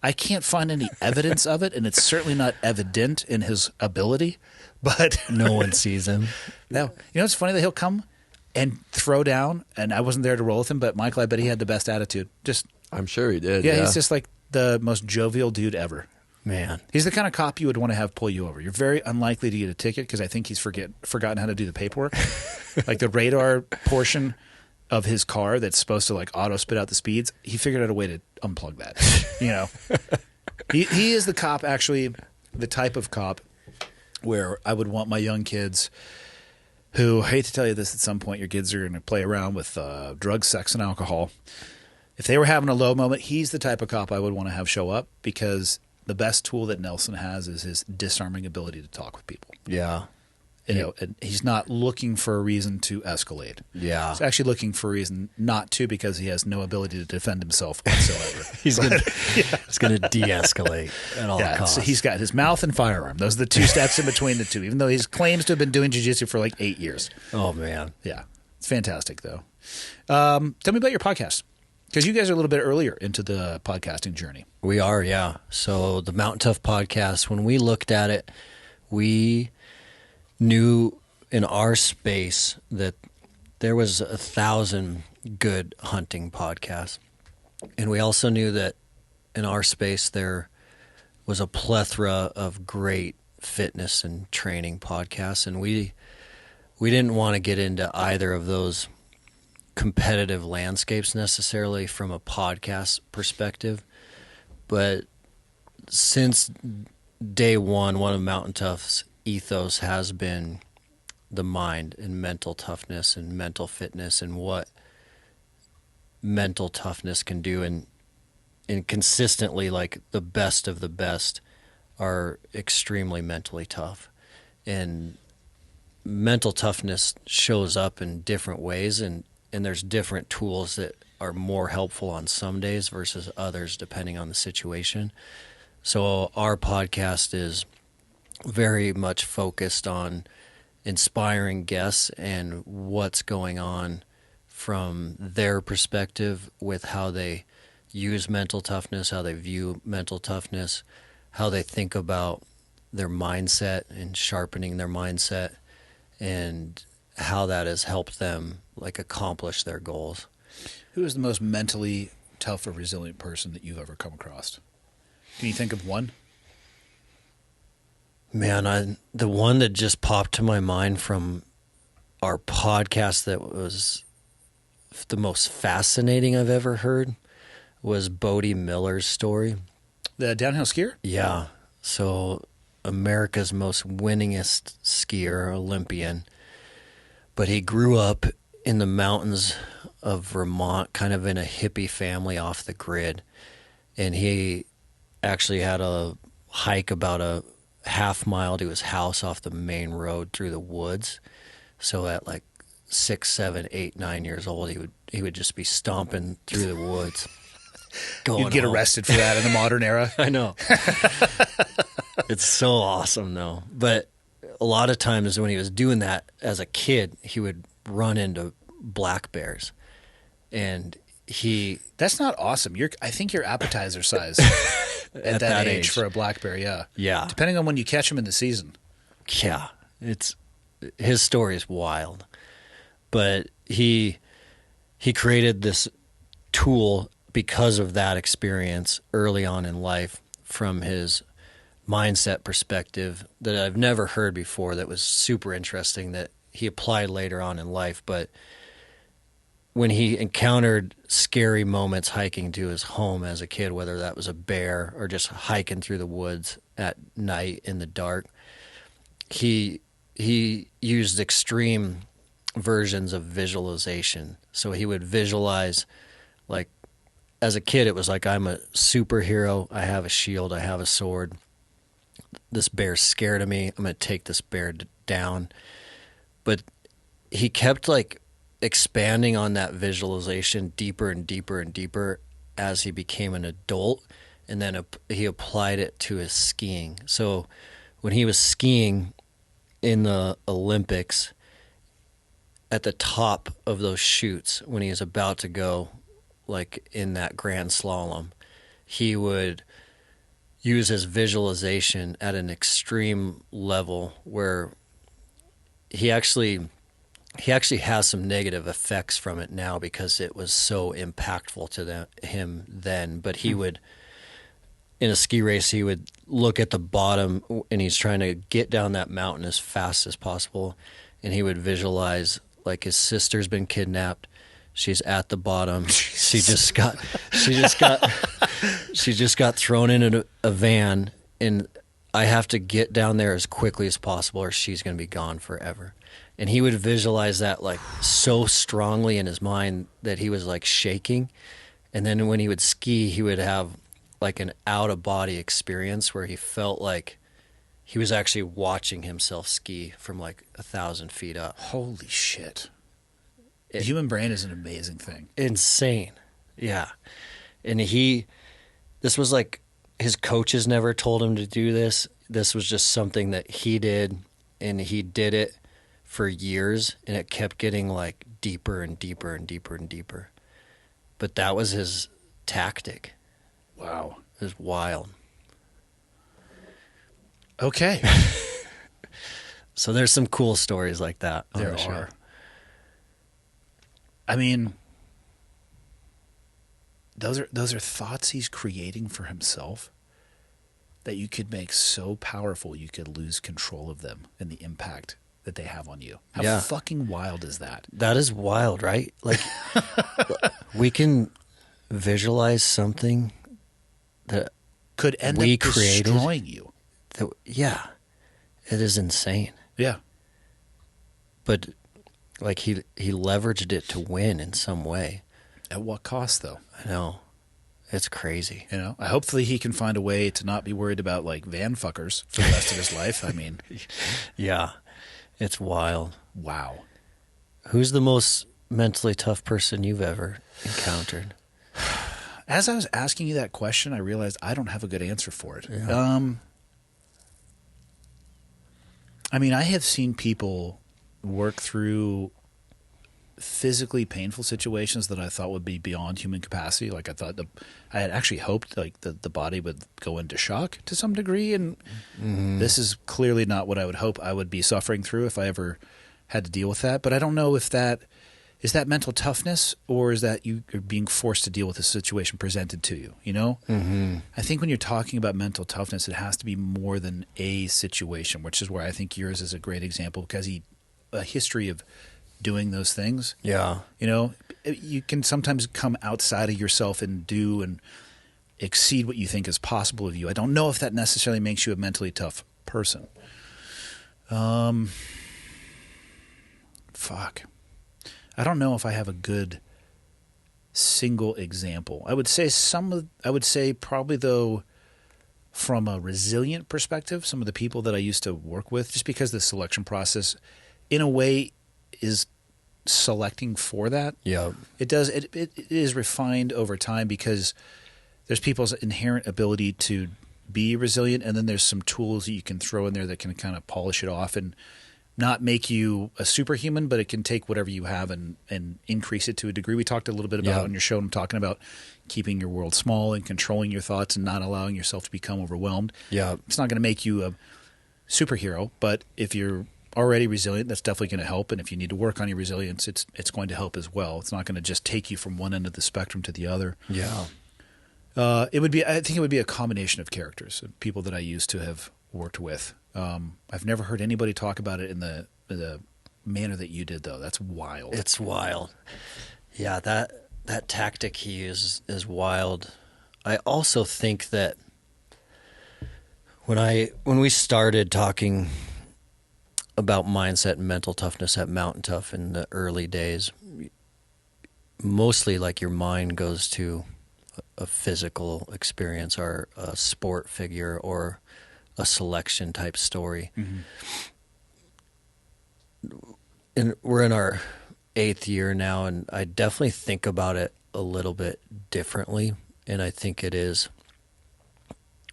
I can't find any evidence of it, and it's certainly not evident in his ability. But No one sees him. no, you know it's funny that he'll come and throw down, and I wasn't there to roll with him, but Michael, I bet he had the best attitude. I'm sure he did. Yeah, he's just like the most jovial dude ever. Man. He's the kind of cop you would want to have pull you over. You're very unlikely to get a ticket because I think he's forgotten how to do the paperwork. Like the radar portion of his car that's supposed to like auto spit out the speeds, he figured out a way to unplug that. You know, he is the cop, actually, the type of cop where I would want my young kids, who, I hate to tell you this, at some point your kids are going to play around with drugs, sex, and alcohol. If they were having a low moment, he's the type of cop I would want to have show up, because the best tool that Nelson has is his disarming ability to talk with people. Yeah. You know, and he's not looking for a reason to escalate. Yeah. He's actually looking for a reason not to, because he has no ability to defend himself whatsoever. He's going to de-escalate at all costs. So he's got his mouth and firearm. Those are the 2 steps in between the two, even though he claims to have been doing jiu-jitsu for like 8 years. Oh, man. Yeah. It's fantastic, though. Tell me about your podcast, because you guys are a little bit earlier into the podcasting journey. We are, yeah. So the Mountain Tough podcast, when we looked at it, we knew in our space that there was 1,000 good hunting podcasts. And we also knew that in our space there was a plethora of great fitness and training podcasts. And we didn't want to get into either of those competitive landscapes necessarily from a podcast perspective. But since day one of Mountain Tough's ethos has been the mind and mental toughness and mental fitness, and what mental toughness can do, and consistently, like, the best of the best are extremely mentally tough. And mental toughness shows up in different ways, and there's different tools that are more helpful on some days versus others depending on the situation. So our podcast is very much focused on inspiring guests and what's going on from their perspective with how they use mental toughness, how they view mental toughness, how they think about their mindset and sharpening their mindset, and how that has helped them like accomplish their goals. Who is the most mentally tough or resilient person that you've ever come across? Can you think of one? Man, the one that just popped to my mind from our podcast that was the most fascinating I've ever heard was Bodie Miller's story. The downhill skier? Yeah. So America's most winningest skier, Olympian. But he grew up in the mountains of Vermont, kind of in a hippie family off the grid. And he actually had a hike about a half mile to his house off the main road through the woods. So at like 6, 7, 8, 9 years old, he would just be stomping through the woods. You'd get arrested for that in the modern era. I know. It's so awesome, though. But a lot of times when he was doing that as a kid, he would run into black bears. And That's not awesome. I think you're appetizer size at that age for a black bear, yeah. Yeah. Depending on when you catch him in the season. Yeah. His story is wild. But he created this tool because of that experience early on in life from his mindset perspective that I've never heard before, that was super interesting, that he applied later on in life. But when he encountered scary moments hiking to his home as a kid, whether that was a bear or just hiking through the woods at night in the dark, he used extreme versions of visualization. So he would visualize, like, as a kid, it was like, I'm a superhero. I have a shield. I have a sword. This bear's scared of me. I'm going to take this bear down. But he kept like expanding on that visualization deeper and deeper and deeper as he became an adult. And then he applied it to his skiing. So when he was skiing in the Olympics, at the top of those chutes, when he was about to go, like in that grand slalom, he would use his visualization at an extreme level where he actually has some negative effects from it now because it was so impactful to him then. But he would, in a ski race, he would look at the bottom and he's trying to get down that mountain as fast as possible, and he would visualize like his sister's been kidnapped. She's at the bottom. She just got thrown into a van, and I have to get down there as quickly as possible or she's going to be gone forever. And he would visualize that like so strongly in his mind that he was like shaking. And then when he would ski, he would have like an out of body experience where he felt like he was actually watching himself ski from like 1,000 feet up. Holy shit. The human brain is an amazing thing. Insane. Yeah. And this was like, his coaches never told him to do this. This was just something that he did, and he did it for years, and it kept getting like deeper and deeper and deeper and deeper. But that was his tactic. Wow. It was wild. Okay. So there's some cool stories like that on There the show. are. I mean, those are thoughts he's creating for himself that you could make so powerful you could lose control of them and the impact that they have on you. How fucking wild is that? That is wild, right? Like, we can visualize something that could end we up destroying you. Yeah, it is insane. Yeah. But like he leveraged it to win in some way. At what cost, though? I know. It's crazy. You know, hopefully he can find a way to not be worried about like van fuckers for the rest of his life. I mean, yeah, it's wild. Wow. Who's the most mentally tough person you've ever encountered? As I was asking you that question, I realized I don't have a good answer for it. Yeah. I mean, I have seen people work through physically painful situations that I thought would be beyond human capacity. Like I thought I had actually hoped like the body would go into shock to some degree. And this is clearly not what I would hope I would be suffering through if I ever had to deal with that. But I don't know if that is that mental toughness, or is that you are being forced to deal with a situation presented to you? You know, I think when you're talking about mental toughness, it has to be more than a situation, which is where I think yours is a great example because a history of doing those things. Yeah. You know, you can sometimes come outside of yourself and do and exceed what you think is possible of you. I don't know if that necessarily makes you a mentally tough person. Fuck. I don't know if I have a good single example. I would say probably though from a resilient perspective, some of the people that I used to work with, just because the selection process in a way is selecting for that. Yeah. It is refined over time because there's people's inherent ability to be resilient, and then there's some tools that you can throw in there that can kind of polish it off and not make you a superhuman, but it can take whatever you have and increase it to a degree. We talked a little bit about it on your show. I'm talking about keeping your world small and controlling your thoughts and not allowing yourself to become overwhelmed. Yeah. It's not going to make you a superhero, but if you're already resilient, that's definitely going to help. And if you need to work on your resilience, it's going to help as well. It's not going to just take you from one end of the spectrum to the other. Yeah. I think it would be a combination of characters, of people that I used to have worked with. I've never heard anybody talk about it in the manner that you did, though. That's wild. It's wild. Yeah, that tactic he uses is wild. I also think that when we started talking about mindset and mental toughness at Mountain Tough in the early days, mostly like your mind goes to a physical experience or a sport figure or a selection type story. Mm-hmm. And we're in our 8th year now, and I definitely think about it a little bit differently. And I think it is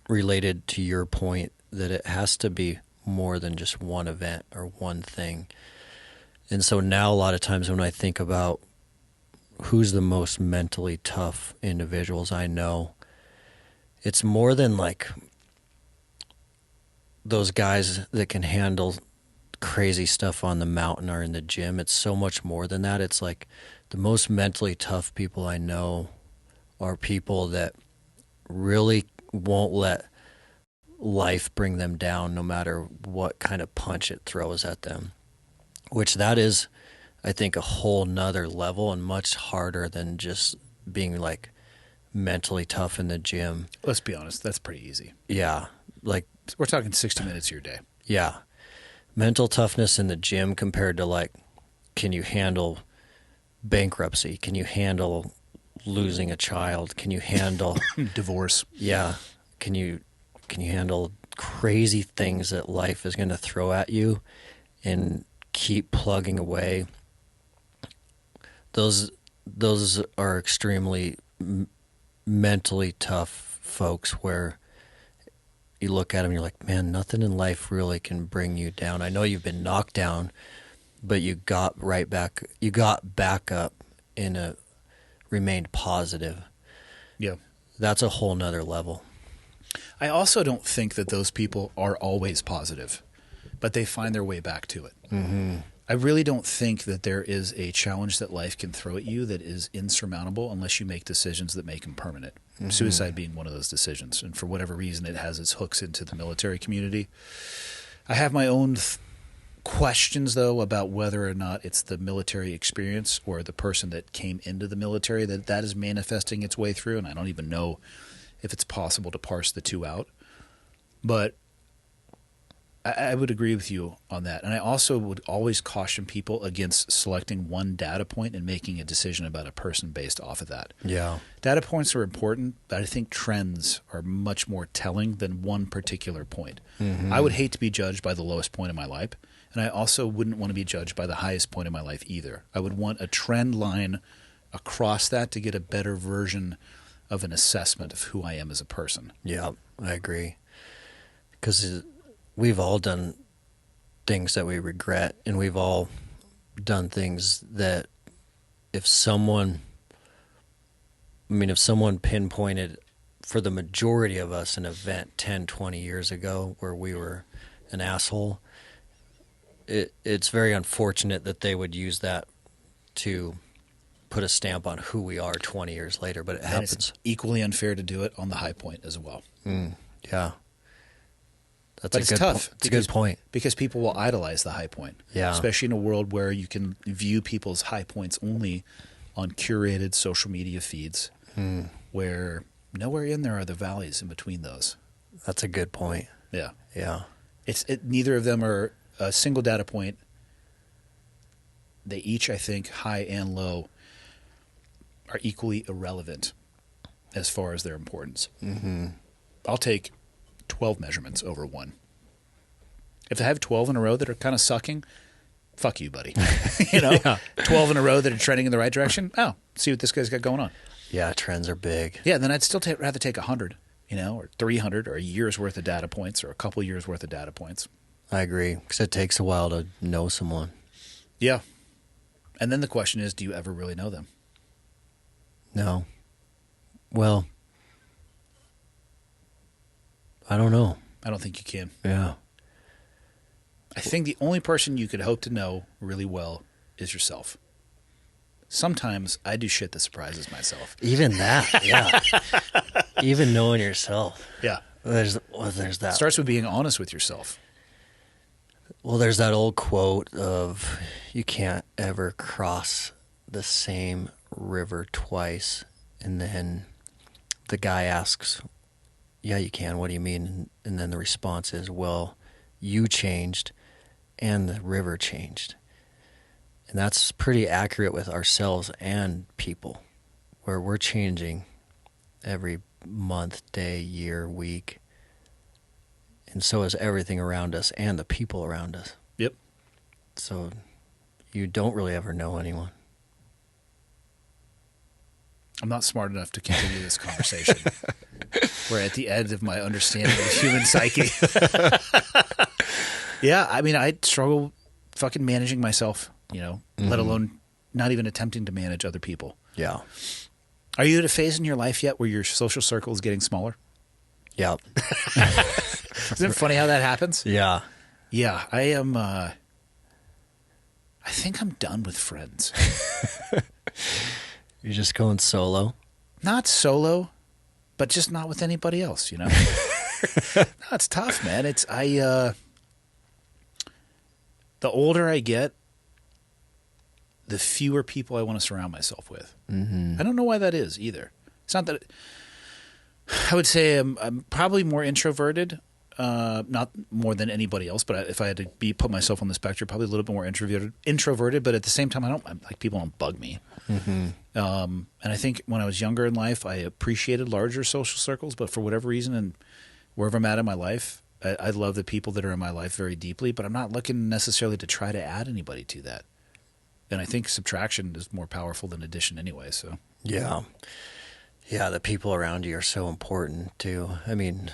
related to your point that it has to be more than just one event or one thing. And so now a lot of times when I think about who's the most mentally tough individuals I know, it's more than like those guys that can handle crazy stuff on the mountain or in the gym. It's so much more than that. It's like the most mentally tough people I know are people that really won't let life bring them down no matter what kind of punch it throws at them, which that is, I think, a whole nother level and much harder than just being like mentally tough in the gym. Let's be honest, that's pretty easy. Yeah. Like we're talking 60 minutes of your day. Yeah. Mental toughness in the gym compared to like, can you handle bankruptcy? Can you handle losing a child? Can you handle divorce? Yeah. Can you handle crazy things that life is going to throw at you and keep plugging away? Those are extremely mentally tough folks where you look at them and you're like, man, nothing in life really can bring you down. I know you've been knocked down, but you got right back. You got back up and remained positive. Yeah. That's a whole nother level. I also don't think that those people are always positive, but they find their way back to it. Mm-hmm. I really don't think that there is a challenge that life can throw at you that is insurmountable unless you make decisions that make them permanent. Mm-hmm. Suicide being one of those decisions. And for whatever reason, it has its hooks into the military community. I have my own questions, though, about whether or not it's the military experience or the person that came into the military that is manifesting its way through. And I don't even know if it's possible to parse the two out. But I would agree with you on that. And I also would always caution people against selecting one data point and making a decision about a person based off of that. Yeah. Data points are important, but I think trends are much more telling than one particular point. Mm-hmm. I would hate to be judged by the lowest point in my life, and I also wouldn't want to be judged by the highest point in my life either. I would want a trend line across that to get a better version of an assessment of who I am as a person. Yeah, I agree. Because we've all done things that we regret, and we've all done things that if someone pinpointed for the majority of us an event 10, 20 years ago where we were an asshole, it's very unfortunate that they would use that to put a stamp on who we are 20 years later, but it happens. It's equally unfair to do it on the high point as well. Yeah. But it's tough. It's a good point. Because people will idolize the high point. Yeah. Especially in a world where you can view people's high points only on curated social media feeds, where nowhere in there are the valleys in between those. That's a good point. Yeah. Yeah. Neither of them are a single data point. They each, I think, high and low, are equally irrelevant as far as their importance. I'll take 12 measurements over one. If I have 12 in a row that are kind of sucking, fuck you, buddy. 12 in a row that are trending in the right direction. Oh, see what this guy's got going on. Yeah, trends are big. Yeah, then I'd still rather take 100, or 300, or a year's worth of data points, or a couple years worth of data points. I agree, because it takes a while to know someone. Yeah. And then the question is, do you ever really know them? No. Well, I don't know. I don't think you can. Yeah. I think the only person you could hope to know really well is yourself. Sometimes I do shit that surprises myself. Even that, yeah. Even knowing yourself. Yeah. There's that. It starts with being honest with yourself. Well, there's that old quote of, you can't ever cross the same river twice. And then the guy asks, yeah, you can. What do you mean? And then the response is, well, you changed and the river changed. And that's pretty accurate with ourselves and people, where we're changing every month, day, year, week. And so is everything around us and the people around us. Yep. So you don't really ever know anyone. I'm not smart enough to continue this conversation. We're at the end of my understanding of the human psyche. Yeah, I mean, I struggle fucking managing myself, let alone not even attempting to manage other people. Yeah. Are you at a phase in your life yet where your social circle is getting smaller? Yeah. Isn't it funny how that happens? Yeah. Yeah, I am. I think I'm done with friends. You're just going solo? Not solo, but just not with anybody else, No, it's tough, man. The older I get, the fewer people I want to surround myself with. I don't know why that is either. It's not that I would say I'm probably more introverted, not more than anybody else, but if I had to put myself on the spectrum, probably a little bit more introverted. But at the same time, people don't bug me. And I think when I was younger in life, I appreciated larger social circles, but for whatever reason, and wherever I'm at in my life, I love the people that are in my life very deeply, but I'm not looking necessarily to try to add anybody to that. And I think subtraction is more powerful than addition anyway. So yeah. Yeah, the people around you are so important too. I mean,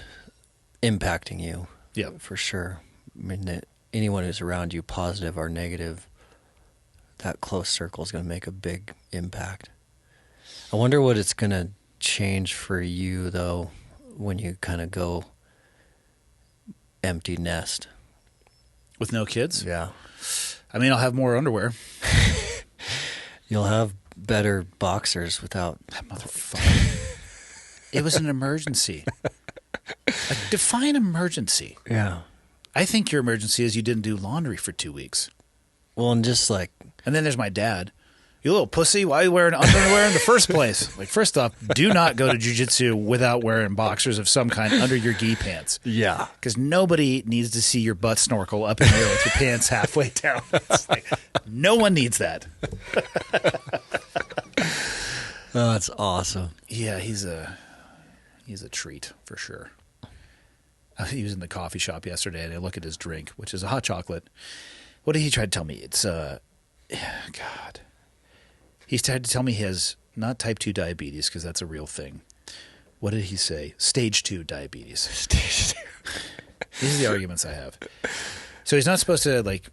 impacting you. Yeah. For sure. I mean, anyone who's around you, positive or negative, that close circle is going to make a big impact. I wonder what it's going to change for you, though, when you kind of go empty nest. with no kids? Yeah. I mean, I'll have more underwear. You'll have better boxers without... That motherfucker. It was an emergency. Like, define emergency. Yeah. I think your emergency is you didn't do laundry for 2 weeks. Well, and just like... And then there's my dad. You little pussy, why are you wearing underwear in the first place? Like, first off, do not go to jiu-jitsu without wearing boxers of some kind under your gi pants. Yeah. Because nobody needs to see your butt snorkel up in the air with your pants halfway down. It's like, no one needs that. Oh, that's awesome. Yeah, he's a treat for sure. He was in the coffee shop yesterday, and I look at his drink, which is a hot chocolate. What did he try to tell me? It's God. He's tried to tell me he has not type 2 diabetes, because that's a real thing. What did he say? Stage 2 diabetes. Stage 2. These are the arguments I have. So he's not supposed to like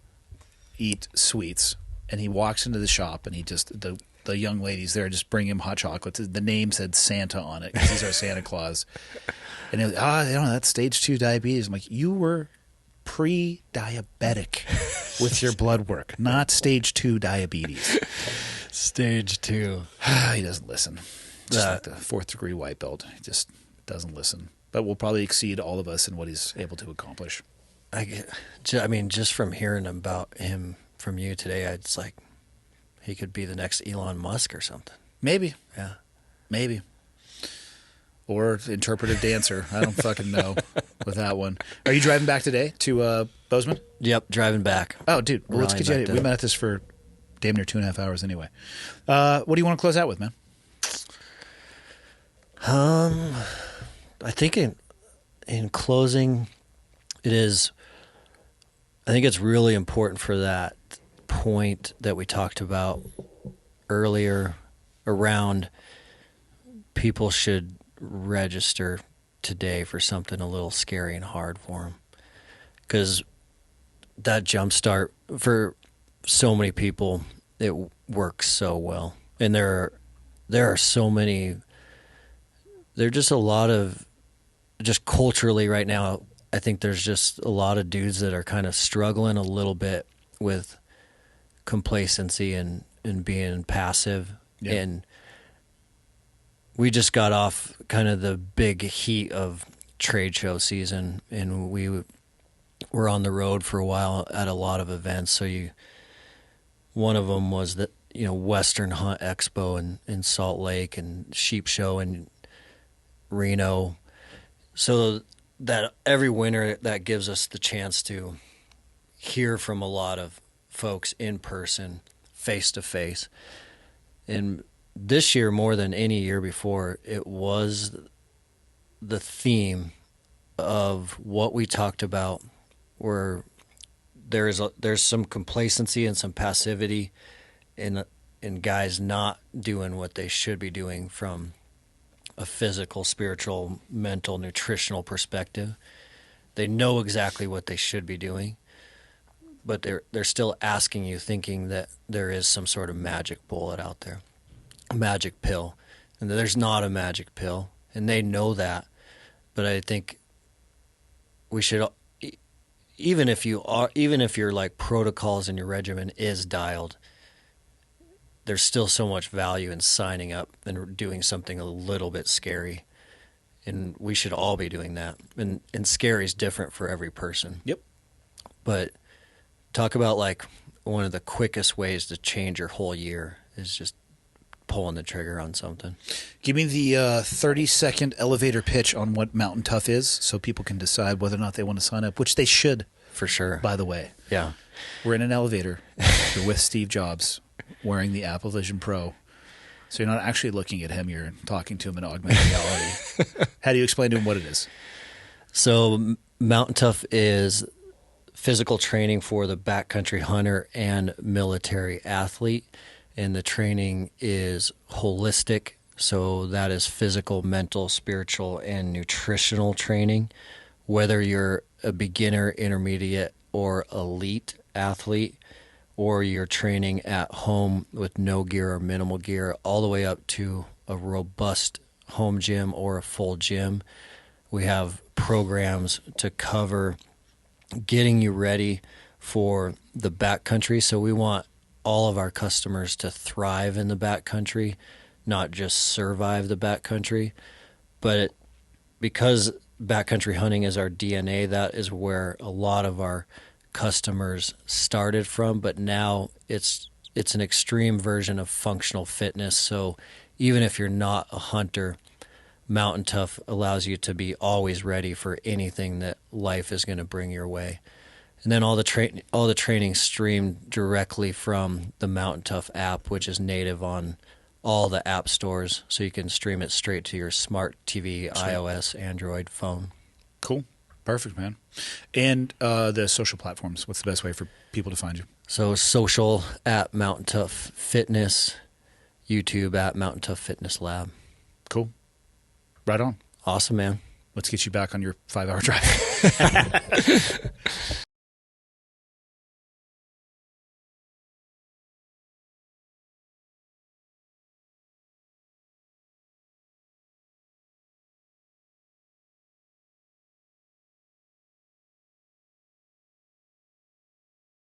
eat sweets, and he walks into the shop, and he just the young ladies there just bring him hot chocolates. The name said Santa on it, because he's our Santa Claus. And they're like, that's stage 2 diabetes. I'm like, you were pre-diabetic. with your blood work, not stage 2 diabetes. Stage 2. He doesn't listen. Just like the 4th degree white belt. He just doesn't listen. But will probably exceed all of us in what he's able to accomplish. I mean, just from hearing about him from you today, it's like he could be the next Elon Musk or something. Maybe. Yeah. Maybe. Or interpretive dancer. I don't fucking know with that one. Are you driving back today to Bozeman? Yep, driving back. Oh, dude. Well, let's get you out. We met at this for damn near 2.5 hours anyway. What do you want to close out with, man? I think in closing, I think it's really important for that point that we talked about earlier around people should register today for something a little scary and hard for them. Because that jumpstart, for so many people, it works so well. And there are so many, there are just a lot of, just culturally right now, I think there's just a lot of dudes that are kind of struggling a little bit with complacency and being passive. Yeah. And we just got off kind of the big heat of trade show season, and we were on the road for a while at a lot of events. So one of them was the Western Hunt Expo in Salt Lake, and Sheep Show in Reno. So that every winter, that gives us the chance to hear from a lot of folks in person, face to face. And this year, more than any year before, it was the theme of what we talked about, where there's some complacency and some passivity in guys not doing what they should be doing from a physical, spiritual, mental, nutritional perspective. They know exactly what they should be doing, but they're still asking you, thinking that there is some sort of magic bullet out there, a magic pill. And there's not a magic pill, and they know that. But I think we should, even if your like protocols and your regimen is dialed, there's still so much value in signing up and doing something a little bit scary. And we should all be doing that. And scary is different for every person. Yep. But talk about like one of the quickest ways to change your whole year is just pulling the trigger on something. Give me the 30-second elevator pitch on what Mountain Tough is so people can decide whether or not they want to sign up, which they should. For sure. By the way. Yeah. We're in an elevator. You're with Steve Jobs wearing the Apple Vision Pro. So you're not actually looking at him. You're talking to him in augmented reality. How do you explain to him what it is? So Mountain Tough is physical training for the backcountry hunter and military athlete. And the training is holistic. So that is physical, mental, spiritual, and nutritional training. Whether you're a beginner, intermediate, or elite athlete, or you're training at home with no gear or minimal gear, all the way up to a robust home gym or a full gym. We have programs to cover getting you ready for the backcountry. So we want all of our customers to thrive in the backcountry, not just survive the backcountry. But because backcountry hunting is our DNA, that is where a lot of our customers started from, but now it's an extreme version of functional fitness. So even if you're not a hunter, Mountain Tough allows you to be always ready for anything that life is going to bring your way. And then all the training streamed directly from the Mountain Tough app, which is native on all the app stores, so you can stream it straight to your smart TV, iOS, Android phone. Cool. Perfect, man. And the social platforms, what's the best way for people to find you? So social at Mountain Tough Fitness, YouTube at Mountain Tough Fitness Lab. Cool. Right on. Awesome, man. Let's get you back on your 5-hour drive.